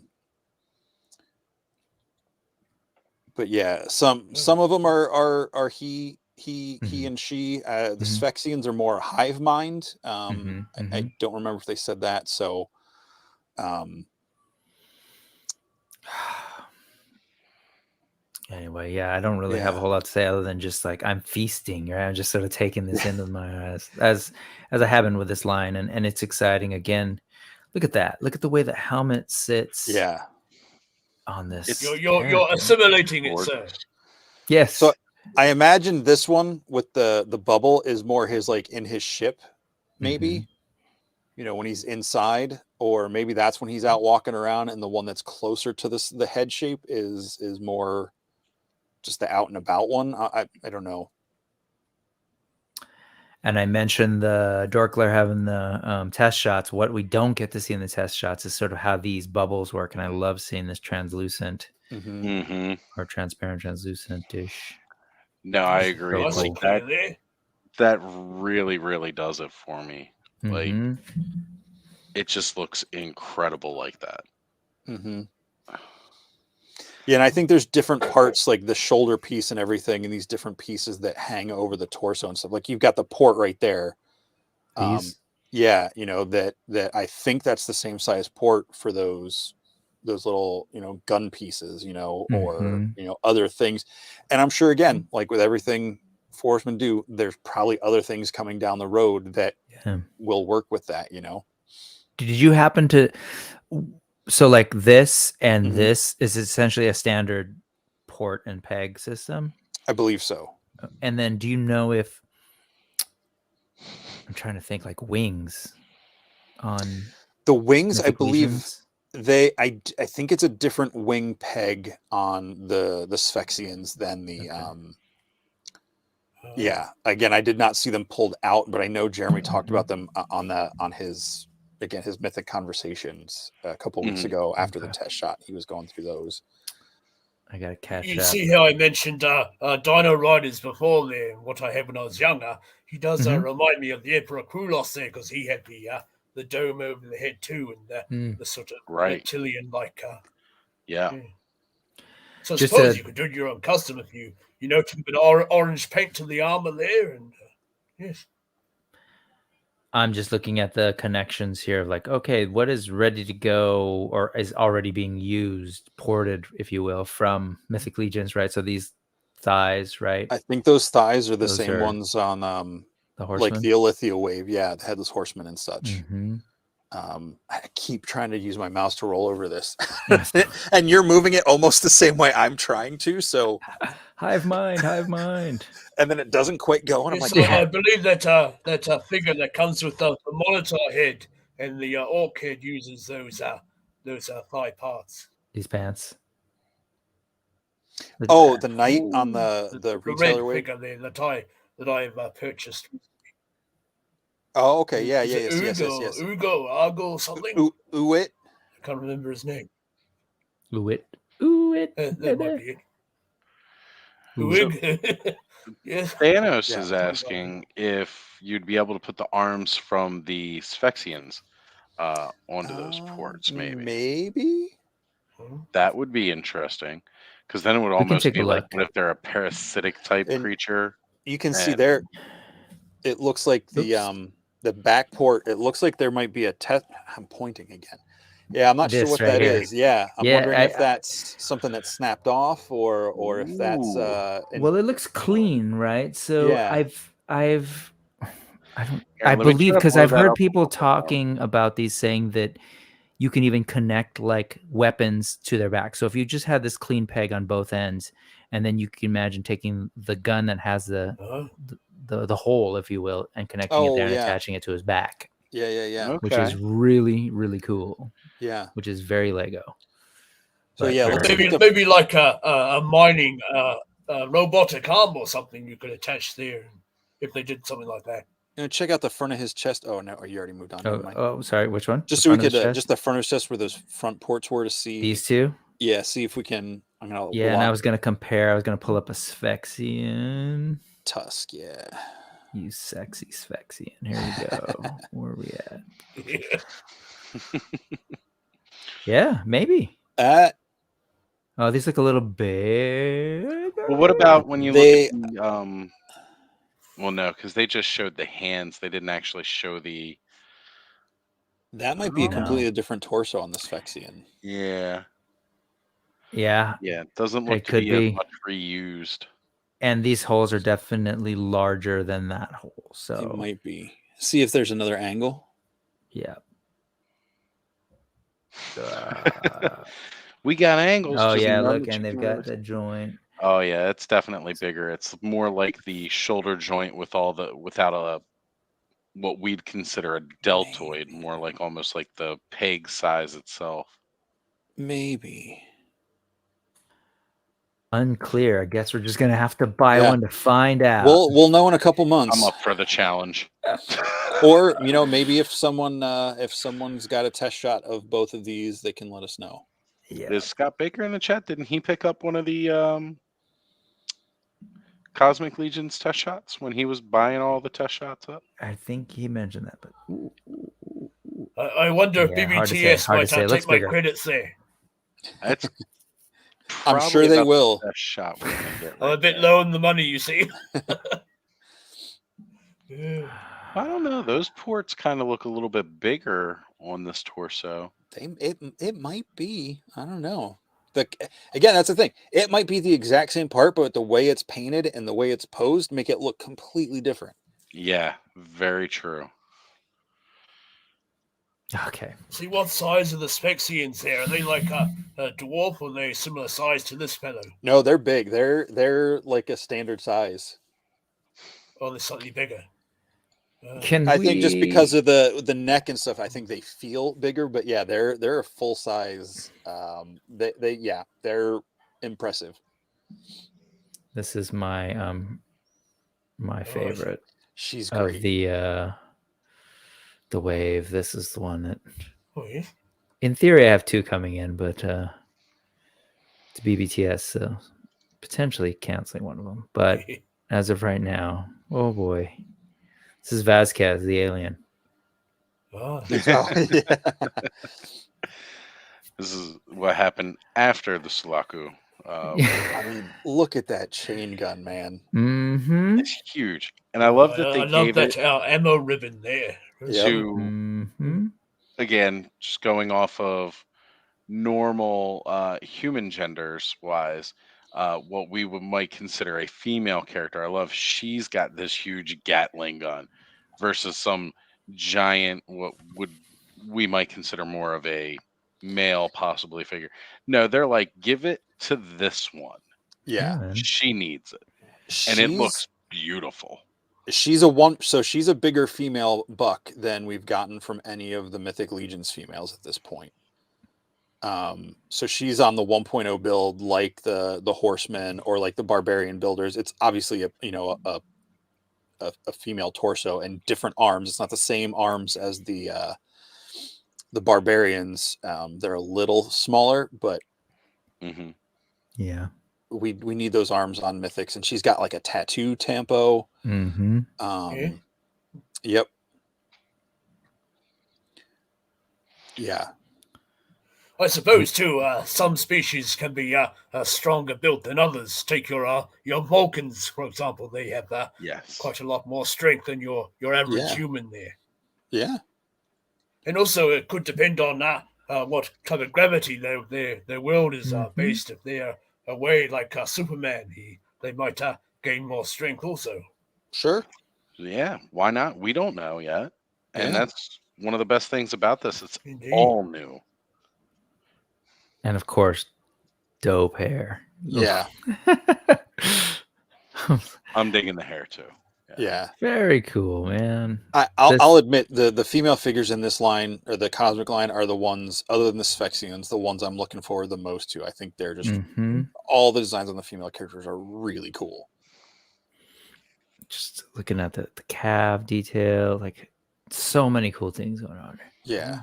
yeah, some of them are he and she. The Sphexians are more hive mind. I don't remember if they said that. So, anyway, yeah, I don't really have a whole lot to say other than just like I'm feasting, right? I'm just sort of taking this into my eyes as I have been with this line, and it's exciting. Again, look at that. Look at the way the helmet sits. Yeah. On this, you're assimilating it, sir. Yes. So I imagine this one with the bubble is more his like in his ship, maybe. You know, when he's inside, or maybe that's when he's out walking around, and the one that's closer to the head shape is more just the out and about one. I don't know. And I mentioned the Dorkler having the test shots. What we don't get to see in the test shots is sort of how these bubbles work. And I love seeing this translucent or transparent translucent dish. No, I agree. So like that really, really does it for me. Like it just looks incredible like that. Yeah, and I think there's different parts, like the shoulder piece and everything, and these different pieces that hang over the torso and stuff. Like you've got the port right there. Yeah, you know, that I think that's the same size port for those little, you know, gun pieces, you know, or you know, other things. And I'm sure again, like with everything Forestmen do, there's probably other things coming down the road that will work with that, you know. Did you happen to? So like this and this is essentially a standard port and peg system? I believe so. And then do you know if, I'm trying to think, like wings on the wings, I believe I think it's a different wing peg on the Sphexians than the yeah. Again, I did not see them pulled out, but I know Jeremy talked about them on his Mythic Conversations a couple weeks ago after the test shot. He was going through those. I gotta catch you up. See how I mentioned Dino Riders before there, what I had when I was younger. He does remind me of the Emperor Krulos there, because he had the dome over the head too, and the sort of reptilian like. So I suppose you could do your own custom if you took a bit of orange paint to the armor there, and yes. I'm just looking at the connections here of like, okay, what is ready to go or is already being used, ported, if you will, from Mythic Legions, right? So these thighs, right? I think those thighs are the same ones on the Horseman? like the Alithia wave, the Headless Horseman and such. I keep trying to use my mouse to roll over this, and you're moving it almost the same way I'm trying to. So hive mind, and then it doesn't quite go. And yes, I'm like, I believe that figure that comes with the monitor head and the orc head uses those thigh parts. These pants. The knight on the retailer wave figure there that I've purchased. Oh, okay, yes. Ugo, Argo, something. Uwit. I can't remember his name. Uwit. That might be it. Uwig. Yes. Thanos is asking if you'd be able to put the arms from the Sphexians onto those ports, maybe. Maybe. That would be interesting, because then it would almost be like, what if they're a parasitic type creature? You can see there. it looks like the back port. It looks like there might be a test. I'm pointing again. Yeah, I'm not sure This what right that here. is. Yeah, I'm Yeah, wondering if that's something that's snapped off, or if that's well, it looks clean, right? So Yeah. I Here, I let me believe, try to because blow I've that heard up a people little bit more. talking about these, saying that you can even connect like weapons to their back. So if you just had this clean peg on both ends, and then you can imagine taking the gun that has the hole, if you will, and connecting it there and attaching it to his back. Yeah. Which is Okay. really, really cool. Yeah. Which is very Lego. So But yeah, very looks like maybe the- maybe like a mining robotic arm or something you could attach there if they did something like that. check out the front of his chest. Oh no, you already moved on. Never mind. Oh, sorry. Which one? Just The so we front of could his chest? just the front of his chest where those front ports were to see These two. Yeah, see if we can. I'm gonna Yeah, and I was gonna compare. I was gonna pull up a Sphexian. Tusk. Yeah. You sexy Sphexian. Here we go. Where are we at? Yeah, maybe. Oh, these look a little big. Well, what about when you look at the well, no, because they just showed the hands. They didn't actually show the. That might be a completely different torso on the Sphexian. Yeah. Yeah. Yeah, it doesn't look It to could be as be. much reused. And these holes are definitely larger than that hole. So it might be. See if there's another angle. Yeah. We got angles. Oh just yeah, none look, that and you they've can got really the see. joint. Oh yeah, it's definitely bigger. It's more like the shoulder joint with without a what we'd consider a deltoid, more like almost like the peg size itself. Maybe. Unclear. I guess we're just gonna have to buy one to find out. We'll know in a couple months. I'm up for the challenge. Or maybe if someone's got a test shot of both of these, they can let us know. Yeah. Is Scott Baker in the chat? Didn't he pick up one of the Cosmic Legion's test shots when he was buying all the test shots up? I think he mentioned that, but I wonder if BBTS might take my credits there. That's I'm sure they will. The best shot we're gonna get. I'm a bit low on the money, you see. I don't know. Those ports kind of look a little bit bigger on this torso. It might be. I don't know. Again, that's the thing. It might be the exact same part, but the way it's painted and the way it's posed make it look completely different. Yeah, very true. Okay. See, what size are the Sphexians there? Are they like a dwarf, or are they similar size to this fellow? No, they're big. They're like a standard size. Oh, they're slightly bigger. I think just because of the neck and stuff, I think they feel bigger. But yeah, they're a full size. They're impressive. This is my my favorite. She's great. Of the wave. This is the one that. Oh yeah. In theory, I have two coming in, but it's BBTS, so potentially canceling one of them. But as of right now, oh boy. This is Vasquez, the alien. Oh. This is what happened after the Sulaku. I mean, look at that chain gun, man. Mm-hmm. It's huge, and I love that they gave that ammo ribbon there. To again, just going off of normal human genders wise. What we might consider a female character. I love she's got this huge Gatling gun versus some giant, what we might consider more of a male possibly figure. No, they're like, give it to this one. Yeah. She needs it. And it looks beautiful. She's a bigger female buck than we've gotten from any of the Mythic Legions females at this point. So she's on the 1.0 build, like the Horsemen or like the Barbarian builders. It's obviously a female torso and different arms. It's not the same arms as the Barbarians. They're a little smaller, but yeah, we need those arms on Mythics. And she's got like a tattoo tampo. Yep. Yeah. I suppose too. Some species can be stronger built than others. Take your Vulcans, for example. They have Yes. quite a lot more strength than your average Yeah. human there. Yeah. And also, it could depend on what kind of gravity their world is based. If they're away like Superman, they might gain more strength also. Sure. Yeah, why not? We don't know yet. And Yeah. that's one of the best things about this. It's Indeed. all new. And of course, dope hair. Yeah. I'm digging the hair too. Yeah. Very cool, man. I'll admit the female figures in this line, or the cosmic line, are the ones, other than the Sphexians, the ones I'm looking forward the most to. I think they're just all the designs on the female characters are really cool. Just looking at the calf detail, like so many cool things going on. Yeah.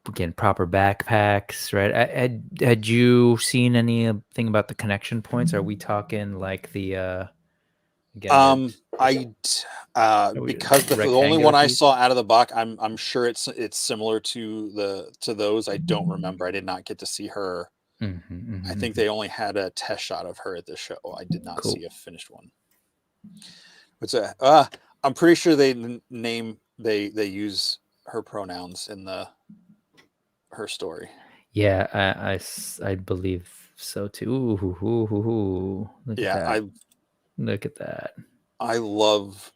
Again, proper backpacks, right? Had you seen anything about the connection points? Are we talking like the again? Because the only one I saw out of the box, I'm sure it's similar to those. I don't remember. I did not get to see her. I think they only had a test shot of her at the show. I did not see a finished one. I'm pretty sure they use her pronouns in her story. Yeah, I believe so too. Look at that. I love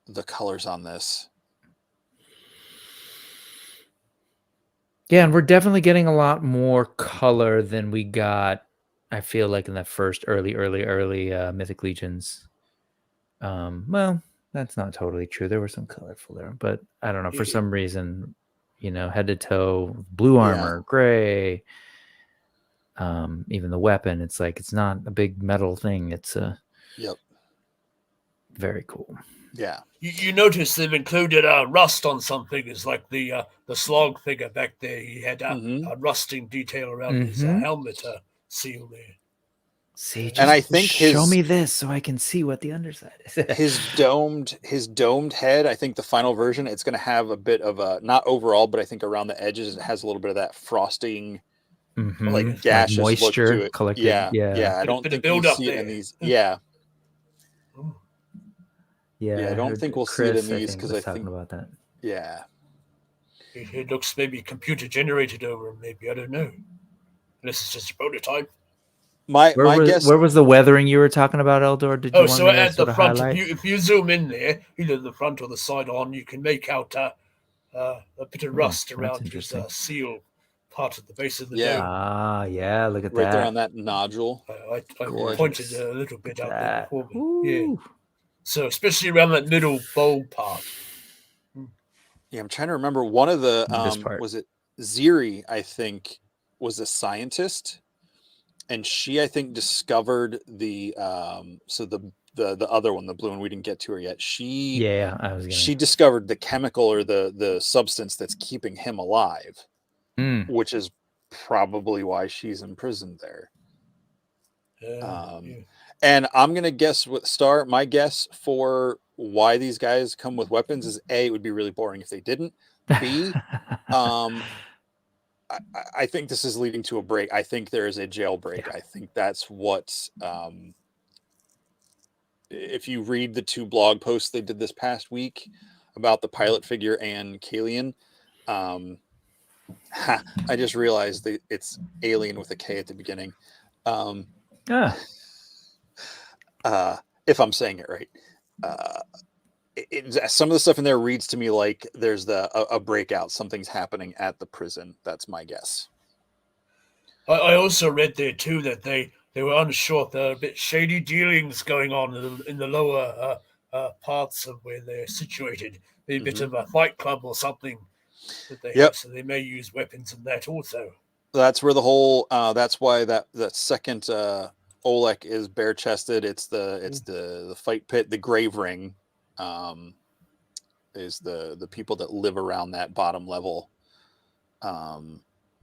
the colors on this. Yeah, and we're definitely getting a lot more color than we got, I feel like, in the first early Mythic Legions. Well, that's not totally true. There was some colorful there, but I don't know. For some reason, head to toe, blue armor, gray, even the weapon, it's like it's not a big metal thing. It's very cool. Yeah. You notice they've included rust on some figures, like the Slog figure back there. He had a rusting detail around his helmet seal there. See, and I think show me this so I can see what the underside is. his domed head. I think the final version, it's going to have a bit of a, not overall, but I think around the edges, it has a little bit of that frosting, like gaseous like moisture look to it. collected. Yeah. I don't think you see it in these. Yeah. I don't think we'll see it in these because I think about that. Yeah. It looks maybe computer generated over, maybe, I don't know. Unless it's just a prototype. My guess. Where was the weathering you were talking about, Eldor? Did you want so me to at the front, highlight? if you zoom in there, either the front or the side on, you can make out a bit of rust around his seal part of the base of the dome. Ah, yeah, look at that. Right there on that nodule. I pointed a little bit out there before me. Yeah. So especially around that middle bowl part. Yeah, I'm trying to remember. One of the was it Ziri, I think, was a scientist, and she, I think, discovered the the other one, the blue one. We didn't get to her yet. She discovered the chemical or the substance that's keeping him alive, which is probably why she's imprisoned there. And I'm gonna guess with Star. My guess for why these guys come with weapons is A, it would be really boring if they didn't. B, I think this is leading to a break. I think there is a jailbreak. I think that's what. If you read the 2 blog posts they did this past week about the pilot figure and Kalian, I just realized that it's alien with a K at the beginning. If I'm saying it right. Some of the stuff in there reads to me like there's a breakout. Something's happening at the prison. That's my guess. I also read there too that they were unsure. There are a bit shady dealings going on in the lower parts of where they're situated. A bit of a fight club or something that they have, so they may use weapons in that also. That's where the whole. That's why that second Olek is bare chested. It's the fight pit. The grave ring is the people that live around that bottom level.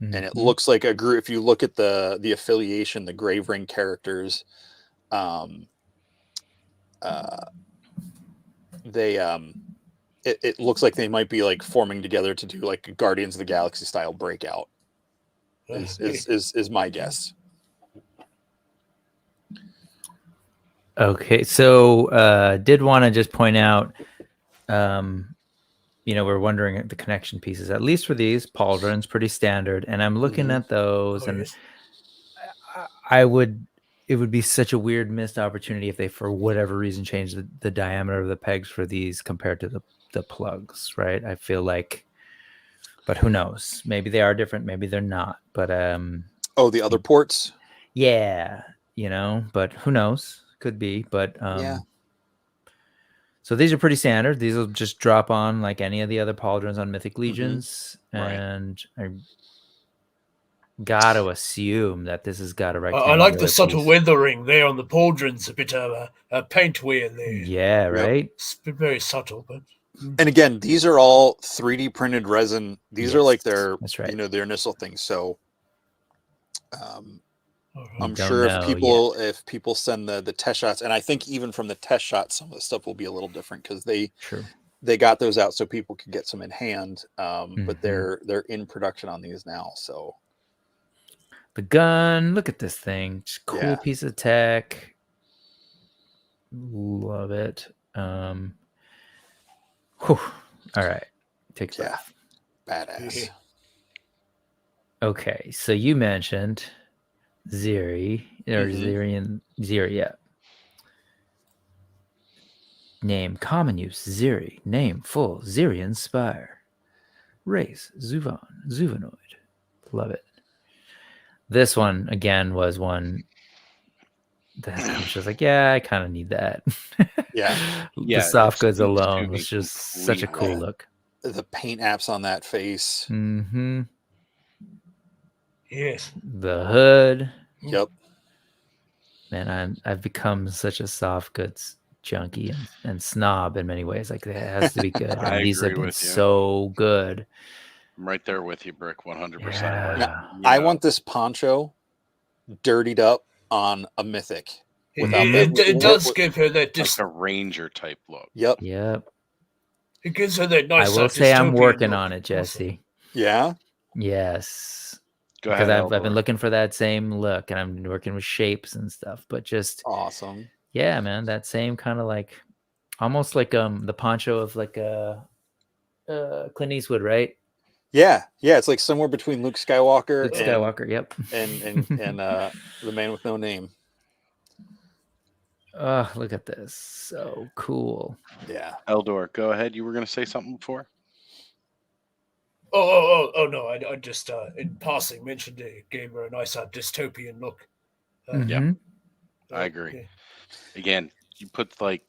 And it looks like a group. If you look at the affiliation, the grave ring characters, they it looks like they might be like forming together to do like a Guardians of the Galaxy style breakout. Is my guess. Okay, so did want to just point out, we're wondering at the connection pieces. At least for these, pauldrons pretty standard, and I'm looking at those, and yes. it would be such a weird missed opportunity if they, for whatever reason, changed the diameter of the pegs for these compared to the plugs, right? I feel like, but who knows? Maybe they are different, maybe they're not. But the other ports? Yeah, but who knows? Could be, but yeah. So these are pretty standard. These will just drop on like any of the other pauldrons on Mythic Legions, and I got to assume that this has got a rectangular I like the subtle piece. weathering there on the pauldrons, a bit of a paint wear there. Yeah, right? It's very subtle, but... And again, these are all 3D printed resin. These are like their, that's right. their initial things. So I'm sure if people send the test shots, and I think even from the test shots, some of the stuff will be a little different because they got those out so people could get some in hand. But they're in production on these now. So the gun, look at this thing. Just cool piece of tech. Love it. All right. Take a breath. Badass. Okay, so you mentioned Ziri, or Ziri, yeah. Name, common use, Ziri. Name, full, Zirian Spire. Race, Zuvanoid. Love it. This one, again, was one that I was just like, yeah, I kind of need that. The soft goods alone was just such a cool look. The paint apps on that face. Mm-hmm. Yes. The hood. Yep. Man, I've become such a soft goods junkie and snob in many ways. Like, it has to be good. And these have been so good. I'm right there with you, Brick, 100%. Yeah. I want this poncho dirtied up on a Mythic. It does give her that like a Ranger type look. Yep. It gives her that nice. I will say I'm working on it, Jesse. Yeah. Yes. Go ahead. Because I've been looking for that same look, and I'm working with shapes and stuff. But just awesome. Yeah, man, that same kind of like, almost like the poncho of like Clint Eastwood, right? Yeah, it's like somewhere between Luke Skywalker. Yep. And the Man with No Name. Oh, look at this. So cool. Yeah. Eldor, go ahead. You were going to say something before? Oh no, I just in passing mentioned it gave her a nice dystopian look. Yeah, I agree. Yeah. Again, you put like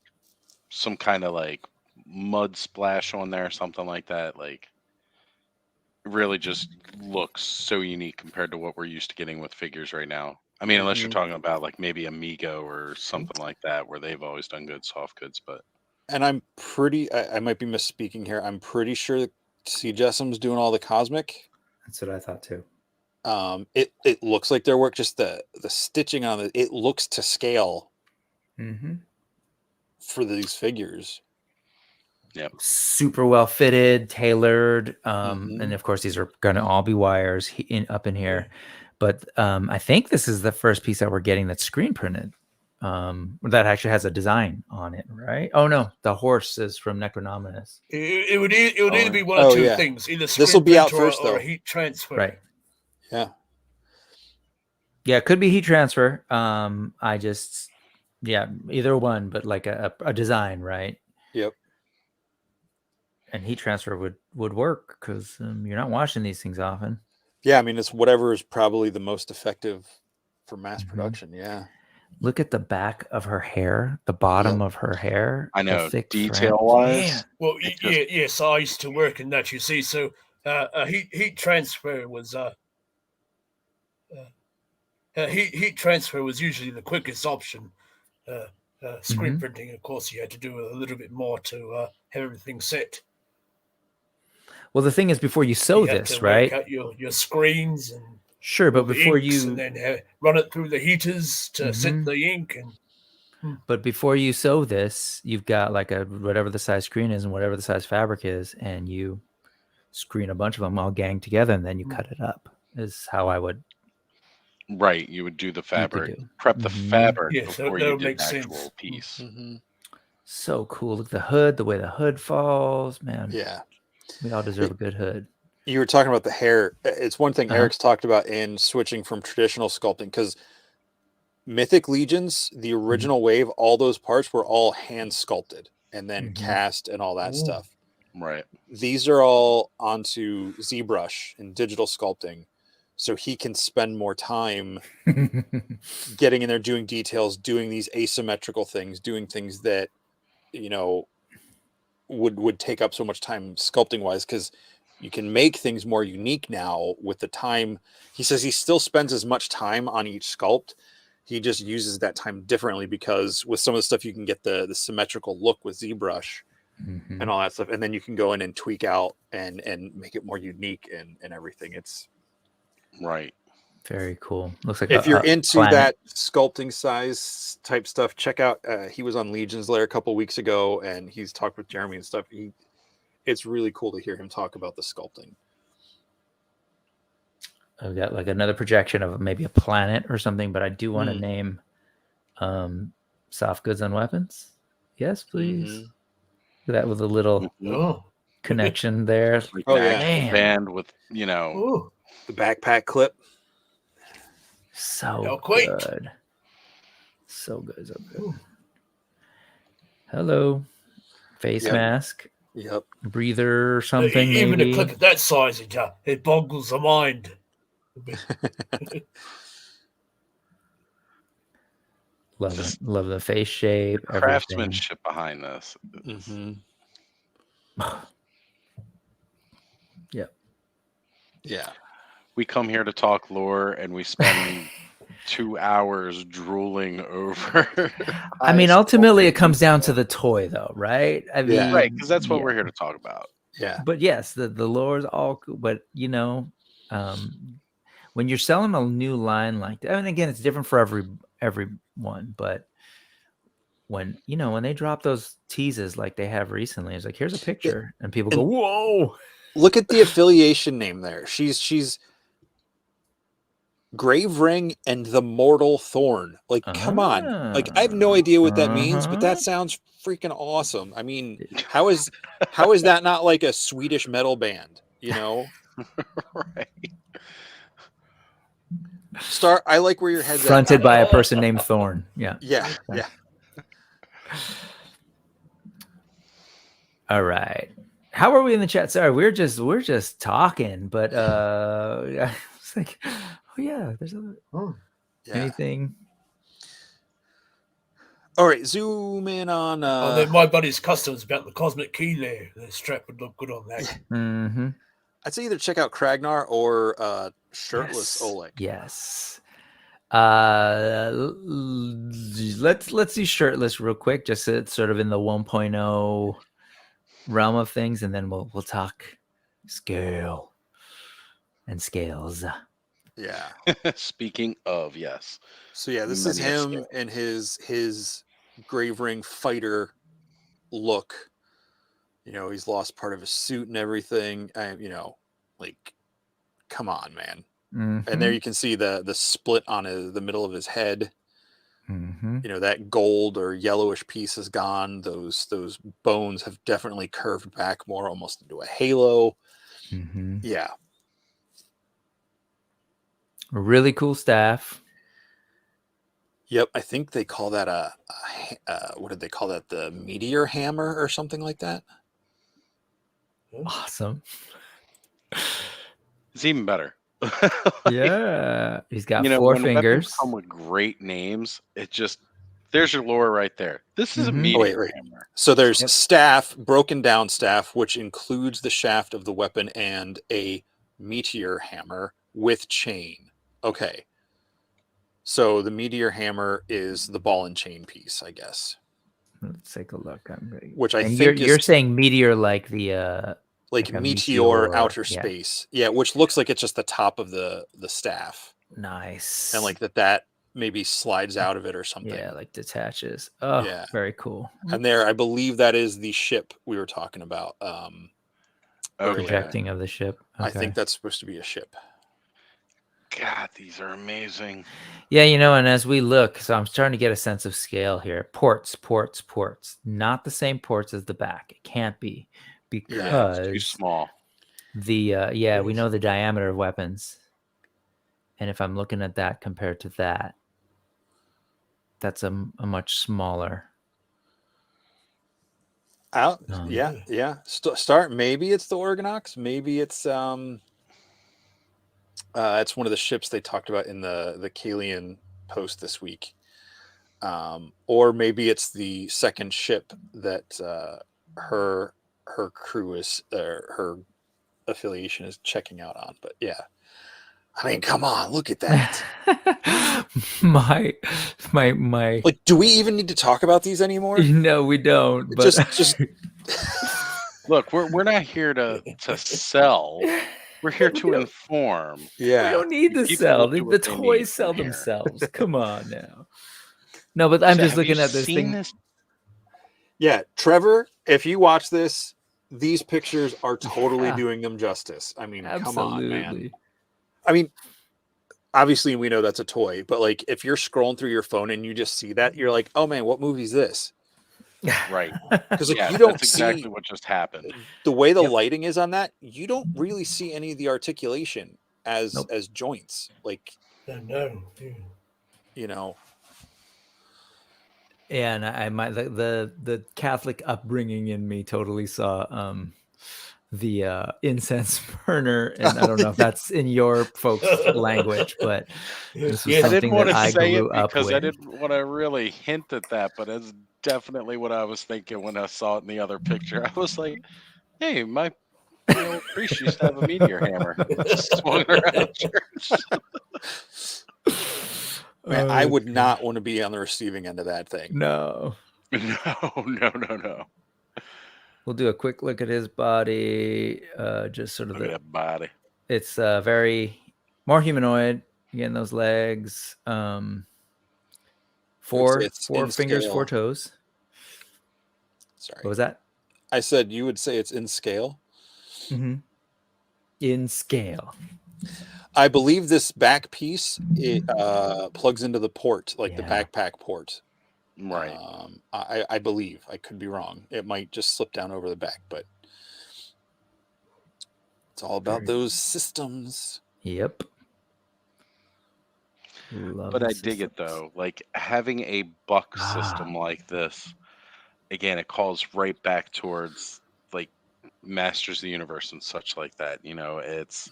some kind of like mud splash on there, something like that. Like, it really just looks so unique compared to what we're used to getting with figures right now. I mean, unless you're talking about like maybe Amigo or something like that, where they've always done good soft goods. But and I might be misspeaking here. I'm pretty sure C. Jessam's doing all the cosmic. That's what I thought too. It looks like their work, just the stitching on it looks to scale for these figures. Yep. Super well fitted, tailored, and of course these are going to all be wires up in here. But I think this is the first piece that we're getting that's screen printed. That actually has a design on it, right? Oh no, the horse is from Necronominus. It would either be one of two things: either this will be out first, or a heat transfer. Right. Yeah, it could be heat transfer. Either one, but like a design, right? Yep. And heat transfer would work because you're not washing these things often. Yeah, I mean, it's whatever is probably the most effective for mass production. Yeah. Look at the back of her hair, the bottom of her hair. I know, detail-wise. Yeah. Well, yes, I used to work in that, you see. So heat transfer was heat transfer was usually the quickest option. Screen printing, of course, you had to do a little bit more to have everything set. Well, the thing is, before you sew this, right? Out your screens and sure, but before you and then run it through the heaters to set the ink, and But before you sew this, you've got like a whatever the size screen is and whatever the size fabric is, and you screen a bunch of them all gang together, and then you cut it up. Is how I would. Right, you would do the fabric, do. prep the fabric Yes, before that you would did make the sense. actual piece. So cool. Look at the hood, the way the hood falls, man. Yeah. We all deserve a good hood. You were talking about the hair. It's one thing Eric's talked about in switching from traditional sculpting, because Mythic Legions, the original wave, all those parts were all hand sculpted and then cast and all that stuff. Right. These are all onto ZBrush and digital sculpting, so he can spend more time getting in there, doing details, doing these asymmetrical things, doing things that, you know, would take up so much time sculpting wise, because you can make things more unique now with the time. He says he still spends as much time on each sculpt. He just uses that time differently, because with some of the stuff you can get the symmetrical look with ZBrush and all that stuff, and then you can go in and tweak out and make it more unique and everything. It's right. Very cool. Looks like if you're into planet. that sculpting size type stuff, check out. He was on Legion's Lair a couple weeks ago, and he's talked with Jeremy and stuff. It's really cool to hear him talk about the sculpting. I've got like another projection of maybe a planet or something, but I do want to name soft goods on weapons. Yes, please. That with a little connection there. Like man. Band with, you know, the backpack clip. So good. So good. So good. Hello. Face mask. Yep. Breather or something. Even maybe. a clip of that size, it boggles the mind. Love the face shape. Craftsmanship behind this. Yep. Yeah. We come here to talk lore, and we spend 2 hours drooling over. I mean, ultimately, it comes down to the toy, though, right? I mean, right, because that's what we're here to talk about. Yeah. But yes, the lore is all cool. But you know, when you're selling a new line like that, and again, it's different for everyone. But when they drop those teases like they have recently, it's like, here's a picture, and people go, "Whoa!" Look at the affiliation name there. She's Grave Ring and the Mortal Thorn. Like, come on. Like, I have no idea what that means, but that sounds freaking awesome. I mean, how is that not like a Swedish metal band, you know? Right. I like where your head's fronted by a person named Thorn. Yeah. Yeah. Yeah. All right. How are we in the chat? Sorry, we're just talking, but it's like, oh yeah, there's anything. All right, zoom in on my buddy's customs about the cosmic key there. The strap would look good on that. I'd say either check out Kragnar or Shirtless Oleg. Yes. Let's see Shirtless real quick, just so it's sort of in the 1.0 realm of things, and then we'll talk scale and scales. Yeah. Speaking of, yes. So yeah, this is him and his Grave Ring fighter look. You know, he's lost part of his suit and everything. Like, come on, man. And there you can see the split on the middle of his head. You know, that gold or yellowish piece is gone. Those bones have definitely curved back more, almost into a halo. Yeah. A really cool staff. Yep, I think they call that what did they call that? The meteor hammer or something like that. Awesome. It's even better. Yeah, he's got when 4 fingers. Weapons come with great names. It just there's your lore right there. This is a meteor hammer. So there's staff, broken down staff, which includes the shaft of the weapon and a meteor hammer with chain. Okay. So the meteor hammer is the ball and chain piece, I guess. Let's take a look. Which I think you're saying meteor like the like meteor outer space. Yeah, which looks like it's just the top of the staff. Nice. And like that maybe slides out of it or something. Yeah, like detaches. Oh, Yeah. very cool. And there, I believe that is the ship we were talking about. Projecting of the ship. Okay. I think that's supposed to be a ship. God, these are amazing. Yeah, and as we look, so I'm starting to get a sense of scale here. Ports. Not the same ports as the back. It can't be because it's too small. we know the diameter of weapons. And if I'm looking at that compared to that, that's a much smaller. Start. Maybe it's the Organox. Maybe it's it's one of the ships they talked about in the Kalian post this week. Or maybe it's the second ship that her crew is her affiliation is checking out on. But yeah, I mean, come on, look at that. my like, do we even need to talk about these anymore? No, we don't. But just look, we're not here to sell. We're here to inform. Yeah, we don't need to sell. The toys sell themselves. Come on now. No, but I'm just looking at this thing. Yeah, Trevor, if you watch this, these pictures are totally doing them justice. I mean, come on, man. I mean, obviously we know that's a toy, but like if you're scrolling through your phone and you just see that, you're like, oh man, what movie is this? Right. Because like you don't that's exactly what just happened. The way the lighting is on that, you don't really see any of the articulation as joints. Like no. And the Catholic upbringing in me totally saw the incense burner, and I don't know if that's in your folks' language, but this was something that I grew up with. I didn't want to really hint at that, but it's definitely what I was thinking when I saw it in the other picture. I was like, "Hey, my priest used to have a meteor hammer swung around church." Man, I would not want to be on the receiving end of that thing. No. We'll do a quick look at his body. Just sort of look at that body. It's very more humanoid. Again, those legs. Four fingers, scale. 4 toes. Sorry. What was that? I said you would say it's in scale. Mm-hmm. In scale. I believe this back piece plugs into the port, like the backpack port. Right. I believe. I could be wrong. It might just slip down over the back, but it's all about those systems. Yep. But I dig it though. Like having a buck system like this, again, it calls right back towards like Masters of the Universe and such like that. It's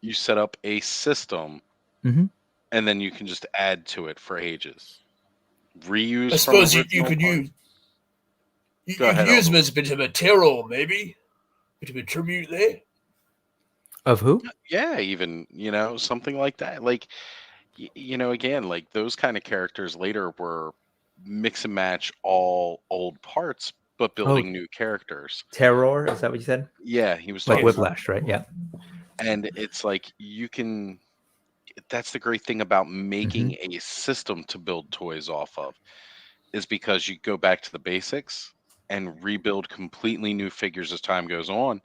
you set up a system and then you can just add to it for ages. Reuse. I suppose you could use them as a bit of a terror, maybe. Bit of a tribute there. Of who? Yeah, even, something like that. Like, again, like those kind of characters later were mix and match all old parts, but building new characters. Terror, is that what you said? Yeah, he was like Whiplash, right? Yeah. And it's like that's the great thing about making a system to build toys off of, is because you go back to the basics and rebuild completely new figures as time goes on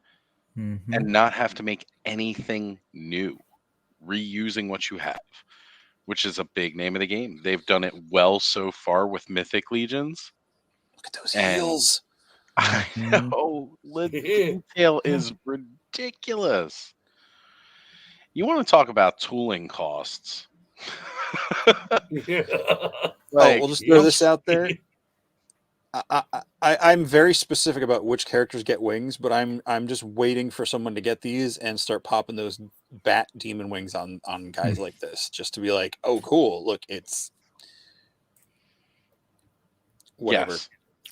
and not have to make anything new, reusing what you have, which is a big name of the game. They've done it well so far with Mythic Legions. Look at those heels. I know. The detail is ridiculous. You want to talk about tooling costs? We'll just throw this out there. I'm very specific about which characters get wings, but I'm just waiting for someone to get these and start popping those bat demon wings on guys like this, just to be like, oh, cool! Look, it's whatever.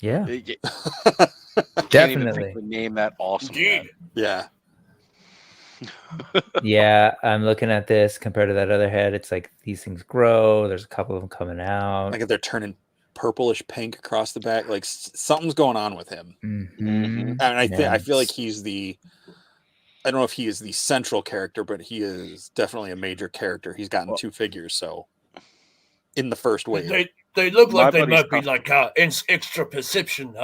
Yes. Yeah, definitely name that awesome. Yeah. Yeah, I'm looking at this compared to that other head. It's like these things grow. There's a couple of them coming out. Like they're turning purplish pink across the back. Like something's going on with him. And I feel like he's the I don't know if he is the central character, but he is definitely a major character. He's gotten Well- 2 figures, so in the first wave. They look My like they buddy's might be like extra perception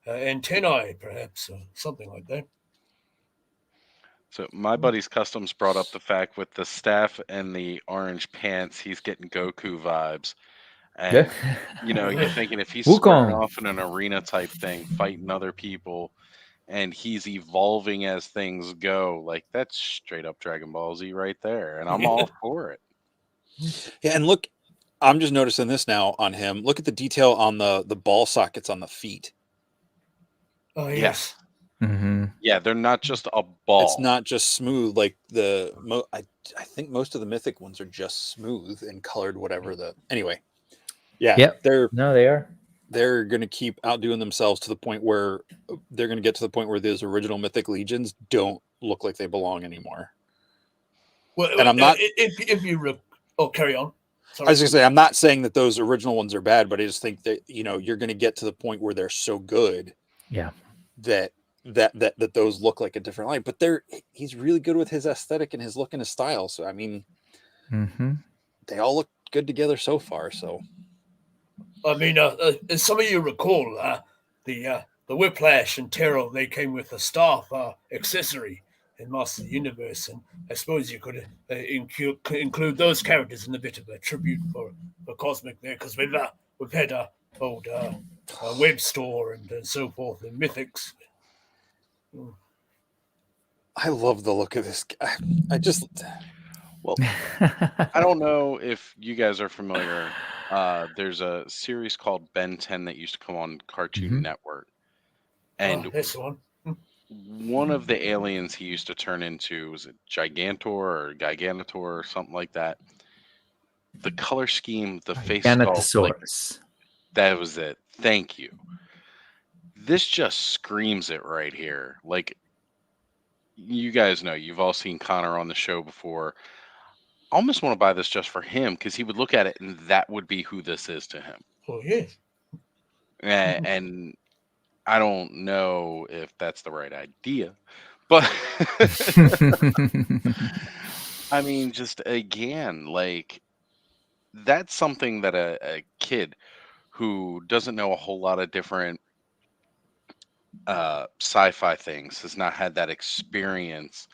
antennae, perhaps, or something like that. So my buddy's customs brought up the fact with the staff and the orange pants, he's getting Goku vibes. And you're thinking if he's squaring Wukong. off in an arena type thing, fighting other people, and he's evolving as things go, like that's straight up Dragon Ball Z right there. And I'm all for it. Yeah, and look, I'm just noticing this now on him. Look at the detail on the ball sockets on the feet. Oh yes. Mm-hmm. Yeah, they're not just a ball. It's not just smooth like I think most of the mythic ones are just smooth and colored whatever the anyway. Yeah, Yep. they're They are. they're going to keep outdoing themselves to the point where they're going to get to the point where those original mythic legions don't look like they belong anymore. Well, And I'm not if you carry on. Sorry. I was going to say I'm not saying that those original ones are bad, but I just think that you're going to get to the point where they're so good. Yeah. That those look like a different light, but he's really good with his aesthetic and his look and his style. So I mean, they all look good together so far. So I mean, as some of you recall, the Whiplash and Terror, they came with a staff accessory in Master of the Universe, and I suppose you could include those characters in a bit of a tribute for Cosmic there, because we've had old web store and so forth in Mythics. I love the look of this guy. I don't know if you guys are familiar. There's a series called Ben 10 that used to come on Cartoon Network. And this one. One of the aliens he used to turn into, was it Gigantor or Gigantor or something like that? The color scheme, the face sculpt, that was it. Thank you. This just screams it right here. Like, you guys know, you've all seen Connor on the show before. I almost want to buy this just for him, because he would look at it and that would be who this is to him. Oh, yes. And I don't know if that's the right idea, but I mean, just again, like, that's something that a kid who doesn't know a whole lot of different sci-fi things, has not had that experience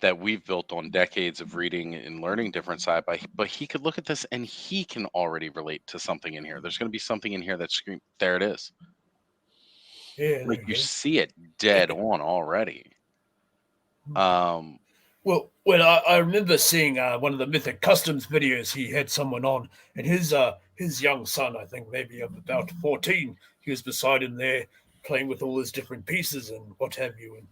that we've built on decades of reading and learning different sci-fi, but he could look at this and he can already relate to something in here. There's going to be something in here that screams, there it is. Yeah, like, you see it dead on already. Well, I remember seeing one of the Mythic Customs videos. He had someone on, and his young son, I think maybe of about 14, he was beside him there playing with all his different pieces and what have you, and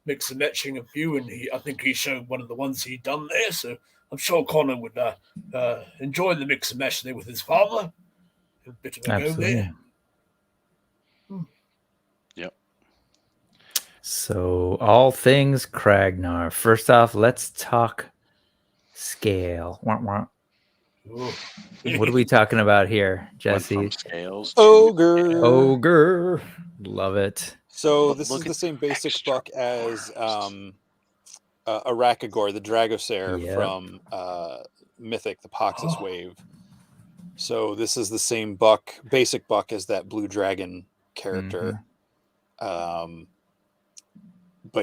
mix and matching a few. And I think he showed one of the ones he'd done there. So I'm sure Connor would enjoy the mix and match there with his father. A bit of a go there. Yep. So all things Kragnar. First off, let's talk scale. Wah, wah. What are we talking about here, Jesse? Scales. Ogre. Love it. So this is the same basic buck as Arakagor, the Dragosaur from Mythic, the Poxus Wave. So this is the same basic buck as that blue dragon character. But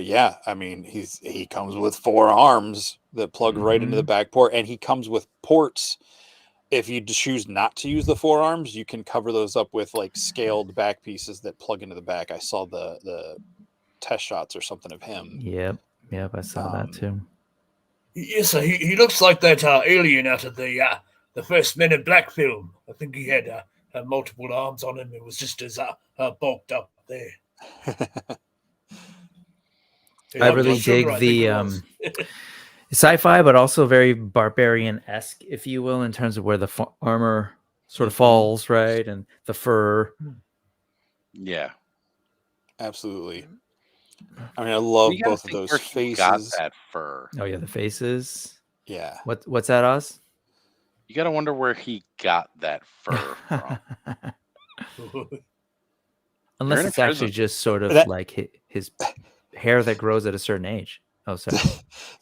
yeah, I mean, he comes with 4 arms that plug right into the back port, and he comes with ports. If you choose not to use the 4 arms, you can cover those up with like scaled back pieces that plug into the back. I saw the test shots or something of him. Yep, I saw that too. Yes, he looks like that alien out of the first Men in Black film. I think he had multiple arms on him. It was just as bulked up there. I really dig the sci-fi, but also very barbarian-esque, if you will, in terms of where the armor sort of falls, right? And the fur. Yeah. Absolutely. I mean, I love both of those faces. Got that fur. Oh, yeah, the faces. Yeah. What's that, Oz? You got to wonder where he got that fur from. Unless it's actually just sort of like his hair that grows at a certain age. Oh, sorry.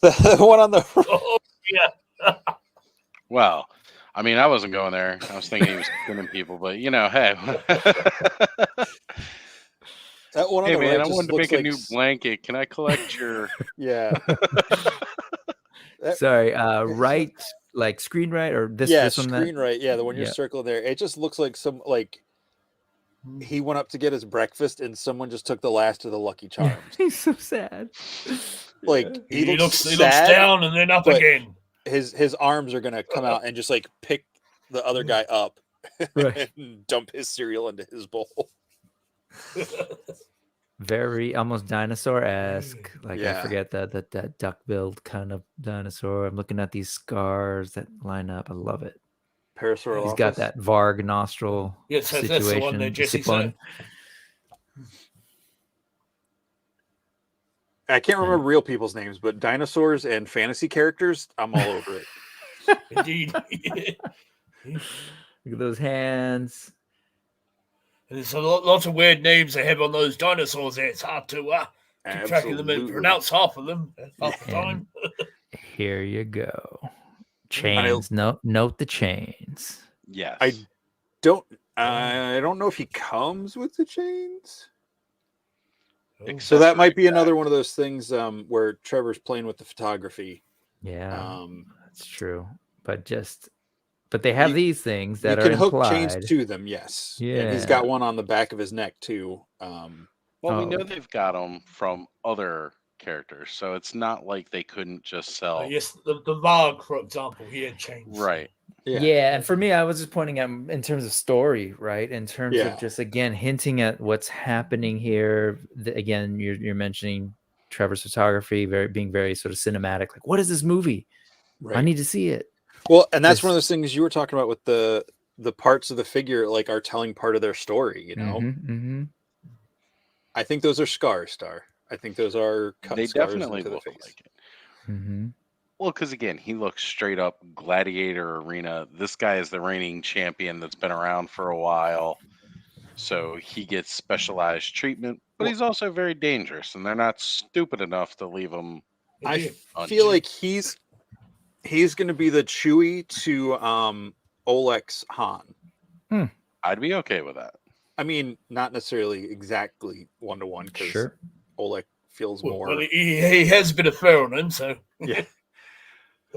The one on the Oh, yeah. Well, I mean, I wasn't going there. I was thinking he was killing people, but hey. that one on Hey the man, right I just wanted to looks make a like new blanket. Can I collect your yeah. That- Sorry, right, like screen right, or this yeah, this one that screen right. Yeah, the one you're yeah. circling there. It just looks like some like he went up to get his breakfast and someone just took the last of the Lucky Charms. He's so sad. Like Yeah. he looks He looks sad, down and then up but again. his arms are gonna come out and just like pick the other guy up Right. and dump his cereal into his bowl. Very almost dinosaur-esque. Like I Yeah. forget that duck-billed kind of dinosaur. I'm looking at these scars that line up. I love it. Parasaurolophus. He's got that Varg nostril Yes, that's the situation. one there, the Jesse sip one. said. I can't remember real people's names, but dinosaurs and fantasy characters, I'm all over it. Indeed. Look at those hands. There's a lot of weird names they have on those dinosaurs there. It's hard to keep track of them and Absolutely. pronounce half of them half the time. Here you go. Chains. Note the chains. yes. I don't know if he comes with the chains. So that might be another one of those things where Trevor's playing with the photography. Yeah, that's true. But they have these things that you are can hook implied. chains to them. Yes. Yeah. And he's got one on the back of his neck too. Well, we know they've got them from other characters, so it's not like they couldn't just sell. Yes, the Varg, for example, he had chains. Right. Yeah, and for me, I was just pointing out in terms of story, right? In terms of just again hinting at what's happening here. Again, you're mentioning Trevor's photography, being very sort of cinematic. Like, what is this movie? Right. I need to see it. Well, and that's one of those things you were talking about with the parts of the figure, like are telling part of their story. You know, Mm-hmm. I think those are scars, Star. I think those are cut They scars definitely into the look face. like it. Mm-hmm. Well, because again, he looks straight up gladiator arena. This guy is the reigning champion that's been around for a while. So he gets specialized treatment, but he's also very dangerous, and they're not stupid enough to leave him. I feel like he's going to be the Chewie to Olek's Han. I'd be okay with that. I mean, not necessarily exactly 1-to-1 because Olek feels more. Well, he has a bit of fur on him, so yeah.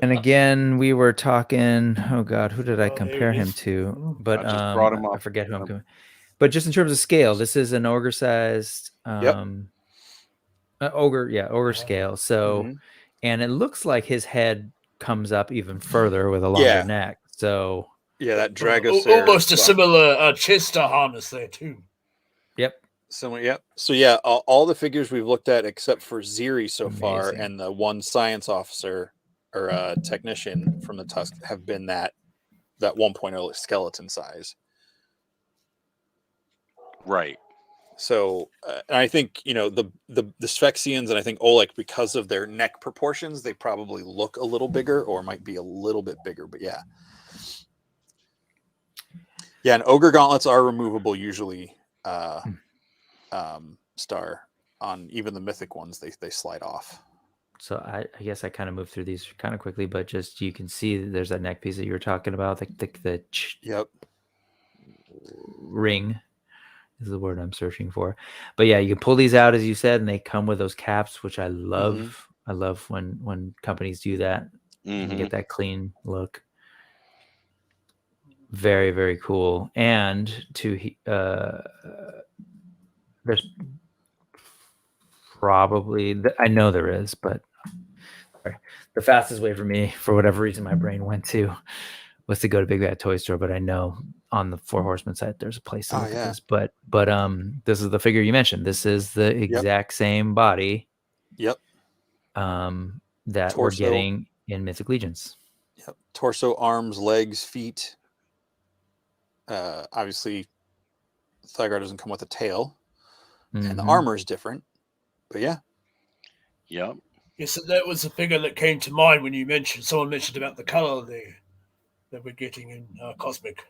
And again, we were talking. Oh God, who did I compare him to? But I just brought him up. I forget who I'm comparing. But just in terms of scale, this is an ogre-sized ogre scale. So, and it looks like his head comes up even further with a longer neck. So yeah, that Dragosaur almost a similar chest harness there too. Yep. So yeah, all the figures we've looked at except for Ziri so far, and the one science officer or technician from the Tusk have been that 1.0 skeleton size. Right. So and I think the Sphexians and I think Olek, because of their neck proportions, they probably look a little bigger or might be a little bit bigger. But yeah, and ogre gauntlets are removable usually. Star on even the mythic ones, they slide off. So I guess I kind of moved through these kind of quickly, but just you can see that there's that neck piece that you were talking about, the ring is the word I'm searching for. But yeah, you can pull these out as you said, and they come with those caps, which I love. Mm-hmm. I love when companies do that. Mm-hmm. You get that clean look. Very, very cool. And there's probably I know there is, but the fastest way for me, for whatever reason, my brain went to was to go to Big Bad Toy Store. But I know on the Four Horsemen site there's a place to look at this. But this is the figure you mentioned. This is the exact same body. Yep. That we're getting in Mythic Legions. Yep. Torso, arms, legs, feet. Obviously, Thygar doesn't come with a tail, and the armor is different. But yeah. Yep. Yes, that was the figure that came to mind when someone mentioned about the color there that we're getting in Cosmic.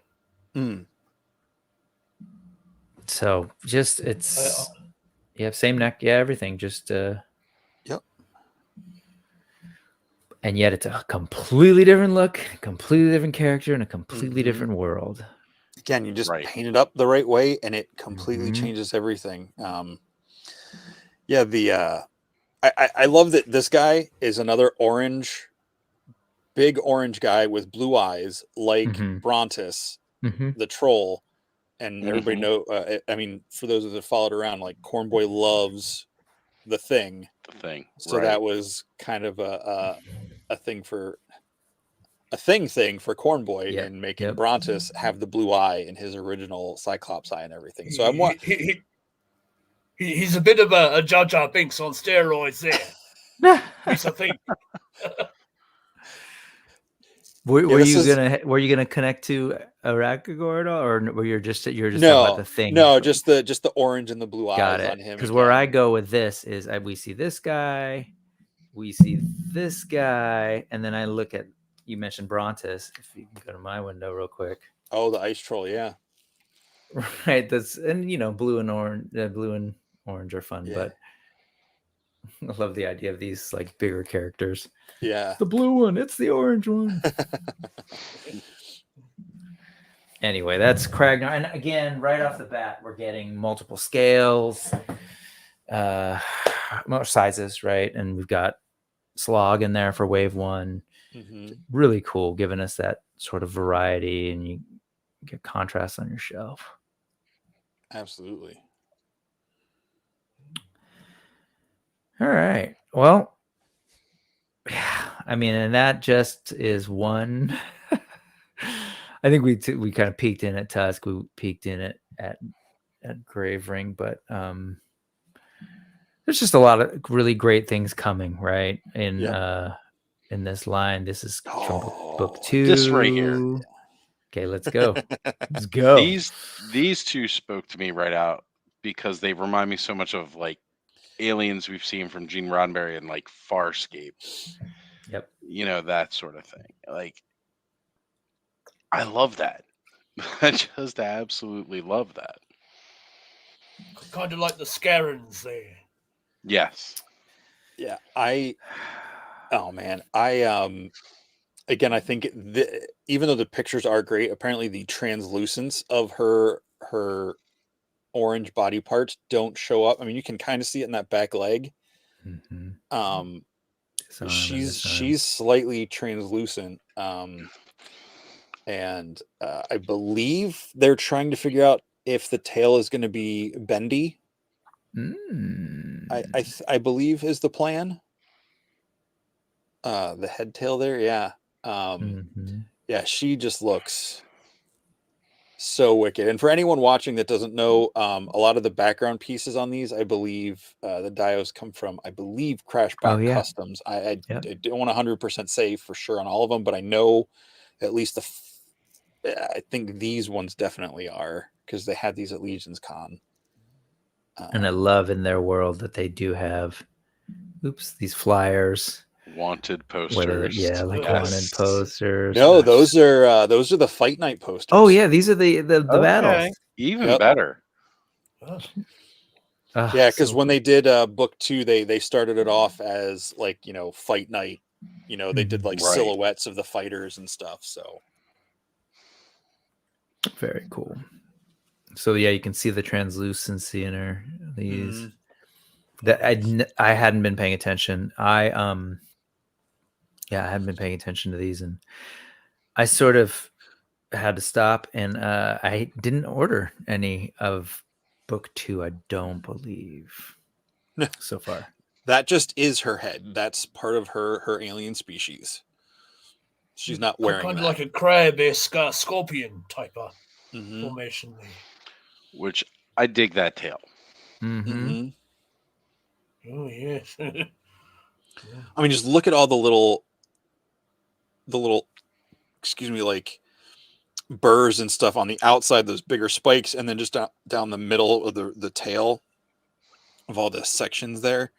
So just it's same neck, everything. Just and yet it's a completely different look, completely different character, and a completely Mhm. different world. Again, you just Right. paint it up the right way, and it completely Mhm. changes everything. I love that this guy is another big orange guy with blue eyes, like Mhm. Brontis, Mhm. the troll. And everybody Mhm. know, I mean, for those that followed around, like Corn Boy loves the Thing. The Thing. So Right. that was kind of a thing for Corn Boy Yep. in making Yep. Brontis have the blue eye in his original Cyclops eye and everything. So I'm He's a bit of a Jar Jar Binks on steroids there. Makes I think. Were this you is gonna connect to Arachagor at all, or were you just talking about the Thing? no, just the orange and the blue Got eyes it. on him. Because where I again. go with this is we see this guy, we see this guy, and then I look at, you mentioned Brontis. If you can go to my window real quick. Oh, the ice troll, yeah. Right. That's, and blue and orange are fun, Yeah. but I love the idea of these like bigger characters. Yeah. The blue one, it's the orange one. Anyway, that's Kragnar. And again, right off the bat, we're getting multiple scales, more sizes, right? And we've got Slog in there for wave 1. Mm-hmm. Really cool, giving us that sort of variety, and you get contrast on your shelf. Absolutely. All right. Well, yeah, I mean, and that just is one. I think we kind of peaked in at Tusk. We peaked in it at Gravering, but there's just a lot of really great things coming, right? In this line. This is from book 2. This right here. Okay, let's go. Let's go. These two spoke to me right out because they remind me so much of like aliens we've seen from Gene Roddenberry and like Farscape. Yep. That sort of thing. Like, I love that. I just absolutely love that. Kind of like the Scarens there. Yes. Yeah. Again, I think even though the pictures are great, apparently the translucence of her orange body parts don't show up. I mean, you can kind of see it in that back leg. Mm-hmm. She's slightly translucent. And I believe they're trying to figure out if the tail is going to be bendy. I believe is the plan. The head tail there, yeah. Yeah, she just looks so wicked. And for anyone watching that doesn't know, a lot of the background pieces on these, I believe the dios come from, Crashbot Customs. I don't want 100% say for sure on all of them, but I know at least I think these ones definitely are, because they had these at Legion's Con. And I love in their world that they do have these flyers. Wanted posters. Wanted posters. No, those are the Fight Night posters. Oh yeah, these are the battles. Even better. Yeah, because when they did book 2, they started it off as like, Fight Night. They did like silhouettes of the fighters and stuff. So very cool. So yeah, you can see the translucency in her. These that I hadn't been paying attention. I hadn't been paying attention to these, and I sort of had to stop, and I didn't order any of book 2. I don't believe so far. That just is her head. That's part of her alien species. She's not wearing kind that. of like a crab-esque scorpion type of formation there. Which I dig that tail. Oh yes. I mean, just look at all the little like burrs and stuff on the outside, those bigger spikes, and then just down the middle of the tail of all the sections there,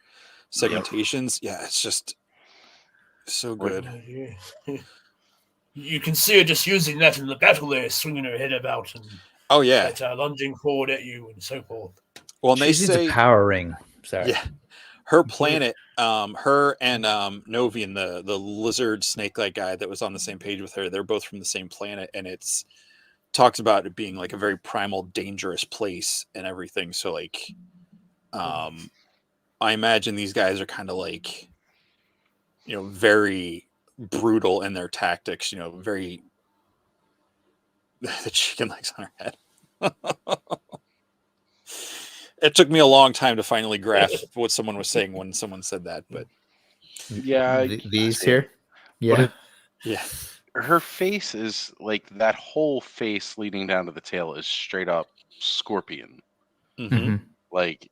segmentations. Yeah, it's just so good. You can see her just using that in the battle there, swinging her head about and lunging forward at you and so forth. Well, and she needs a power ring. Sorry. Yeah, her planet Her and Novian, the lizard snake-like guy that was on the same page with her, they're both from the same planet, and it's talks about it being like a very primal, dangerous place and everything. So like, I imagine these guys are kind of like, very brutal in their tactics. Very the chicken legs on her head. It took me a long time to finally grasp what someone was saying when someone said that, but Yeah, these here, But yeah, her face is like that whole face leading down to the tail is straight up scorpion. mm-hmm. Like,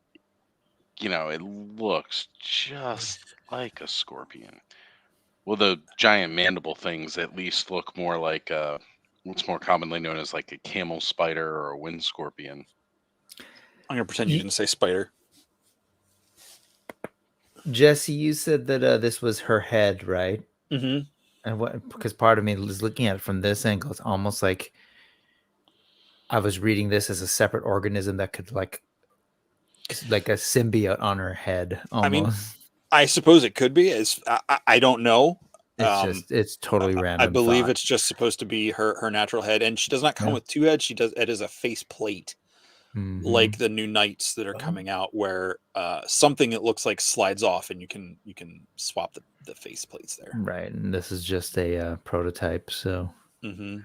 it looks just like a scorpion. Well, the giant mandible things at least look more like what's more commonly known as like a camel spider or a wind scorpion. I'm gonna pretend you didn't say spider. Jesse, you said that this was her head, right? Mm-hmm. And because part of me was looking at it from this angle, it's almost like I was reading this as a separate organism that could like a symbiote on her head. Almost. I mean, I suppose it could be. I don't know. It's totally random. I believe it's just supposed to be her natural head, and she does not come with 2 heads. It is a face plate, like the new knights that are coming out, where something that looks like slides off, and you can swap the face plates there. Right, and this is just a prototype, so. Mm-hmm.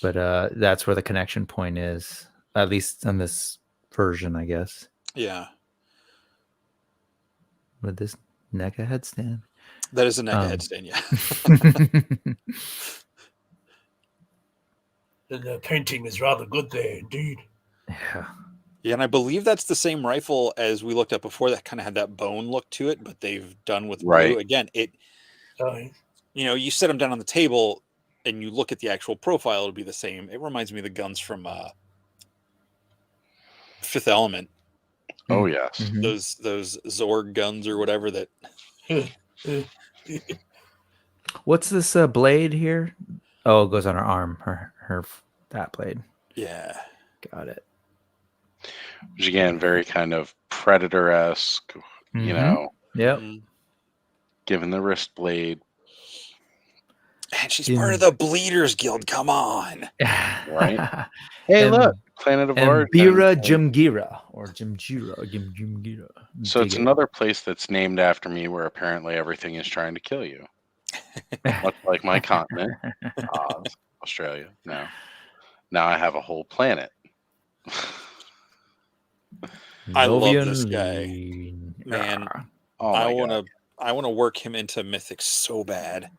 But that's where the connection point is, at least on this version, I guess. Yeah. With this NECA headstand. That is a NECA headstand, yeah. The painting is rather good there, indeed. Yeah. Yeah, and I believe that's the same rifle as we looked at before that kind of had that bone look to it, but they've done with blue. Again, you set them down on the table and you look at the actual profile, it'll be the same. It reminds me of the guns from Fifth Element. Oh yes. Mm-hmm. Those Zorg guns or whatever that. What's this blade here? Oh, it goes on her arm. Her that blade. Yeah. Got it. Which again, very kind of Predator-esque, Yep. Mm-hmm. Given the wrist blade. And she's part of the Bleeders Guild. Come on. Right. Hey, look. Planet of Origin. Bira Jimgira. Or Jimgira. So it's another place that's named after me where apparently everything is trying to kill you. Much like my continent. Australia. No. Now I have a whole planet. I love this guy. Man. I want to work him into Mythic so bad.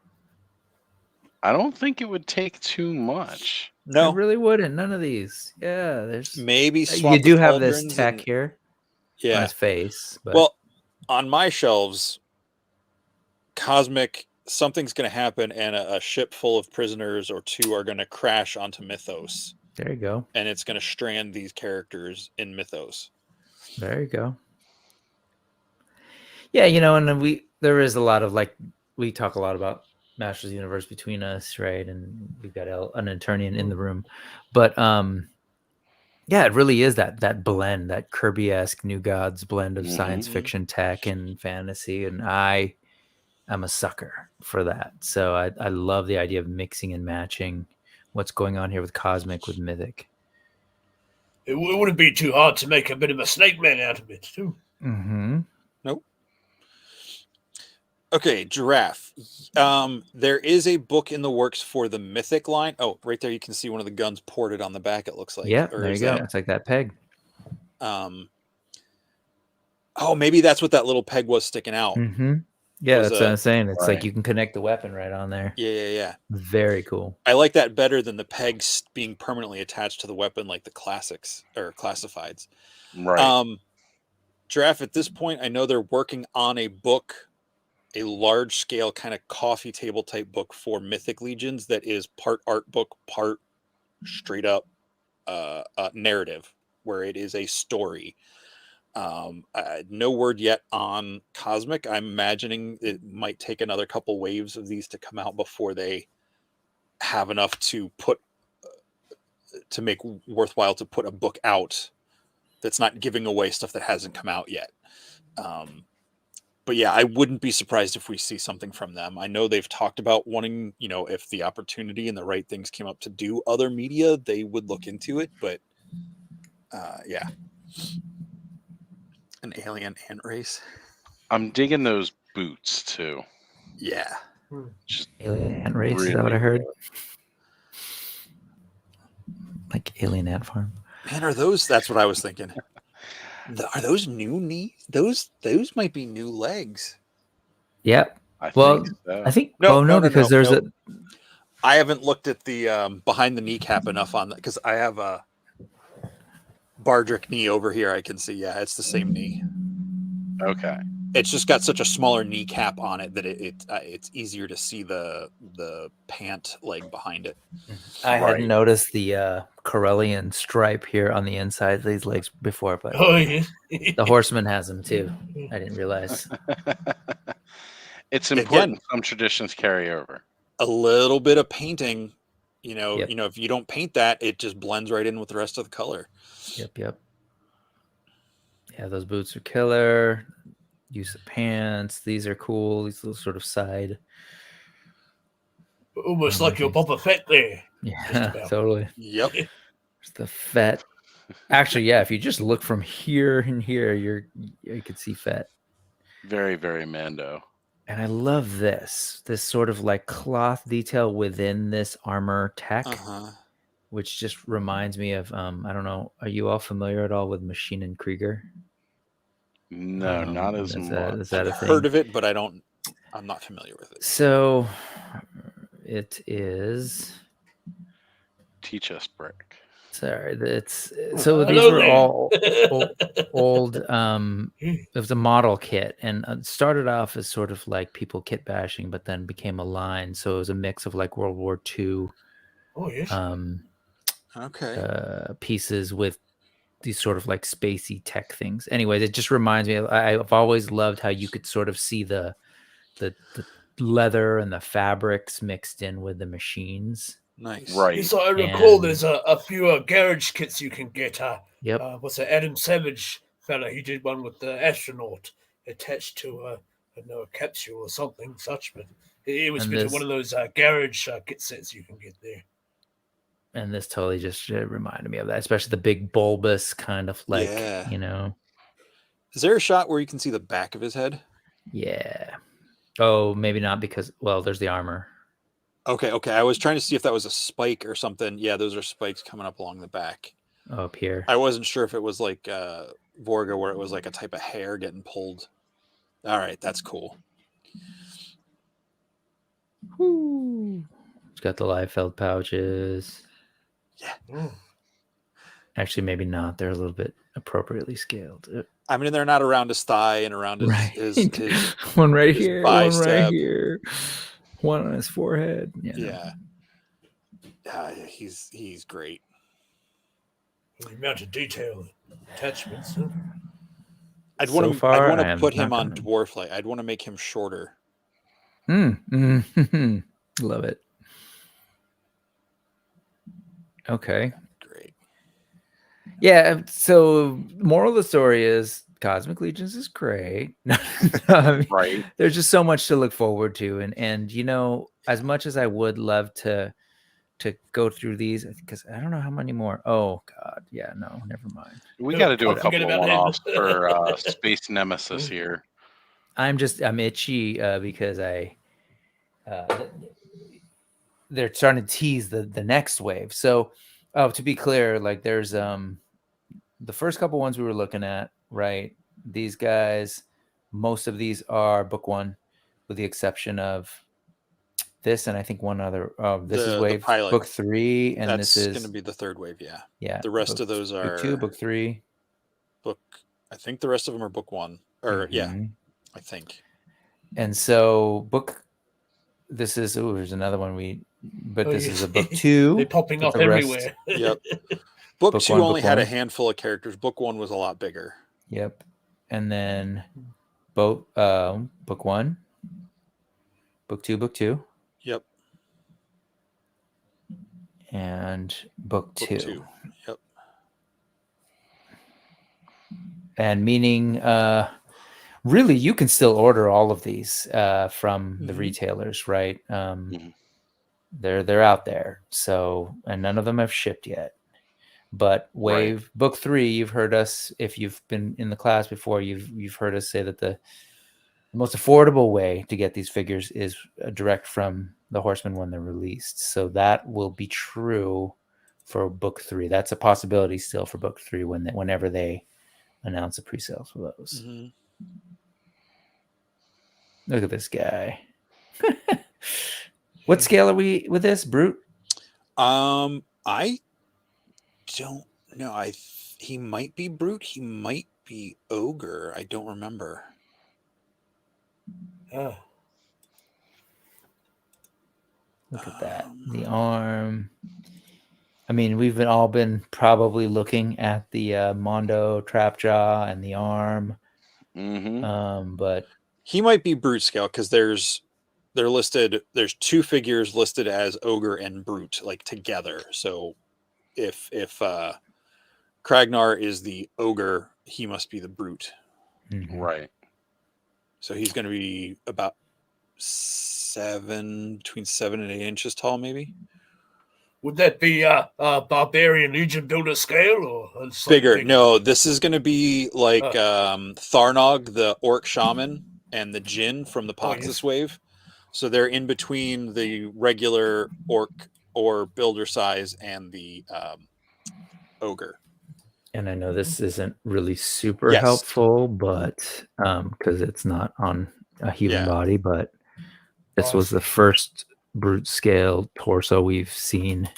I don't think it would take too much. No, it really wouldn't. None of these. Yeah, there's maybe you do have this tech here. Yeah, on his face. But... Well, on my shelves, Cosmic, something's going to happen, and a ship full of prisoners or 2 are going to crash onto Mythos. There you go. And it's going to strand these characters in Mythos. There you go. Yeah, and there is a lot of we talk a lot about Masters of the Universe between us, right? And we've got an Eternian in the room, but yeah, it really is that blend, that Kirby-esque New Gods blend of science fiction, tech, and fantasy, and I am a sucker for that. So I love the idea of mixing and matching what's going on here with Cosmic with Mythic. It wouldn't be too hard to make a bit of a Snake Man out of it, too. Mm-hmm. Nope. Okay, Giraffe. There is a book in the works for the Mythic line. Oh, right there you can see one of the guns ported on the back, it looks like. Yeah, there you go. It's like that peg. Oh, maybe that's what that little peg was sticking out. Mm-hmm. Yeah, that's what I'm saying. It's like you can connect the weapon right on there. Yeah. Very cool. I like that better than the pegs being permanently attached to the weapon like the classics or classifieds. Right. Giraffe, at this point, I know they're working on a book, a large scale kind of coffee table type book for Mythic Legions that is part art book, part straight up narrative, where it is a story. No word yet on Cosmic. I'm imagining it might take another couple waves of these to come out before they have enough to make worthwhile to put a book out that's not giving away stuff that hasn't come out yet. But yeah, I wouldn't be surprised if we see something from them. I know they've talked about wanting, if the opportunity and the right things came up to do other media, they would look into it. But yeah, an alien ant race. I'm digging those boots too. Yeah. Just Alien ant race, is that what I heard? Like alien ant farm. Man, that's what I was thinking. Are those new knees? Those might be new legs. Yep. I Well, think so. I think. No, because there's a. I haven't looked at the behind the kneecap enough on that because I have a Bardrick knee over here. I can see. Yeah, it's the same knee. Okay. It's just got such a smaller kneecap on it that it's easier to see the pant leg behind it. I hadn't noticed the Corellian stripe here on the inside of these legs before, but the horseman has them too. I didn't realize. It's important some traditions carry over. A little bit of painting, if you don't paint that, it just blends right in with the rest of the color. Yep. Yeah, those boots are killer. Use of pants. These are cool. These little sort of side. Almost like your Boba Fett there. Yeah, totally. Yep. There's the Fett. Actually, yeah, if you just look from here and here, you could see Fett. Very, very Mando. And I love this sort of like cloth detail within this armor tech, which just reminds me of, I don't know, are you all familiar at all with Machine and Krieger? No, not as much. Is that I've a thing? heard of it, but I'm not familiar with it. So it is. Teach us, Brick. Sorry, these were all old. It was a model kit, and it started off as sort of like people kit bashing, but then became a line. So it was a mix of like World War II. Oh yes. Pieces with these sort of like spacey tech things. Anyways, it just reminds me. I've always loved how you could sort of see the leather and the fabrics mixed in with the machines. Nice. Right. So I recall there's a few garage kits you can get. Yep. What's that? Adam Savage fella. He did one with the astronaut attached to a capsule or something such. But it was one of those garage kit sets you can get there. And this totally just reminded me of that, especially the big bulbous kind of like, Is there a shot where you can see the back of his head? Yeah. Oh, maybe not because, there's the armor. Okay. I was trying to see if that was a spike or something. Yeah, those are spikes coming up along the back. Oh, up here. I wasn't sure if it was like Vorga, where it was like a type of hair getting pulled. All right, that's cool. Woo. It's got the Liefeld pouches. Yeah. Actually, maybe not. They're a little bit appropriately scaled. I mean, they're not around his thigh and around his one right here, bicep. one right here, one on his forehead. Yeah. He's great. The amount of detail attachments. I'd want to put him on dwarf light. I'd want to make him shorter. Love it. Okay. Great. Yeah. So, moral of the story is Cosmic Legions is great. Right. There's just so much to look forward to, and as much as I would love to go through these, because I don't know how many more. Oh God, yeah, no, never mind. We got to do a couple of one-offs for Space Nemesis here. I'm itchy because they're starting to tease the next wave. So, to be clear, like there's the first couple ones we were looking at, right? These guys, most of these are book one, with the exception of this, and I think one other. This is wave book 3, and this is going to be the third wave. Yeah. Yeah. The rest of those are book 2, book 3. I think the rest of them are book 1, or I think. And so this is there's another one this is a book 2. They're popping up everywhere. Yep. Book 2 only had a handful of characters. Book 1 was a lot bigger. Yep. And then book 1, book 2. Yep. And book 2. Yep. And meaning really, you can still order all of these from the retailers, right? They're out there. So, and none of them have shipped yet. But Wave Book 3, you've heard us, if you've been in the class before, you've heard us say that the most affordable way to get these figures is direct from the Horsemen when they're released. So that will be true for Book 3. That's a possibility still for Book 3 whenever they announce a pre-sale for those. Look at this guy. What scale are we with this, Brute? I don't know. He might be Brute. He might be Ogre. I don't remember. Oh. Look at that. The arm. I mean, we've all been probably looking at the Mondo Trapjaw and the arm. But he might be Brute scale because there's 2 figures listed as Ogre and Brute, like together. So if Kragnar is the Ogre, he must be the Brute. Right. So he's going to be about between 7 and 8 inches tall, maybe. Would that be a Barbarian Legion builder scale or bigger? No, this is going to be like Tharnog, the Orc Shaman, and the Djinn from the Poxus Wave. So they're in between the regular Orc or builder size and the Ogre. And I know this isn't really super helpful, but because it's not on a human body, but this was the first Brute scale torso we've seen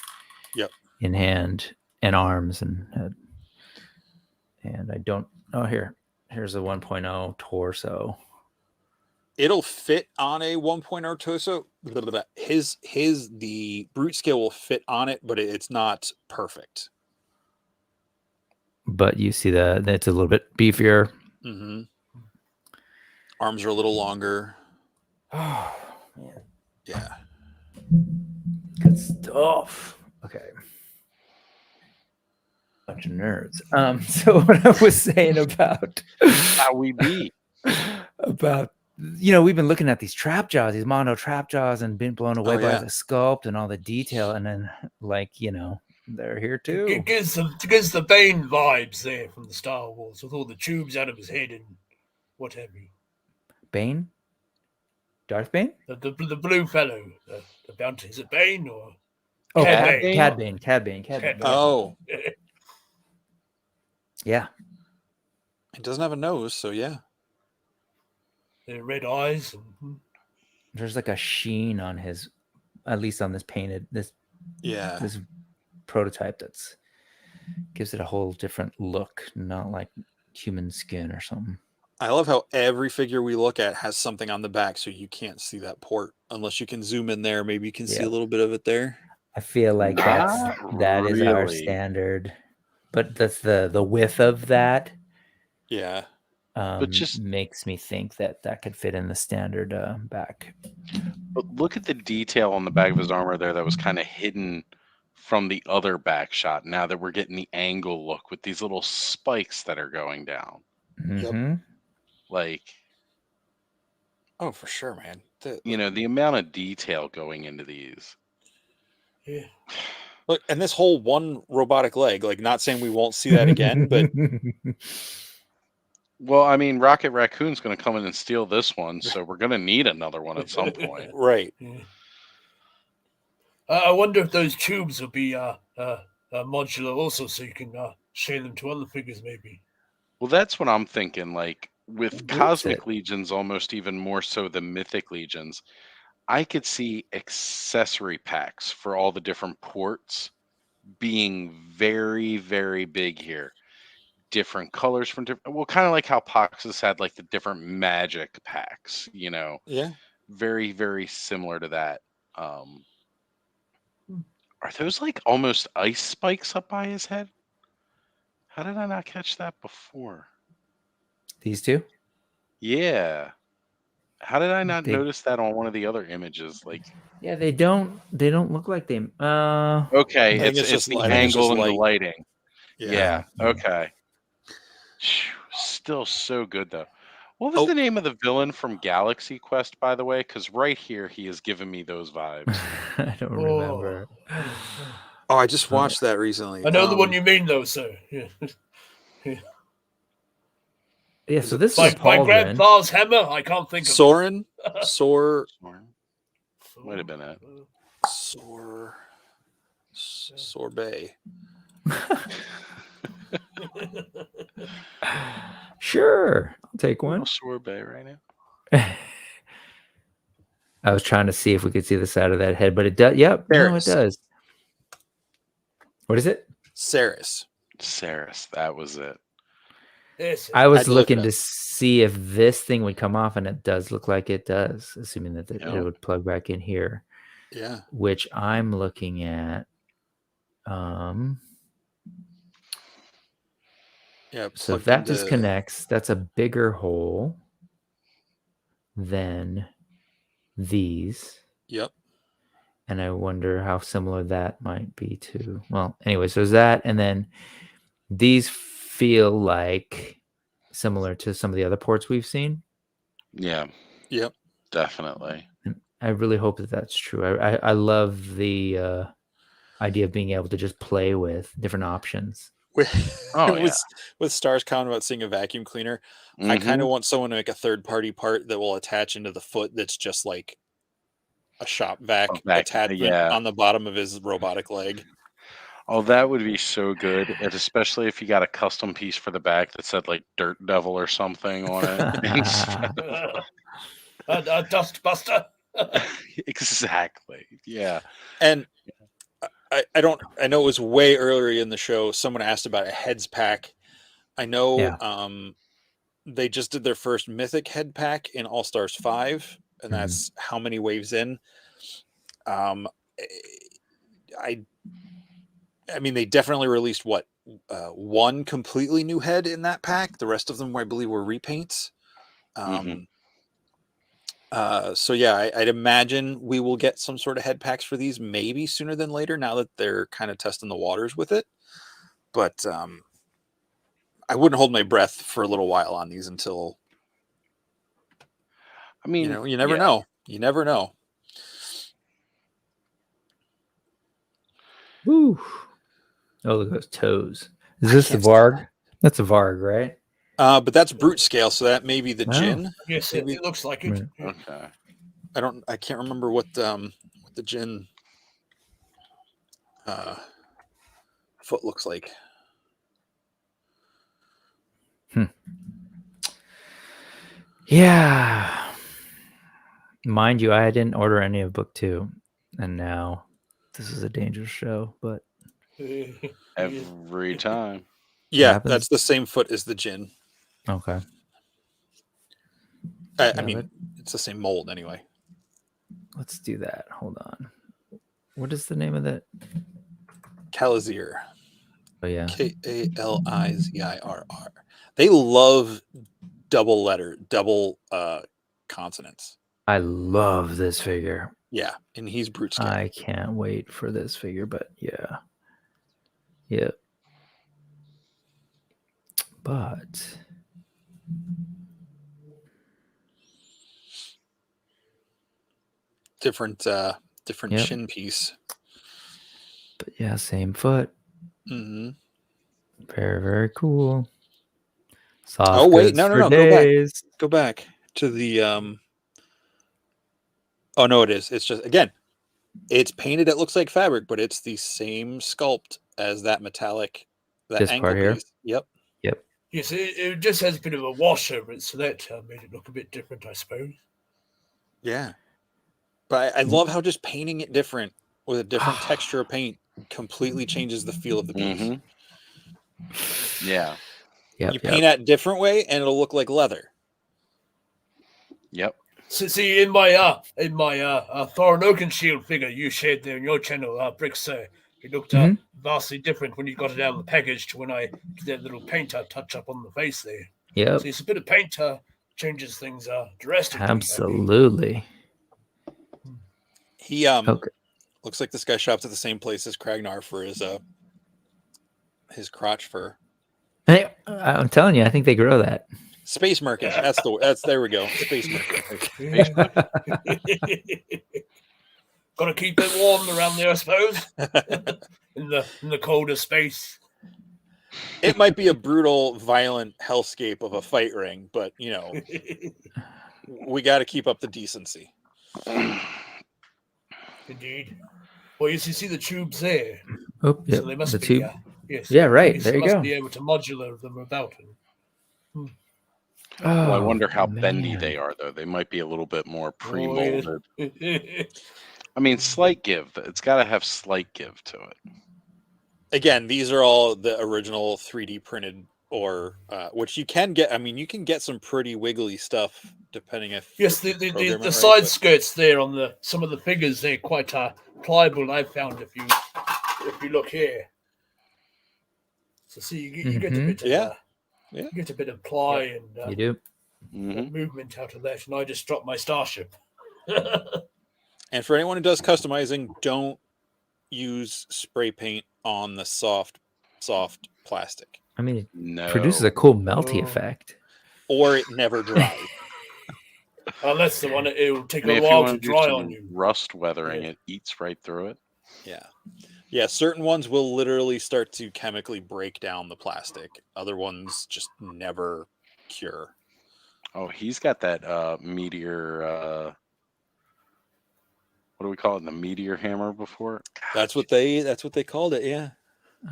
in hand and arms and head. And I don't here's a 1.0 torso. It'll fit on a 1.0 torso. The Brute scale will fit on it, but it's not perfect. But you see that it's a little bit beefier. Arms are a little longer. Oh man. Yeah. Good stuff. Okay. Bunch of nerds. So what I was saying about how we be about we've been looking at these trap jaws, these Mondo trap jaws, and been blown away by the sculpt and all the detail, and then they're here too. It gives the Bane vibes there from the Star Wars with all the tubes out of his head and what have you. Bane? Darth Bane? The blue fellow, the bounty. Is it Bane or? Cad Bane. Oh. Yeah. It doesn't have a nose, so yeah. The red eyes. There's like a sheen on his, at least on this painted, this prototype that's gives it a whole different look, not like human skin or something. I love how every figure we look at has something on the back, so you can't see that port unless you can zoom in there. Maybe you can see a little bit of it there. I feel like that is our standard, but that's the width of that. Yeah. But just makes me think that could fit in the standard back. But look at the detail on the back of his armor there that was kind of hidden from the other back shot. Now that we're getting the angle look with these little spikes that are going down. Like, oh, for sure, man. The amount of detail going into these. Yeah. Look, and this whole one robotic leg, like, not saying we won't see that again, but well, I mean, Rocket Raccoon's going to come in and steal this one, so we're going to need another one at some point. Right. Yeah. I wonder if those tubes will be modular also, so you can share them to other figures, maybe. Well, that's what I'm thinking. Like, with Cosmic Legions, almost even more so than Mythic Legions, I could see accessory packs for all the different ports being very, very big here. Different colors from different, well, kind of like how Poxus had like the different magic packs, Yeah. Very, very similar to that. Are those like almost ice spikes up by his head? How did I not catch that before? These two? Yeah. How did I not notice that on one of the other images? Like, yeah, they don't look like they. Okay, it's the angle and the lighting. Yeah. Okay. Still so good though. What was the name of the villain from Galaxy Quest, by the way? Because right here, he has given me those vibes. I don't remember. Oh, I just watched that recently. I know the one you mean, though, sir. Yeah. Yeah, so this is My a pauldron. grandpa's hammer. I can't think of Soren. Might have been it. Sorbet. Sure, I'll take one. Sorbet right now. I was trying to see if we could see the side of that head, but it does. Yep, no, it does. What is it? Saris. That was it. Yes. I was looking to see if this thing would come off, and it does look like it does, assuming that it would plug back in here. Yeah. Which I'm looking at. Yeah. So if that disconnects, that's a bigger hole than these. Yep. And I wonder how similar that might be to. Well, anyway, so there's that, and then these feel like similar to some of the other ports we've seen. Yeah. Yep. Definitely. And I really hope that that's true. I love the idea of being able to just play with different options. With Stars comment about seeing a vacuum cleaner, I kind of want someone to make a third-party part that will attach into the foot that's just like a shop vac attachment on the bottom of his robotic leg. Oh, that would be so good, and especially if you got a custom piece for the back that said like Dirt Devil or something on it. A dust buster. Exactly. Yeah. And I know it was way earlier in the show. Someone asked about a heads pack. I know they just did their first Mythic head pack in All Stars 5, and that's how many waves in. I mean, they definitely released one completely new head in that pack. The rest of them, I believe, were repaints. So yeah, I'd imagine we will get some sort of head packs for these maybe sooner than later, now that they're kind of testing the waters with it. But I wouldn't hold my breath for a little while on these until, I mean, you never know. You never know. Woo. Oh, look at those toes. Is this the Varg? That's a Varg, right? But that's brute scale, so that may be the Jin. Yes, it looks like it. Okay. I can't remember what the Jin foot looks like. Yeah. Mind you, I didn't order any of book 2, and now this is a dangerous show, but every time. Yeah, that's the same foot as the Jin. Okay. I mean, it's the same mold anyway. Let's do that. Hold on. What is the name of that? Kalizir. Oh, yeah. Kalizirr. They love double consonants. I love this figure. Yeah, and he's brute scale. I can't wait for this figure, but yeah. Yeah. But different shin piece. But yeah, same foot. Mm-hmm. Very, very cool. Soft no. Go back to the oh no, it is. It's just, again, it's painted, it looks like fabric, but it's the same sculpt as that metallic, that this ankle part here. piece. Yep. Yes, it just has a bit of a wash over it, so that made it look a bit different, I suppose. Yeah. But I love how just painting it different with a different texture of paint completely changes the feel of the piece. Yeah. You paint that different way and it'll look like leather. Yep. So, see, in my Thorin Oakenshield figure you shared there on your channel, Bricks, it looked vastly different when you got it out of the package to when I did that little paint touch up on the face there. Yeah. So it's a bit of paint changes things drastically. Absolutely. He looks like this guy shops at the same place as Kragnar for his crotch fur. Hey, I'm telling you, I think they grow that. Space Merkin. That's there we go. Space Merkin. Got to keep it warm around there, I suppose. in the colder space. It might be a brutal, violent hellscape of a fight ring, but we got to keep up the decency. Indeed. Well, you see the tubes there. Oh, yeah, So they must the be. tube. Yes. Yeah, right. Yes, There you must go. be able to modulate them without them. Well, I wonder how man. bendy they are, though. They might be a little bit more pre-molded. Yeah. I mean, slight give. It's got to have slight give to it. Again, these are all the original 3D printed, or which you can get. I mean, you can get some pretty wiggly stuff depending if Yes, if you program the it side right, skirts there on some of the figures, they're quite pliable. I've found if you look here. So see, you get a bit of you get a bit of ply and you do. movement out of that, and I just dropped my starship. And for anyone who does customizing, don't use spray paint on the soft plastic. I mean, it produces a cool melty effect. Or it never dries. Unless the one it will take a if while you to dry on you. Rust weathering, it eats right through it. Yeah, certain ones will literally start to chemically break down the plastic. Other ones just never cure. Oh, he's got that meteor. What do we call it? The meteor hammer before? That's what they called it. Yeah.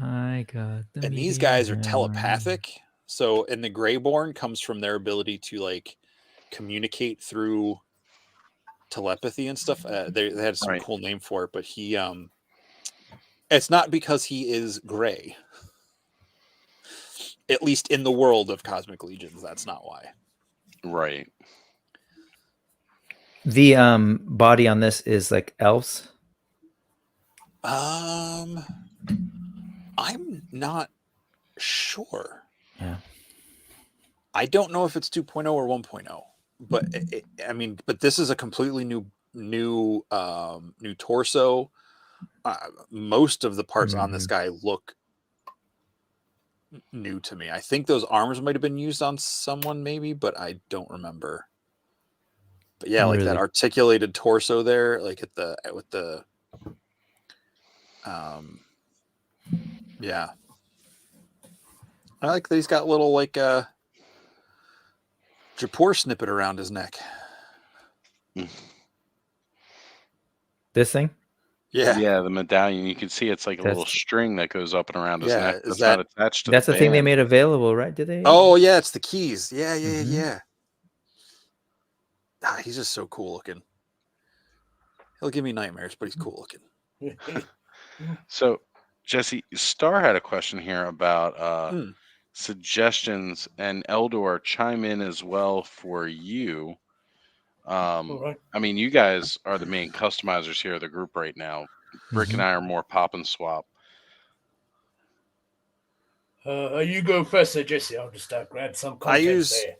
I got the And these guys are telepathic. So, and the Greyborn comes from their ability to like communicate through telepathy and stuff. They had some cool name for it, but he it's not because he is gray. At least in the world of Cosmic Legions, that's not why. Right. The body on this is like elves. I'm not sure. Yeah. I don't know if it's 2.0 or 1.0, but but this is a completely new torso. Most of the parts on this guy look new to me. I think those arms might have been used on someone maybe, but I don't remember. But yeah, like that articulated torso there, like with the yeah. I like that he's got little like Japor snippet around his neck. This thing? Yeah. Yeah, the medallion. You can see it's like a little string that goes up and around his neck. That's not attached to that's the thing they band. made available, right? Did they? Oh yeah, it's the keys. Yeah. Ah, he's just so cool looking. He'll give me nightmares, but he's cool looking. So, Jesse, Star had a question here about suggestions, and Eldor, chime in as well for you. I mean, you guys are the main customizers here of the group right now. Brick and I are more pop and swap. You go first, Jesse. I'll just grab some content there.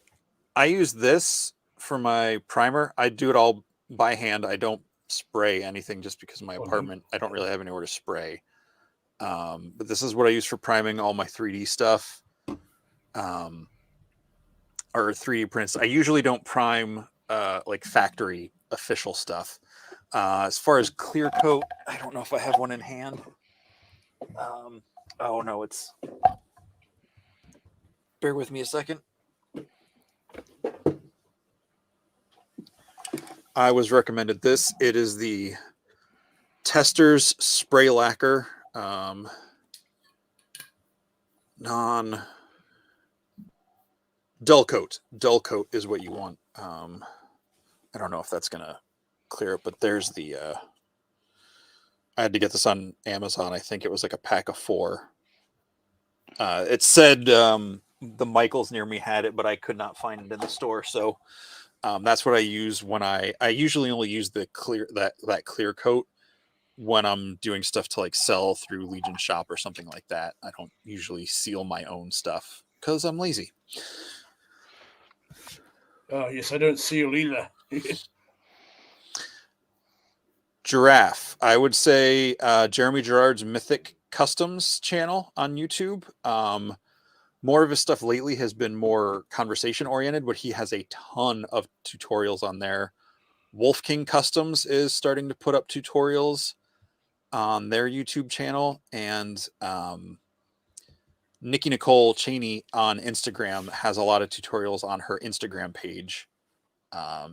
I use this for my primer. I do it all by hand. I don't spray anything just because my apartment, I don't really have anywhere to spray. But this is what I use for priming all my 3D stuff. Or 3D prints. I usually don't prime like factory official stuff. As far as clear coat, I don't know if I have one in hand. Oh no, it's. Bear with me a second. I was recommended this. It is the Tester's Spray Lacquer non dull coat. Dull coat is what you want. I don't know if that's gonna clear it, but there's the. I had to get this on Amazon. I think it was like a pack of 4. It said the Michaels near me had it, but I could not find it in the store. So that's what I use when I usually only use the that clear coat when I'm doing stuff to like sell through Legion Shop or something like that. I don't usually seal my own stuff because I'm lazy. Yes, I don't seal either. Giraffe. I would say Jeremy Gerard's Mythic Customs channel on YouTube. More of his stuff lately has been more conversation oriented, but he has a ton of tutorials on there. Wolf King Customs is starting to put up tutorials on their YouTube channel, and Nikki Nicole Cheney on Instagram has a lot of tutorials on her Instagram page. But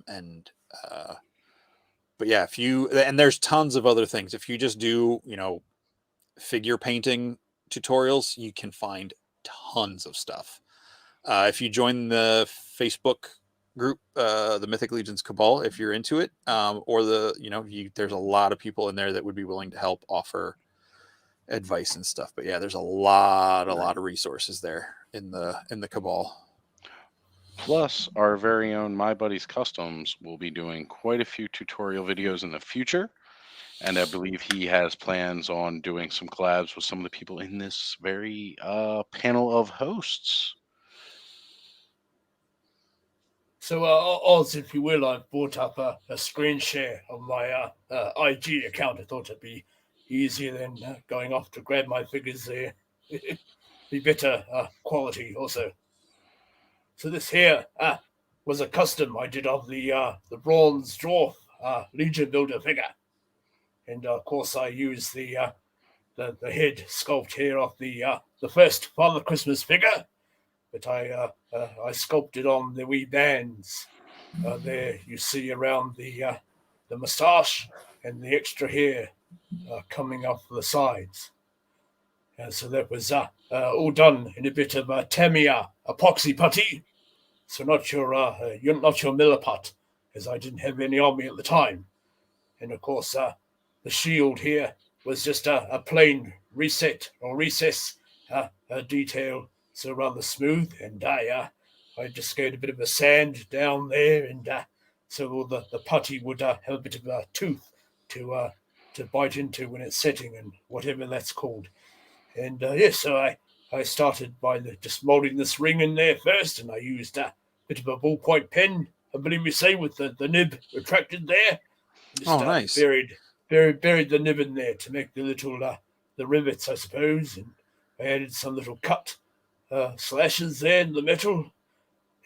yeah, and there's tons of other things. If you just do, figure painting tutorials, you can find tons of stuff. If you join the Facebook group, the Mythic Legions Cabal, if you're into it, or there's a lot of people in there that would be willing to help offer advice and stuff. But yeah, there's a lot of resources there in the Cabal. Plus, our very own My Buddies Customs will be doing quite a few tutorial videos in the future. And I believe he has plans on doing some collabs with some of the people in this very panel of hosts. So, Oz, if you will, I've brought up a screen share of my IG account. I thought it'd be easier than going off to grab my figures there. Be better quality also. So this here was a custom I did of the bronze dwarf Legion Builder figure. And of course I used the head sculpt here of the first Father Christmas figure. But I sculpted on the wee bands there you see around the moustache and the extra hair coming up the sides. So that was all done in a bit of Tamiya epoxy putty. So not your Milliput, as I didn't have any on me at the time. And of course the shield here was just a plain reset or recess detail. So rather smooth, and I just gave a bit of a sand down there, and so the putty would have a bit of a tooth to bite into when it's setting, and whatever that's called. And so I started by just molding this ring in there first, and I used a bit of a ballpoint pen, I believe you say, with the nib retracted there. Just, nice. Buried the nib in there to make the little the rivets, I suppose, and I added some little cut slashes there in the metal,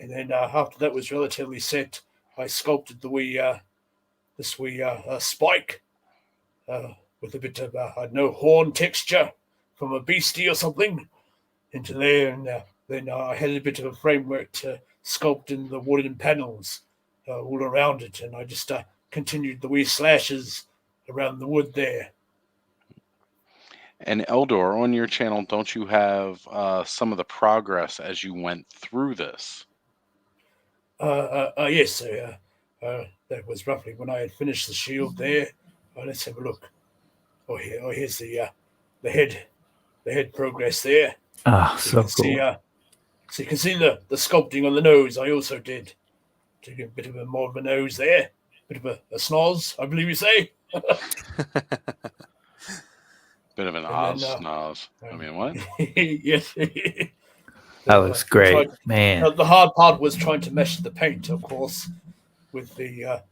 and then after that was relatively set, I sculpted the wee spike with a bit of horn texture from a beastie or something into there, and then I had a bit of a framework to sculpt in the wooden panels all around it, and I just continued the wee slashes around the wood there. And Eldor, on your channel, don't you have some of the progress as you went through this? Yes. That was roughly when I had finished the shield there. Let's have a look. Here's the head progress there. So cool. So you can see the sculpting on the nose. I also did to get a bit of more of a nose there, bit of a snoz, I believe you say. Bit of an Oz snoz. I mean, what? Yes. That looks great, man. The hard part was trying to mesh the paint, of course, with the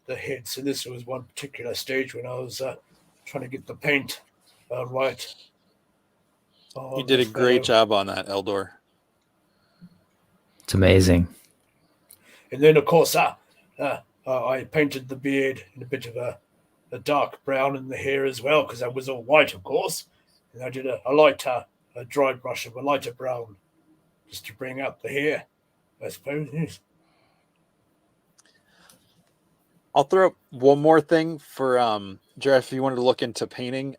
head. So this was one particular stage when I was trying to get the paint right. You did a great job on that, Eldor. It's amazing. And then, of course, I painted the beard in a bit of a dark brown in the hair as well, because that was all white, of course. And I did a light a dry brush of a lighter brown just to bring out the hair, I suppose. Yes. I'll throw up one more thing for Jeff, if you wanted to look into painting.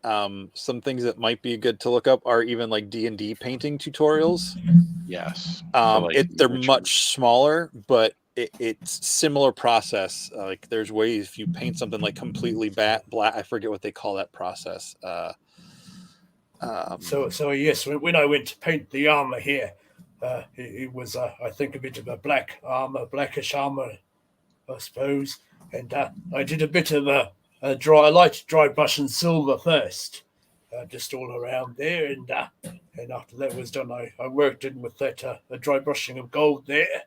Some things that might be good to look up are even like D&D painting tutorials. Yes. They're much smaller, but it's similar process. Like there's ways if you paint something like completely black, I forget what they call that process. So yes, when I went to paint the armor here, it was I think a bit of a blackish armor, I suppose, and I did a bit of a light dry brush and silver first, just all around there, and after that was done, I worked in with that a dry brushing of gold there.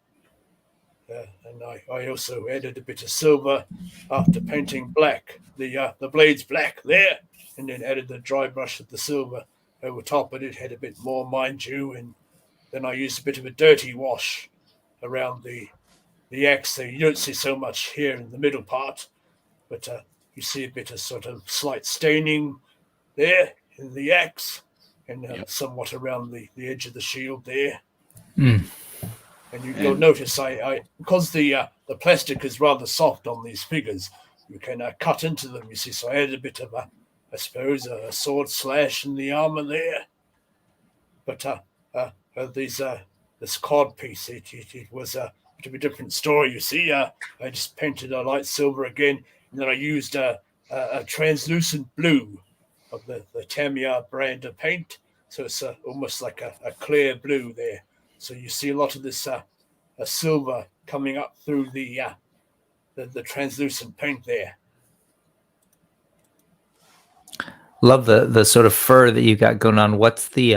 And I also added a bit of silver after painting black, the blades black there, and then added the dry brush of the silver over top. But it had a bit more, mind you, and then I used a bit of a dirty wash around the axe there. You don't see so much here in the middle part, but you see a bit of sort of slight staining there in the axe, and somewhat around the edge of the shield there. Mm. And you'll notice I because the plastic is rather soft on these figures, you can cut into them. You see, so I had a bit of I suppose a sword slash in the armor there. But this cod piece, it was a bit of a different story. You see, I just painted a light silver again, and then I used a translucent blue of the Tamiya brand of paint. So it's almost like a clear blue there. So you see a lot of this a silver coming up through the translucent paint there. Love the sort of fur that you got going on. What's the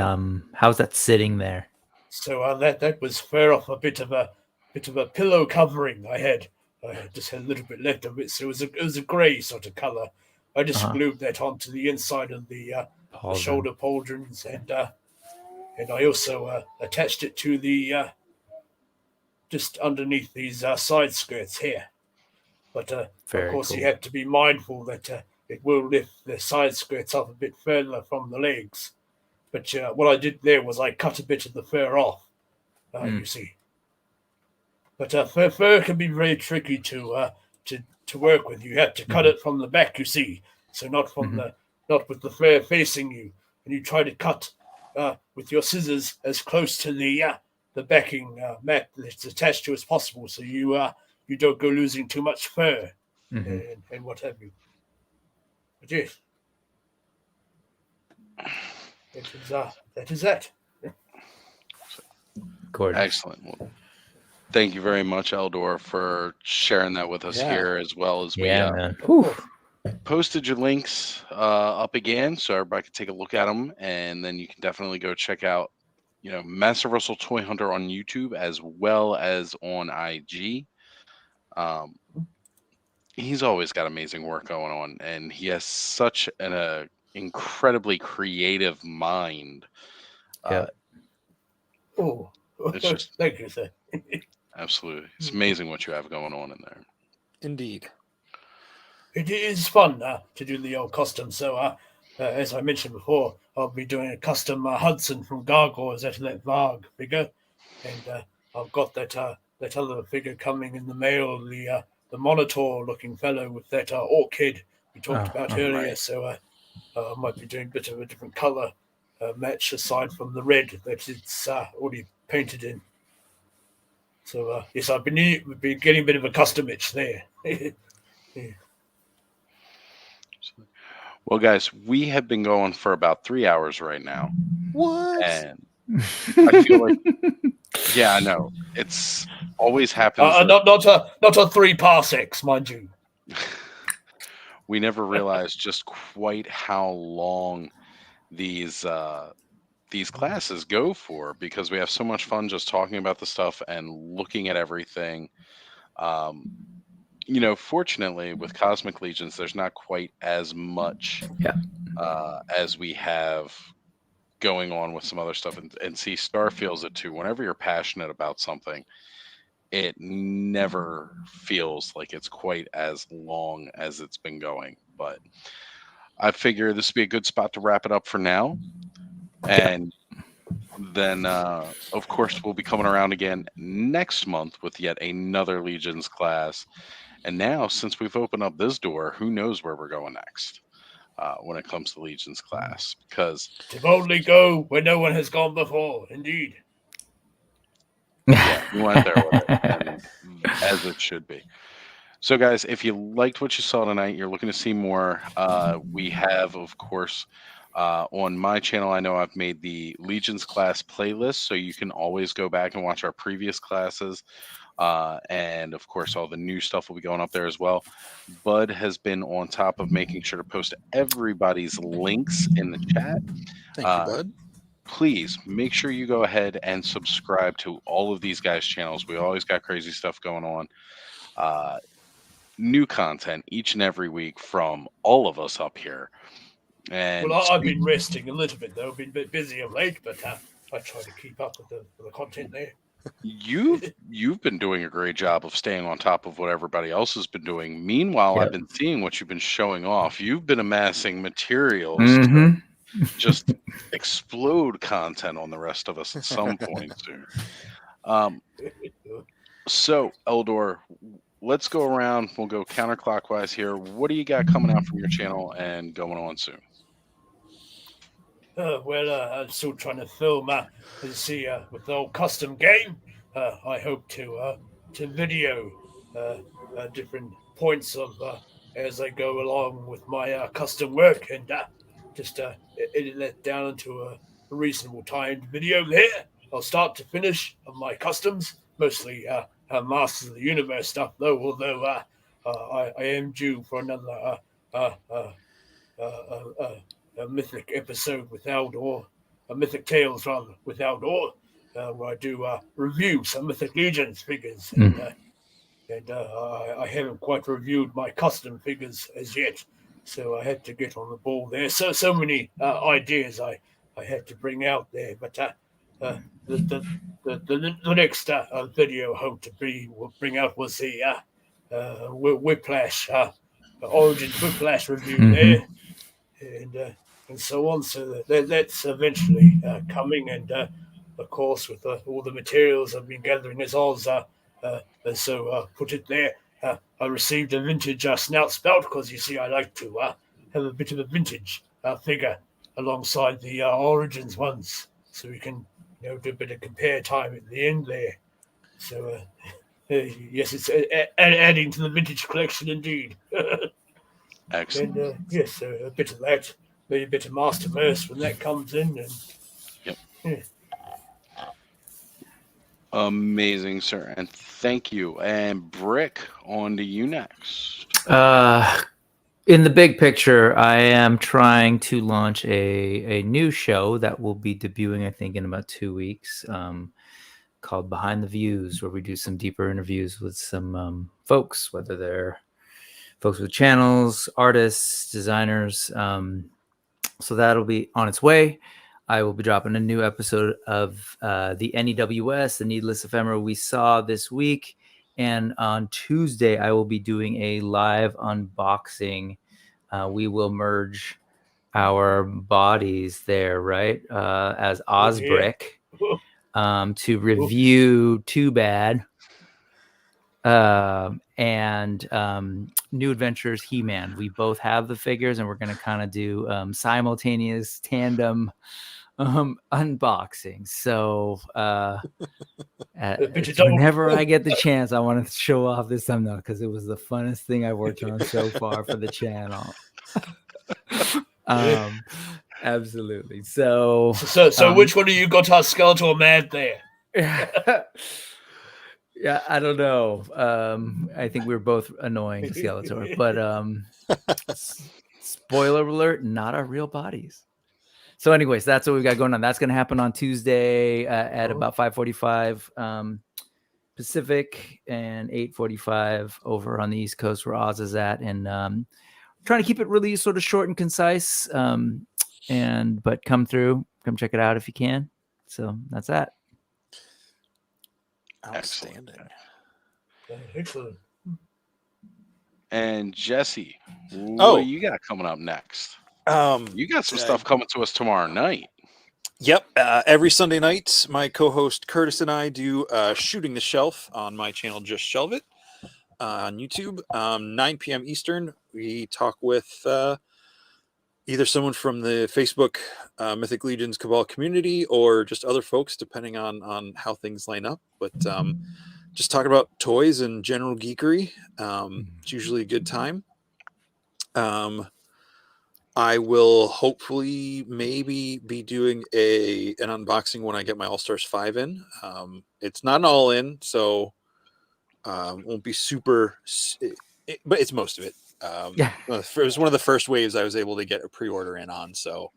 how's that sitting there? So that was fur off a bit of a pillow covering I had. I just had a little bit left of it, so it was a grey sort of colour. I just glued that onto the inside of the shoulder pauldrons, and I also attached it to the just underneath these side skirts here. But of course, you have to be mindful that it will lift the side skirts up a bit further from the legs. But what I did there was I cut a bit of the fur off, you see. But fur can be very tricky to work with. You have to cut it from the back, you see, so not from not with the fur facing you, and you try to cut with your scissors as close to the backing mat that's attached to as possible, so you don't go losing too much fur and what have you. But yes, that is that. Gorgeous. Excellent. Well, thank you very much, Eldor, for sharing that with us here, as well as we posted your links up again, so everybody can take a look at them, and then you can definitely go check out, Master Russell Toy Hunter on YouTube as well as on IG. He's always got amazing work going on, and he has such an incredibly creative mind. It's just thank you, sir. Absolutely, it's amazing what you have going on in there. Indeed, it is fun to do the old custom. So, as I mentioned before, I'll be doing a custom Hudson from Gargoyles out of that Varg figure, and I've got that other figure coming in the mail, the Monitor-looking fellow with that orc head we talked about earlier. Right. So I might be doing a bit of a different color match aside from the red that it's already painted in. So yes, I've been getting a bit of a custom itch there. Yeah. Well, guys, we have been going for about 3 hours right now. What? And I feel like, yeah, I know. It's always happens. Not a 3 parsecs, mind you. We never realized just quite how long these classes go for, because we have so much fun just talking about the stuff and looking at everything. Fortunately, with Cosmic Legions, there's not quite as much as we have going on with some other stuff. And see, Star feels it too. Whenever you're passionate about something, it never feels like it's quite as long as it's been going. But I figure this would be a good spot to wrap it up for now. And then, of course, we'll be coming around again next month with yet another Legions class. And now, since we've opened up this door, who knows where we're going next when it comes to Legions class? Because to boldly go where no one has gone before, indeed. Yeah, we went there with it, and as it should be. So, guys, if you liked what you saw tonight, you're looking to see more, we have, of course, on my channel, I know I've made the Legions class playlist, so you can always go back and watch our previous classes. And of course, all the new stuff will be going up there as well. Bud has been on top of making sure to post everybody's links in the chat. Thank you, Bud. Please make sure you go ahead and subscribe to all of these guys' channels. We always got crazy stuff going on. New content each and every week from all of us up here. And well, I've been resting a little bit, though. I've been a bit busy of late, but I try to keep up with the content there. You've been doing a great job of staying on top of what everybody else has been doing. Meanwhile, I've Yep. been seeing what you've been showing off. You've been amassing materials to Mhm. just explode content on the rest of us at some point soon. So, Eldor, let's go around. We'll go counterclockwise here. What do you got coming out from your channel and going on soon? I'm still trying to film. You see, with the old custom game, I hope to video different points of as I go along with my custom work, and just edit that down into a reasonable timed video. There, I'll start to finish of my customs, mostly Masters of the Universe stuff, though. Although I am due for another a mythic episode with Aldor, a mythic tales rather with Aldor, where I do review some mythic legions figures, and I haven't quite reviewed my custom figures as yet, so I had to get on the ball there. So many ideas I had to bring out there, but the next video I hope to bring out was the Whiplash Origins Whiplash review there, and so on. So that's eventually coming, and of course, with all the materials I've been gathering as Oz, put it there. I received a vintage snout spout because you see, I like to have a bit of a vintage figure alongside the Origins ones, so we can do a bit of compare time at the end there. So yes, it's adding to the vintage collection indeed. Excellent. And yes, a bit of that, maybe a bit of Masterverse when that comes in. And Yep. yeah. Amazing, sir. And thank you. And Brick, on to you next. In the big picture, I am trying to launch a new show that will be debuting, I think, in about 2 weeks, called Behind the Views, where we do some deeper interviews with some folks, whether they're folks with channels, artists, designers. So that'll be on its way. I will be dropping a new episode of the NEWS, the Needless Ephemera we saw this week. And on Tuesday, I will be doing a live unboxing. We will merge our bodies there, right? As Osbrick to review Too Bad and New Adventures He-Man. We both have the figures, and we're going to kind of do simultaneous tandem unboxing. So whenever I get the chance, I want to show off this thumbnail because it was the funnest thing I've worked on so far for the channel. Absolutely. So which one of you got our Skeletor mad there? Yeah, I don't know. I think we're both annoying Skeletor, but spoiler alert, not our real bodies. So anyways, that's what we've got going on. That's going to happen on Tuesday at about 5:45 Pacific and 8:45 over on the East Coast where Oz is at. And trying to keep it really sort of short and concise. But come check it out if you can. So that's that. Outstanding. Excellent. And Jesse, what do you got coming up next? You got some stuff coming to us tomorrow night. Yep. Every Sunday night, my co-host Curtis and I do Shooting the Shelf on my channel, Just Shelve It, on YouTube. 9 p.m. Eastern, we talk with either someone from the Facebook Mythic Legions Cabal community or just other folks, depending on how things line up. But just talking about toys and general geekery. It's usually a good time. I will hopefully maybe be doing an unboxing when I get my All-Stars 5 in. It's not an all-in, so won't be super, but it's most of it. It was one of the first waves I was able to get a pre-order in on, so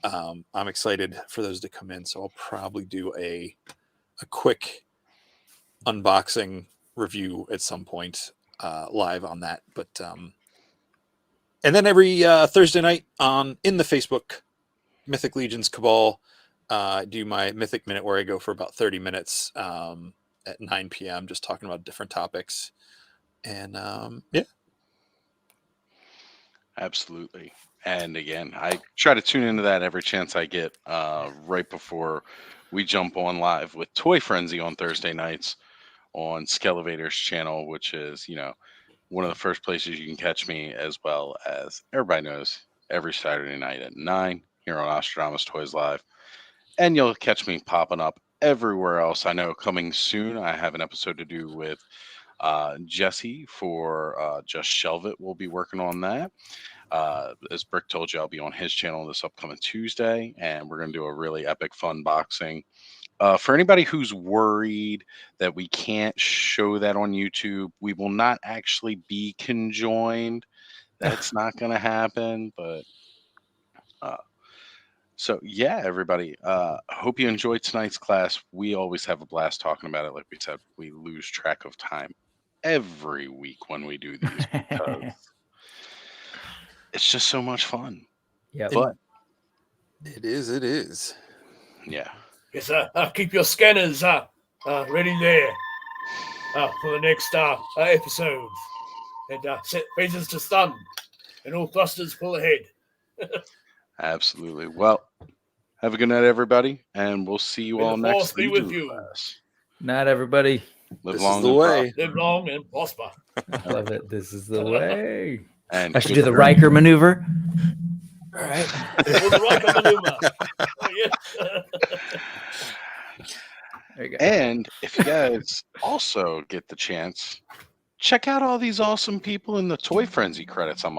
I'm excited for those to come in. So I'll probably do a quick unboxing review at some point live on that. But and then every Thursday night in the Facebook Mythic Legions Cabal do my Mythic Minute where I go for about 30 minutes at 9 p.m. just talking about different topics. And yeah. Absolutely. And again, I try to tune into that every chance I get right before we jump on live with Toy Frenzy on Thursday nights on Skelevator's channel, which is, one of the first places you can catch me, as well as everybody knows every Saturday night at 9 here on Nostradamus Toys Live. And you'll catch me popping up everywhere else. I know coming soon, I have an episode to do with Jesse for Just Shelve It. We'll be working on that. As Brick told you, I'll be on his channel this upcoming Tuesday, and we're going to do a really epic fun boxing. For anybody who's worried that we can't show that on YouTube, we will not actually be conjoined. That's not going to happen. But so, yeah, everybody, hope you enjoyed tonight's class. We always have a blast talking about it. Like we said, we lose track of time every week when we do these because it's just so much fun. Yeah, But It is. yeah. Yes, sir. Keep your scanners ready there for the next episodes. And set phasers to stun. And all thrusters full ahead. Absolutely. Well, have a good night, everybody, and we'll see you May all the next force be Legion with you. class. not everybody. Live This long is the and way. Live long and prosper. I love it. This is the way. And I should good do the night. Riker maneuver. All right. For the Riker maneuver. Oh, yes. There you go. And if you guys also get the chance, check out all these awesome people in the Toy Frenzy credits I'm